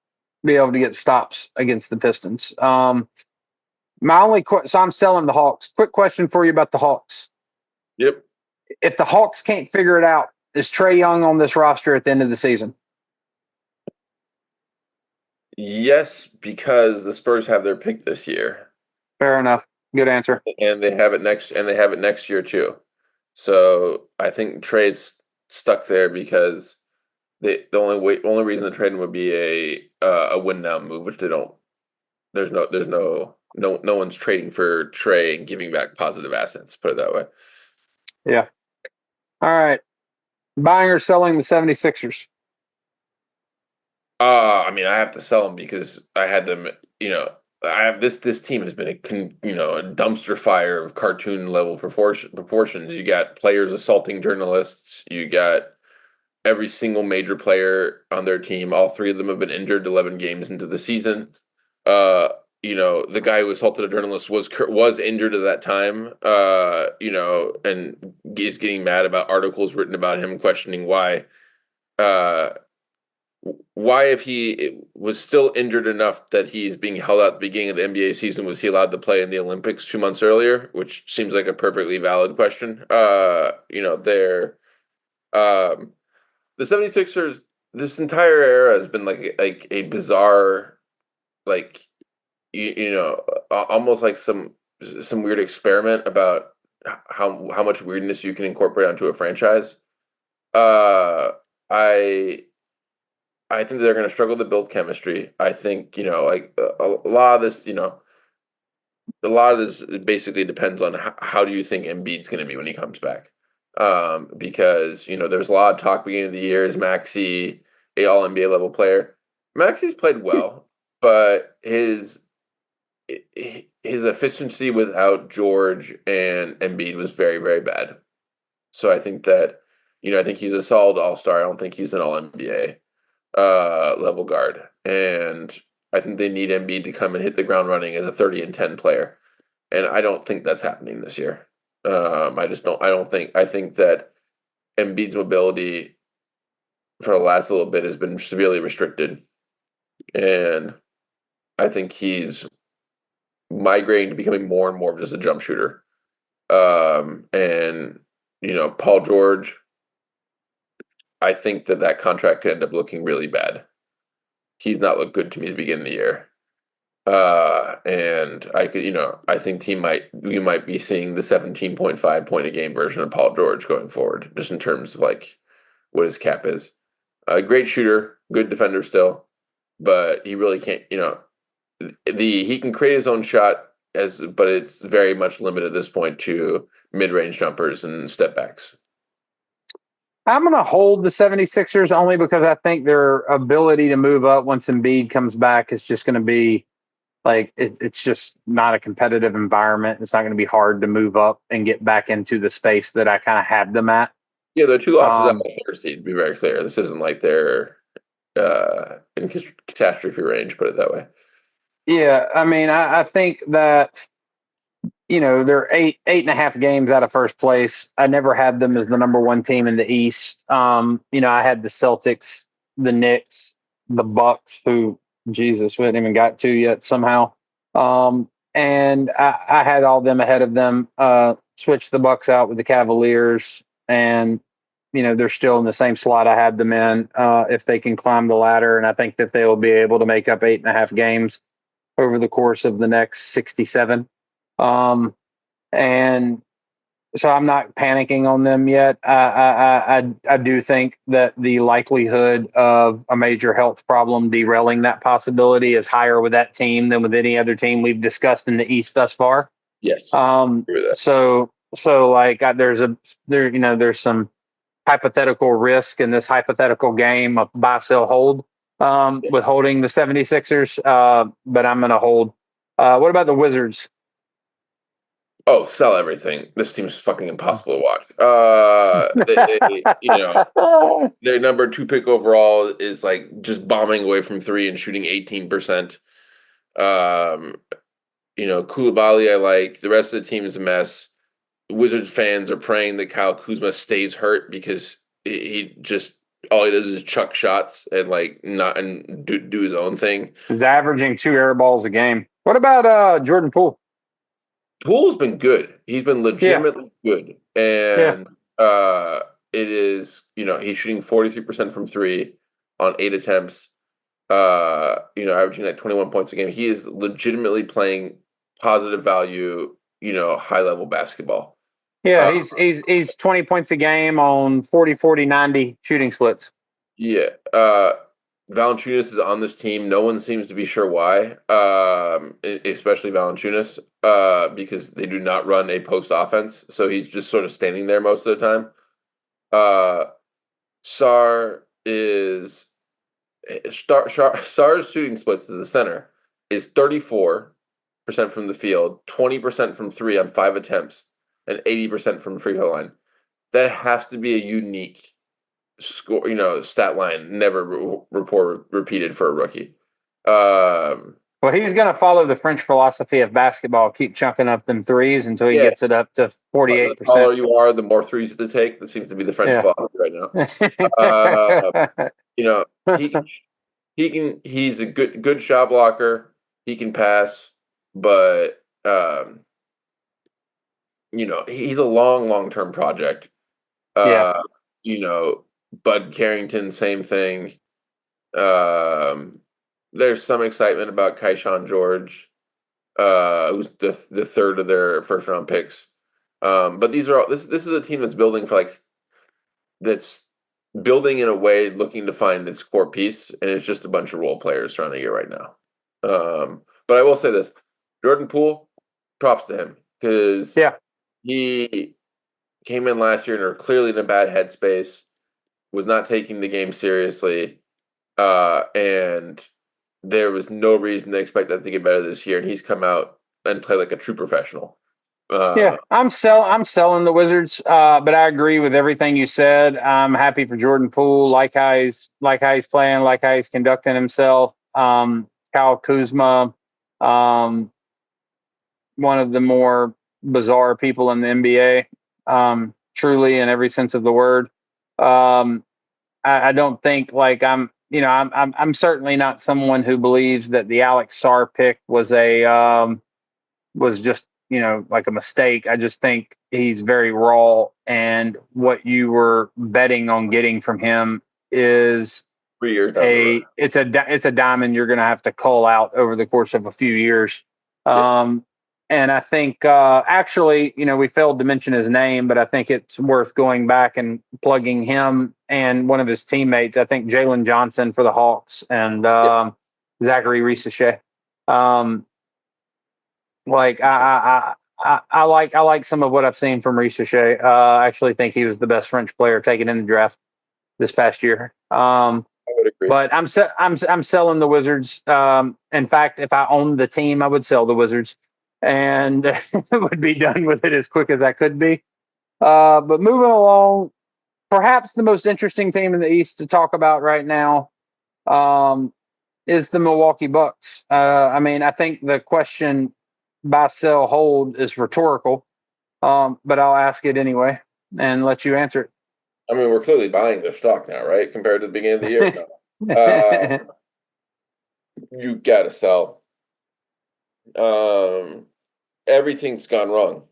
be able to get stops against the Pistons. So I'm selling the Hawks. Quick question for you about the Hawks. Yep. If the Hawks can't figure it out, is Trae Young on this roster at the end of the season? Yes, because the Spurs have their pick this year. Fair enough. Good answer. And they have it next year too. So I think Trae's stuck there because the only reason to trade him would be a win now move, which they don't. There's no one's trading for Trae and giving back positive assets. Put it that way. Yeah. All right. Buying or selling the 76ers? I mean, I have to sell them because I had them. I have this team has been a dumpster fire of cartoon level proportions. You got players assaulting journalists. You got every single major player on their team. All three of them have been injured 11 games into the season. The guy who assaulted a journalist was injured at that time. And is getting mad about articles written about him, questioning why. Why, if he was still injured enough that he's being held out at the beginning of the NBA season, was he allowed to play in the Olympics 2 months earlier? Which seems like a perfectly valid question. They're the 76ers, this entire era has been like a bizarre, like almost like some weird experiment about how much weirdness you can incorporate onto a franchise. I think they're going to struggle to build chemistry. I think a lot of this, basically depends on how do you think Embiid's going to be when he comes back. Because there's a lot of talk beginning of the year, is Maxey a All NBA level player? Maxey's played well, but his efficiency without George and Embiid was very, very bad. So I think that I think he's a solid All-Star. I don't think he's an All NBA level guard, and I think they need Embiid to come and hit the ground running as a 30-10 player, and I don't think that's happening this year. I just don't. I think that Embiid's mobility for the last little bit has been severely restricted, and I think he's migrating to becoming more and more of just a jump shooter. And Paul George, I think that contract could end up looking really bad. He's not looked good to me at the beginning of the year. And I think we might be seeing the 17.5 point a game version of Paul George going forward, just in terms of like what his cap is. A great shooter, good defender still, but he really can't, he can create his own shot but it's very much limited at this point to mid-range jumpers and step backs. I'm going to hold the 76ers only because I think their ability to move up once Embiid comes back is just going to be like, it's just not a competitive environment. It's not going to be hard to move up and get back into the space that I kind of had them at. Yeah, they're 2 losses out of the 3rd seed, to be very clear. This isn't like they're in catastrophe range. Put it that way. Yeah, I mean, I think that they're 8.5 games out of first place. I never had them as the number one team in the East. I had the Celtics, the Knicks, the Bucks, who Jesus we hadn't even got to yet somehow. And I had all them ahead of them. Switched the Bucks out with the Cavaliers, and they're still in the same slot I had them in. If they can climb the ladder, and I think that they will be able to make up 8.5 games over the course of the next 67. And so I'm not panicking on them yet. I do think that the likelihood of a major health problem derailing that possibility is higher with that team than with any other team we've discussed in the East thus far. Yes, agree with that. So like there's some hypothetical risk in this hypothetical game of buy, sell, hold with holding the 76ers. But I'm going to hold. What about the Wizards? Oh, sell everything. This team's fucking impossible to watch. Their number 2 pick overall is like just bombing away from three and shooting 18%. Koulibaly, I like. The rest of the team is a mess. Wizards fans are praying that Kyle Kuzma stays hurt because he just all he does is chuck shots and like not and do his own thing. He's averaging 2 air balls a game. What about Jordan Poole? Poole's been good. He's been legitimately good, Yeah. and it is he's shooting 43% from three on 8 attempts. Averaging like 21 points a game. He is legitimately playing positive value. High level basketball. Yeah, he's 20 points a game on 40, 40, 90 shooting splits. Yeah. Valanciunas is on this team. No one seems to be sure why, especially Valanciunas, because they do not run a post offense. So he's just sort of standing there most of the time. Sar's shooting splits as a center is 34% from the field, 20% from three on 5 attempts, and 80% from free throw line. That has to be a unique score, stat line never repeated for a rookie. Well, he's going to follow the French philosophy of basketball, keep chunking up them threes until he gets it up to 48%. The taller you are, the more threes to take. That seems to be the French philosophy right now. He's a good shot blocker. He can pass, but he's a long-term project. Bud Carrington, same thing. There's some excitement about Kaishan George, who's the third of their first round picks. But these are all this is a team that's building that's building in a way looking to find its core piece, and it's just a bunch of role players trying to get right now. But I will say this: Jordan Poole, props to him because he came in last year and are clearly in a bad headspace, was not taking the game seriously, and there was no reason to expect that to get better this year. And he's come out and played like a true professional. I'm selling the Wizards, but I agree with everything you said. I'm happy for Jordan Poole, like how he's playing, like how he's conducting himself. Kyle Kuzma, one of the more bizarre people in the NBA, truly in every sense of the word. I don't think like I'm certainly not someone who believes that the Alex Sarr pick was just like a mistake. I just think he's very raw, and what you were betting on getting from him is 3 years it's a diamond you're going to have to cull out over the course of a few years. And I think actually, we failed to mention his name, but I think it's worth going back and plugging him and one of his teammates. I think Jalen Johnson for the Hawks and Zachary Risachet. Like I like some of what I've seen from Risachet. I actually think he was the best French player taken in the draft this past year. I would agree. But I'm selling the Wizards. In fact, if I owned the team, I would sell the Wizards and would be done with it as quick as I could be. But moving along, perhaps the most interesting team in the East to talk about right now, is the Milwaukee Bucks. I think the question buy, sell, hold is rhetorical, but I'll ask it anyway and let you answer I mean, we're clearly buying their stock now, right? Compared to the beginning of the year. it. You gotta sell. Um, Everything's gone wrong.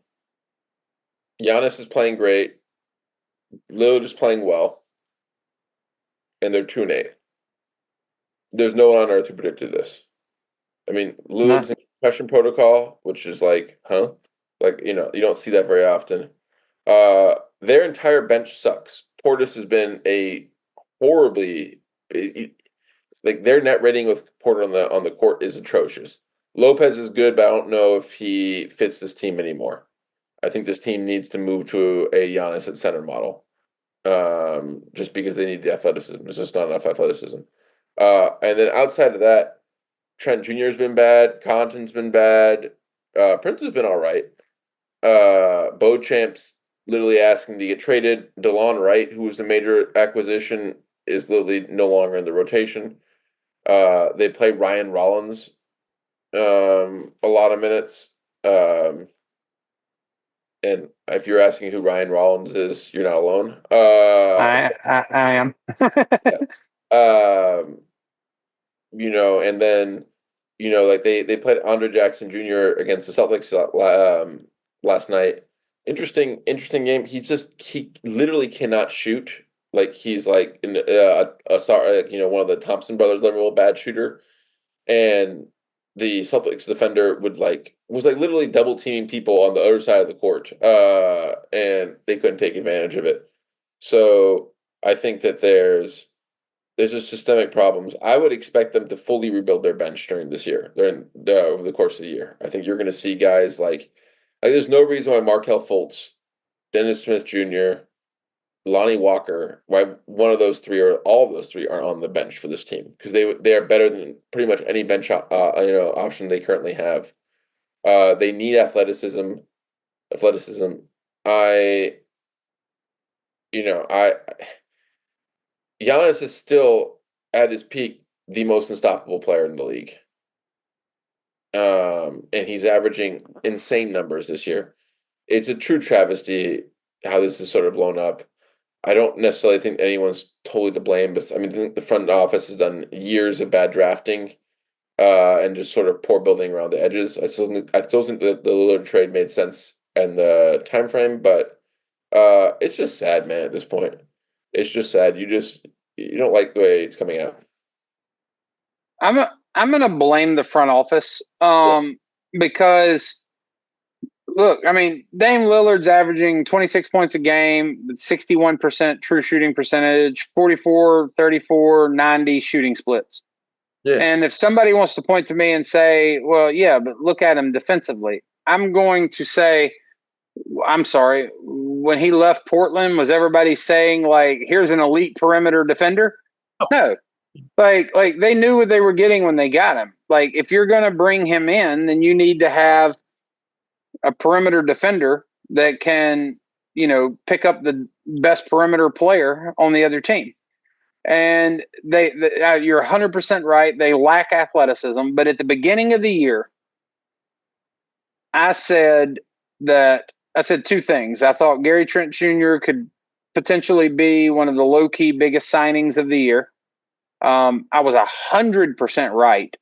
Giannis is playing great. Lillard is playing well, and they're 2-8. There's no one on earth who predicted this. I mean, No, Lillard's in concussion protocol, which is like, huh? Like, you don't see that very often. Their entire bench sucks. Portis has been a horribly like their net rating with Porter on the court is atrocious. Lopez is good, but I don't know if he fits this team anymore. I think this team needs to move to a Giannis at center model, just because they need the athleticism. There's just not enough athleticism. And then outside of that, Trent Jr. has been bad. Connaughton's been bad. Prince has been all right. Beauchamp's literally asking to get traded. DeLon Wright, who was the major acquisition, is literally no longer in the rotation. They play Ryan Rollins a lot of minutes. And if you're asking who Ryan Rollins is, you're not alone. I am. Um, and then, like they played Andre Jackson Jr. against the Celtics last night. Interesting game. He literally cannot shoot. Like he's like one of the Thompson brothers level bad shooter, and the Celtics defender was literally double teaming people on the other side of the court, and they couldn't take advantage of it. So I think that there's just systemic problems. I would expect them to fully rebuild their bench during this year, over the course of the year. I think you're going to see guys like there's no reason why Markelle Fultz, Dennis Smith Jr., Lonnie Walker, why one of those three or all of those three are on the bench for this team, because they are better than pretty much any bench option they currently have. They need athleticism. Athleticism. I you know I Giannis is still at his peak the most unstoppable player in the league. And he's averaging insane numbers this year. It's a true travesty how this is sort of blown up. I don't necessarily think anyone's totally to blame, but I mean, I think the front office has done years of bad drafting, and just sort of poor building around the edges. I still think the Lillard trade made sense and the time frame, but it's just sad, man. At this point, it's just sad. You don't like the way it's coming out. I'm gonna blame the front office, Yeah, because look, I mean, Dame Lillard's averaging 26 points a game, 61% true shooting percentage, 44, 34, 90 shooting splits. yeah, And if somebody wants to point to me and say, well, yeah, but look at him defensively, I'm going to say, I'm sorry, when he left Portland, was everybody saying, like, here's an elite perimeter defender? No. Like they knew what they were getting when they got him. Like, if you're going to bring him in, then you need to have a perimeter defender that can, pick up the best perimeter player on the other team. And you're 100% right. They lack athleticism. But at the beginning of the year, I said two things. I thought Gary Trent Jr. could potentially be one of the low key biggest signings of the year. I was 100% right.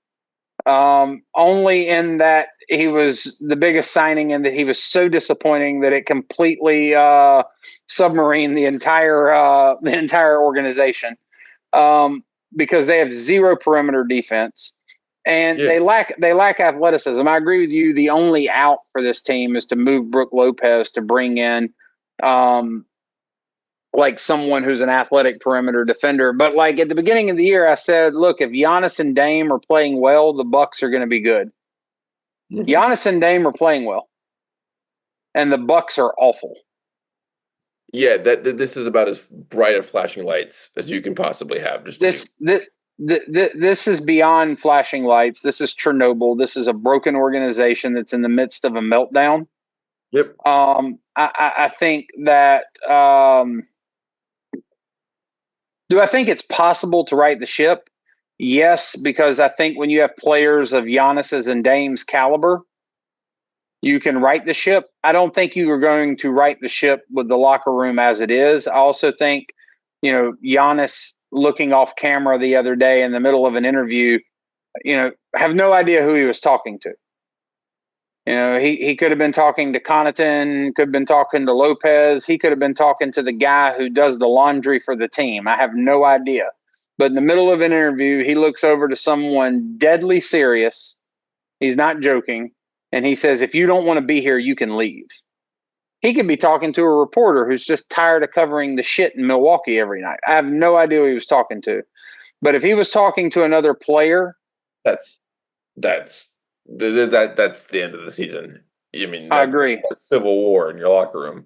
Only in that he was the biggest signing and that he was so disappointing that it completely submarined the entire organization, because they have zero perimeter defense and yeah. they lack athleticism. I agree with you. The only out for this team is to move Brook Lopez to bring in like someone who's an athletic perimeter defender. But like at the beginning of the year, I said, look, if Giannis and Dame are playing well, the Bucks are going to be good. Mhm. Giannis and Dame are playing well, and the Bucks are awful. Yeah, this is about as bright of flashing lights as you can possibly have. Just to be This is beyond flashing lights. This is Chernobyl. This is a broken organization that's in the midst of a meltdown. Yep. I think that. Do I think it's possible to right the ship? Yes, because I think when you have players of Giannis's and Dame's caliber, you can right the ship. I don't think you are going to right the ship with the locker room as it is. I also think, Giannis looking off camera the other day in the middle of an interview, have no idea who he was talking to. He could have been talking to Connaughton, could have been talking to Lopez. He could have been talking to the guy who does the laundry for the team. I have no idea. But in the middle of an interview, he looks over to someone deadly serious. He's not joking. And he says, if you don't want to be here, you can leave. He could be talking to a reporter who's just tired of covering the shit in Milwaukee every night. I have no idea who he was talking to. But if he was talking to another player, that's that's the end of the season. I mean, I agree. That's civil war in your locker room.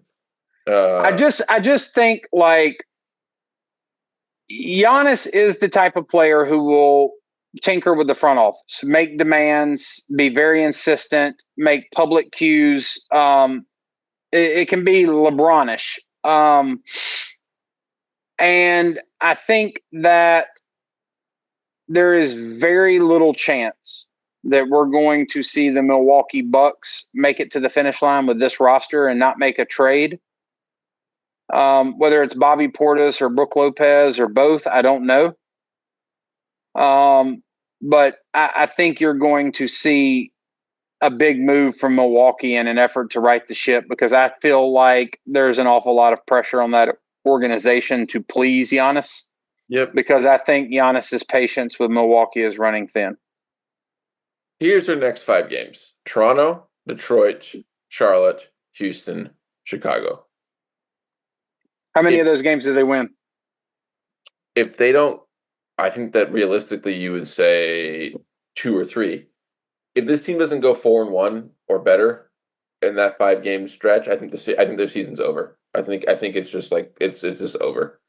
I just think like Giannis is the type of player who will tinker with the front office, make demands, be very insistent, make public cues. It can be LeBronish. And I think that there is very little chance that we're going to see the Milwaukee Bucks make it to the finish line with this roster and not make a trade. Whether it's Bobby Portis or Brook Lopez or both, I don't know. But I think you're going to see a big move from Milwaukee in an effort to right the ship, because I feel like there's an awful lot of pressure on that organization to please Giannis. Yep. Because I think Giannis's patience with Milwaukee is running thin. Here's our next 5 games: Toronto, Detroit, Charlotte, Houston, Chicago. How many of those games did they win? If they don't, I think that realistically you would say 2 or 3. If this team doesn't go 4-1 or better in that 5-game stretch, I think their season's over. I think it's just like it's just over.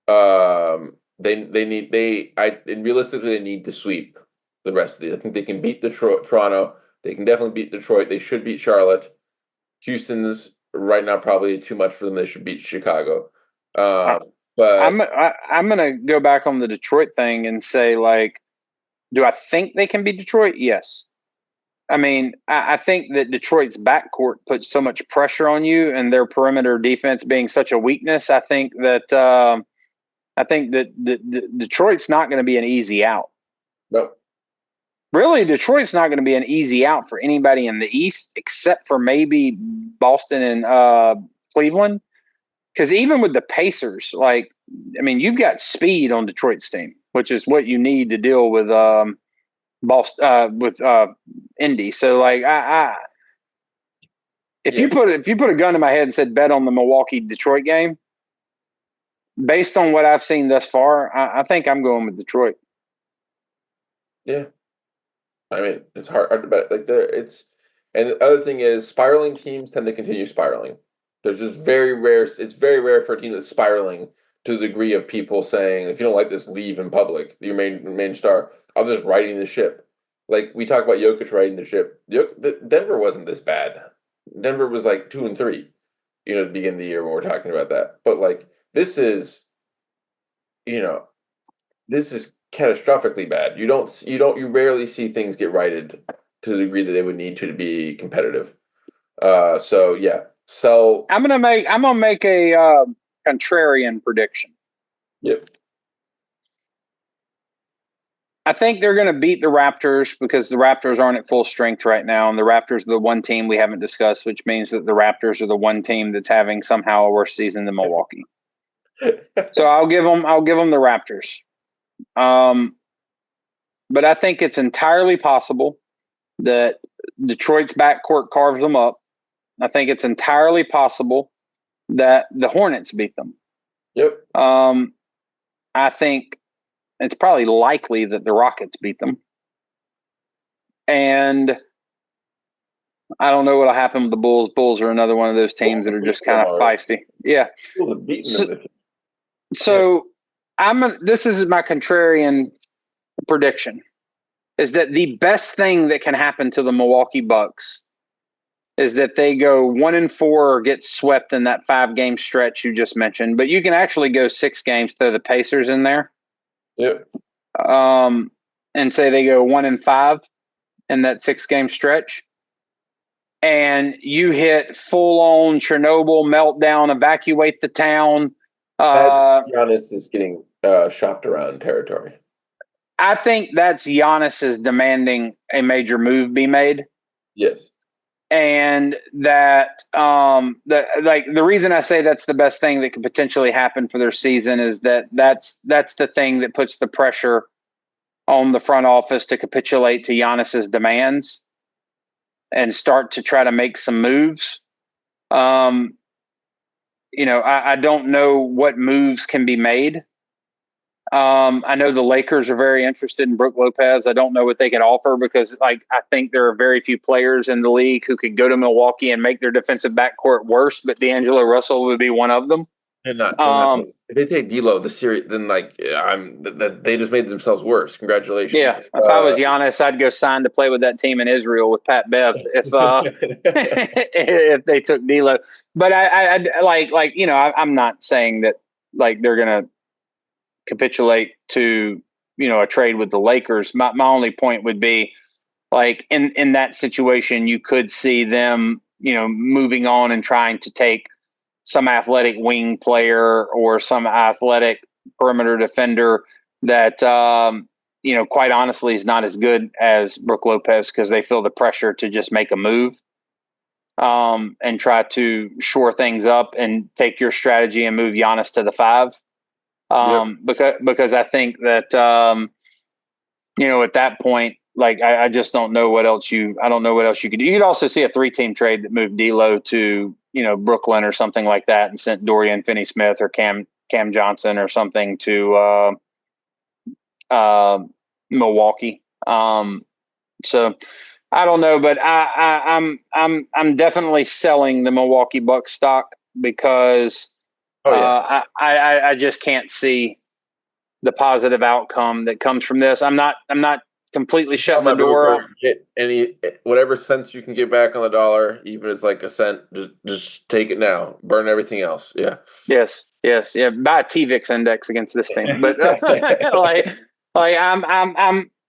Realistically they need to sweep the rest of these. I think they can beat Toronto. They can definitely beat Detroit. They should beat Charlotte. Houston's right now probably too much for them. They should beat Chicago. But I'm going to go back on the Detroit thing and say, like, do I think they can beat Detroit? Yes. I mean, I think that Detroit's backcourt puts so much pressure on you, and their perimeter defense being such a weakness. I think that Detroit's not going to be an easy out. No. Really, Detroit's not going to be an easy out for anybody in the East, except for maybe Boston and Cleveland. Because even with the Pacers, you've got speed on Detroit's team, which is what you need to deal with Boston with Indy. So, if you put a gun in my head and said bet on the Milwaukee Detroit game, based on what I've seen thus far, I think I'm going with Detroit. Yeah. I mean, it's hard to bet. And the other thing is, spiraling teams tend to continue spiraling. There's just very rare. It's very rare for a team that's spiraling to the degree of people saying, if you don't like this, leave in public. Your main star. Others riding the ship. Like we talk about Jokic riding the ship. Denver wasn't this bad. Denver was like 2-3. At the beginning of the year when we're talking about that. But this is, this is catastrophically bad. You rarely see things get righted to the degree that they would need to be competitive. So yeah. So I'm gonna make a contrarian prediction. Yep. I think they're going to beat the Raptors because the Raptors aren't at full strength right now, and the Raptors are the one team we haven't discussed, which means that the Raptors are the one team that's having somehow a worse season than Milwaukee. So I'll give them the Raptors. But I think it's entirely possible that Detroit's backcourt carves them up. I think it's entirely possible that the Hornets beat them. Yep. I think it's probably likely that the Rockets beat them. And I don't know what'll happen with the Bulls. Bulls are another one of those teams that are just kind of feisty. Yeah. So this is my contrarian prediction, is that the best thing that can happen to the Milwaukee Bucks is that they go 1-4 or get swept in that 5-game stretch you just mentioned. But you can actually go 6 games, throw the Pacers in there. Yep. and say they go 1-5 in that 6-game stretch, and you hit full on Chernobyl meltdown, evacuate the town. Giannis is getting shopped around territory. I think that's Giannis is demanding a major move be made. Yes. And that the reason I say that's the best thing that could potentially happen for their season is that's the thing that puts the pressure on the front office to capitulate to Giannis's demands and start to try to make some moves. I don't know what moves can be made. I know the Lakers are very interested in Brook Lopez. I don't know what they can offer because, I think there are very few players in the league who could go to Milwaukee and make their defensive backcourt worse, but D'Angelo Russell would be one of them. They're not if they take D'Lo the series, then they just made themselves worse. Congratulations. Yeah, if I was Giannis, I'd go sign to play with that team in Israel with Pat Bev if if they took D'Lo. But I'm not saying that they're gonna capitulate to a trade with the Lakers. My only point would be in that situation you could see them moving on and trying to take some athletic wing player or some athletic perimeter defender that quite honestly is not as good as Brook Lopez because they feel the pressure to just make a move and try to shore things up and take your strategy and move Giannis to the 5. Because I think that at that point, I just don't know what else I don't know what else you could do. You could also see a 3-team trade that moved D'Lo to Brooklyn or something like that and sent Dorian Finney-Smith or Cam Johnson or something to Milwaukee. So I don't know, but I'm definitely selling the Milwaukee Bucks stock because I just can't see the positive outcome that comes from this. I'm not completely shutting the door up. Get whatever cents you can get back on the dollar, even if it's like a cent, just take it now. Burn everything else. Yeah. Yes. Yeah. Buy a TVIX index against this team, but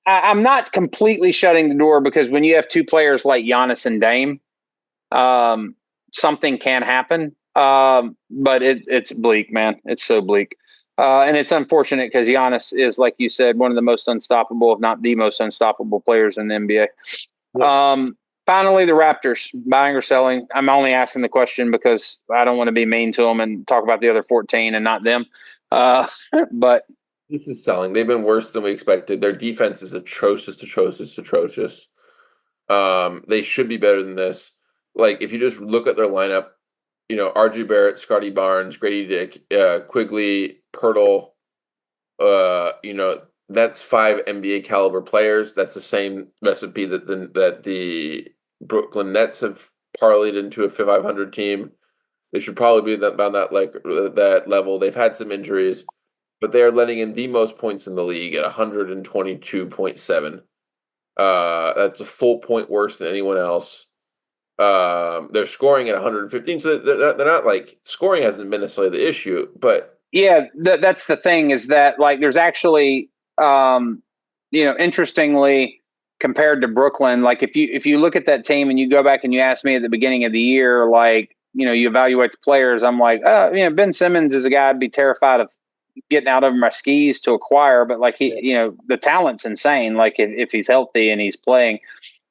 I'm not completely shutting the door because when you have two players like Giannis and Dame, something can happen. But it's bleak, man. It's so bleak. And it's unfortunate because Giannis is, like you said, one of the most unstoppable, if not the most unstoppable players in the NBA. Yeah. Finally, the Raptors, buying or selling. I'm only asking the question because I don't want to be mean to them and talk about the other 14 and not them. But this is selling. They've been worse than we expected. Their defense is atrocious. They should be better than this. If you just look at their lineup, R.J. Barrett, Scotty Barnes, Grady Dick, Quigley, Pirtle, that's 5 NBA caliber players. That's the same recipe that the Brooklyn Nets have parlayed into a 500 team. They should probably be about that level. They've had some injuries, but they are letting in the most points in the league at 122.7. That's a full point worse than anyone else. They're scoring at 115, so they're not scoring hasn't been necessarily the issue, but yeah, that's the thing is that there's actually interestingly compared to Brooklyn, if you look at that team and you go back and you ask me at the beginning of the year, you evaluate the players, I'm Ben Simmons is a guy I'd be terrified of getting out of my skis to acquire, but the talent's insane. If he's healthy and he's playing.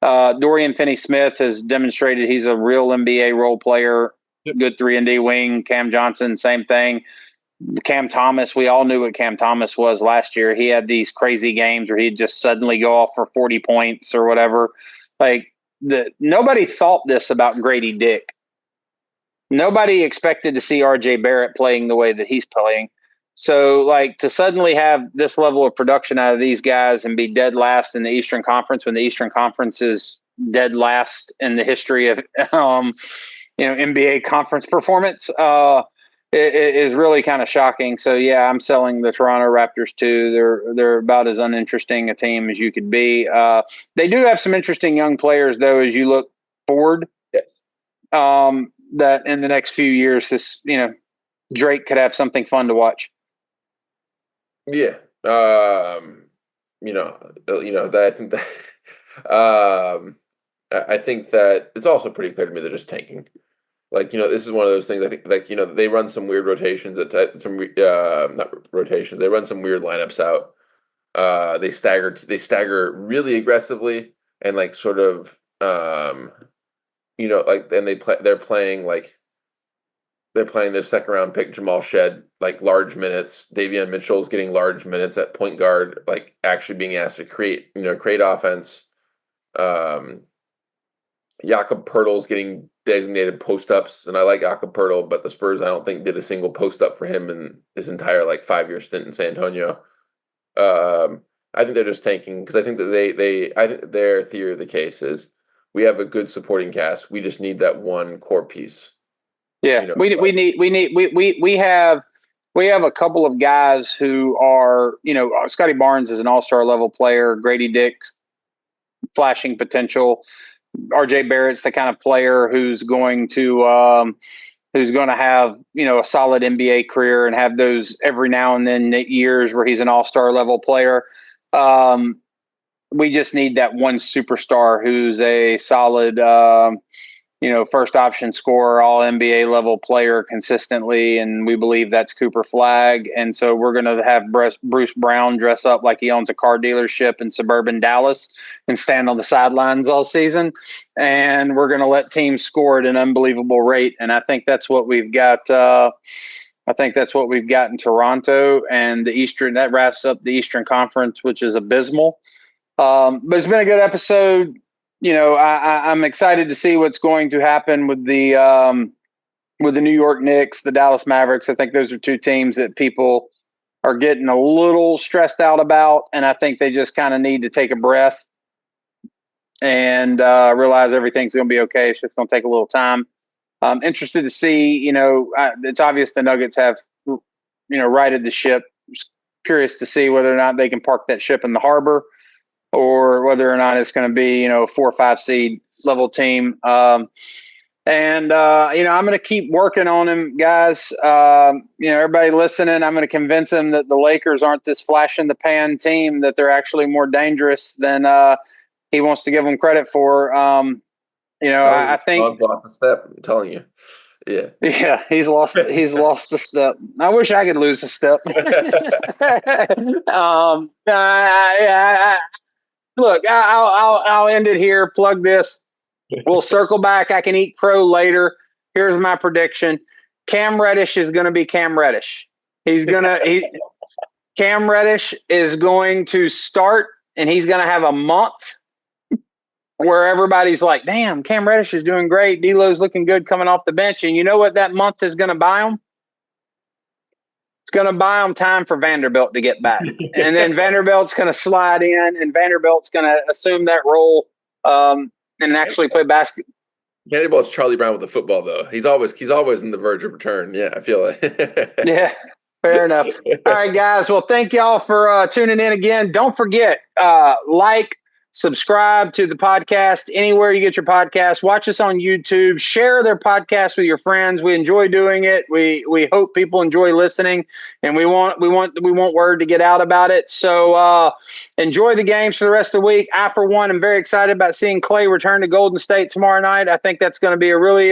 Dorian Finney-Smith has demonstrated he's a real NBA role player, good 3-and-D wing. Cam Johnson, same thing. Cam Thomas, we all knew what Cam Thomas was last year. He had these crazy games where he'd just suddenly go off for 40 points or whatever. Nobody thought this about Grady Dick. Nobody expected to see R.J. Barrett playing the way that he's playing. So, to suddenly have this level of production out of these guys and be dead last in the Eastern Conference when the Eastern Conference is dead last in the history of, NBA conference performance, it is really kind of shocking. So, yeah, I'm selling the Toronto Raptors too. They're about as uninteresting a team as you could be. They do have some interesting young players, though, as you look forward. Yes. That in the next few years, Drake could have something fun to watch. Yeah. That I think that I think that it's also pretty clear to me they're just tanking. Like, this is one of those things. I think, like, they run some weird rotations not rotations. They run some weird lineups out. They stagger really aggressively and like sort of like, and they're playing their second round pick Jamal Shed like large minutes. Davion Mitchell's getting large minutes at point guard, like actually being asked to create offense. Um, Jakob Pertl's getting designated post ups, and I like Jakob Pertl, but the Spurs I don't think did a single post up for him in his entire like 5 year stint in San Antonio. I think they're just tanking because I think that I think their theory of the case is we have a good supporting cast. We just need that one core piece. Yeah, we have a couple of guys who are, Scotty Barnes is an all-star level player, Grady Dick's flashing potential. RJ Barrett's the kind of player who's going to have, a solid NBA career and have those every now and then years where he's an all-star level player. We just need that one superstar who's a solid, first option scorer, all NBA level player consistently. And we believe that's Cooper Flagg. And so we're going to have Bruce Brown dress up like he owns a car dealership in suburban Dallas and stand on the sidelines all season. And we're going to let teams score at an unbelievable rate. And I think that's what we've got. I think that's what we've got in Toronto, and that wraps up the Eastern Conference, which is abysmal. But it's been a good episode. I'm excited to see what's going to happen with the New York Knicks, the Dallas Mavericks. I think those are two teams that people are getting a little stressed out about, and I think they just kind of need to take a breath and realize everything's going to be okay. It's just going to take a little time. I'm interested to see. It's obvious the Nuggets have righted the ship. Just curious to see whether or not they can park that ship in the harbor, or whether or not it's going to be, a 4 or 5 seed level team. I'm going to keep working on him, guys. Everybody listening, I'm going to convince him that the Lakers aren't this flash in the pan team, that they're actually more dangerous than he wants to give them credit for. I think lost a step. I'm telling you. Yeah, he's lost a step. I wish I could lose a step. Look, I'll end it here. Plug this. We'll circle back. I can eat crow later. Here's my prediction: Cam Reddish is going to be Cam Reddish. Cam Reddish is going to start, and he's going to have a month where everybody's like, "Damn, Cam Reddish is doing great. D'Lo's looking good coming off the bench." And you know what that month is going to buy him? It's going to buy them time for Vanderbilt to get back. And then Vanderbilt's going to slide in, and Vanderbilt's going to assume that role and actually play basketball. Vanderbilt's Charlie Brown with the football, though. He's always on the verge of return. Yeah, I feel it. Yeah, fair enough. All right, guys. Well, thank y'all for tuning in again. Don't forget, subscribe to the podcast anywhere you get your podcast. Watch us on YouTube. Share their podcast with your friends. We enjoy doing it. We hope people enjoy listening, and we want word to get out about it. So enjoy the games for the rest of the week. I, for one, am very excited about seeing Clay return to Golden State tomorrow night. I think that's going to be a really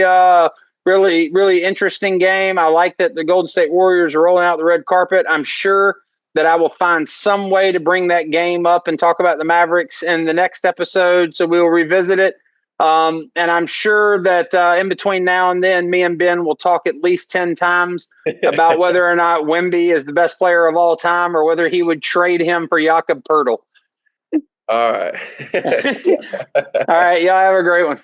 interesting game. I like that the Golden State Warriors are rolling out the red carpet. I'm sure that I will find some way to bring that game up and talk about the Mavericks in the next episode. So we will revisit it. And I'm sure that in between now and then, me and Ben will talk at least 10 times about whether or not Wemby is the best player of all time, or whether he would trade him for Jakob Pertl. All right. All right. Y'all have a great one.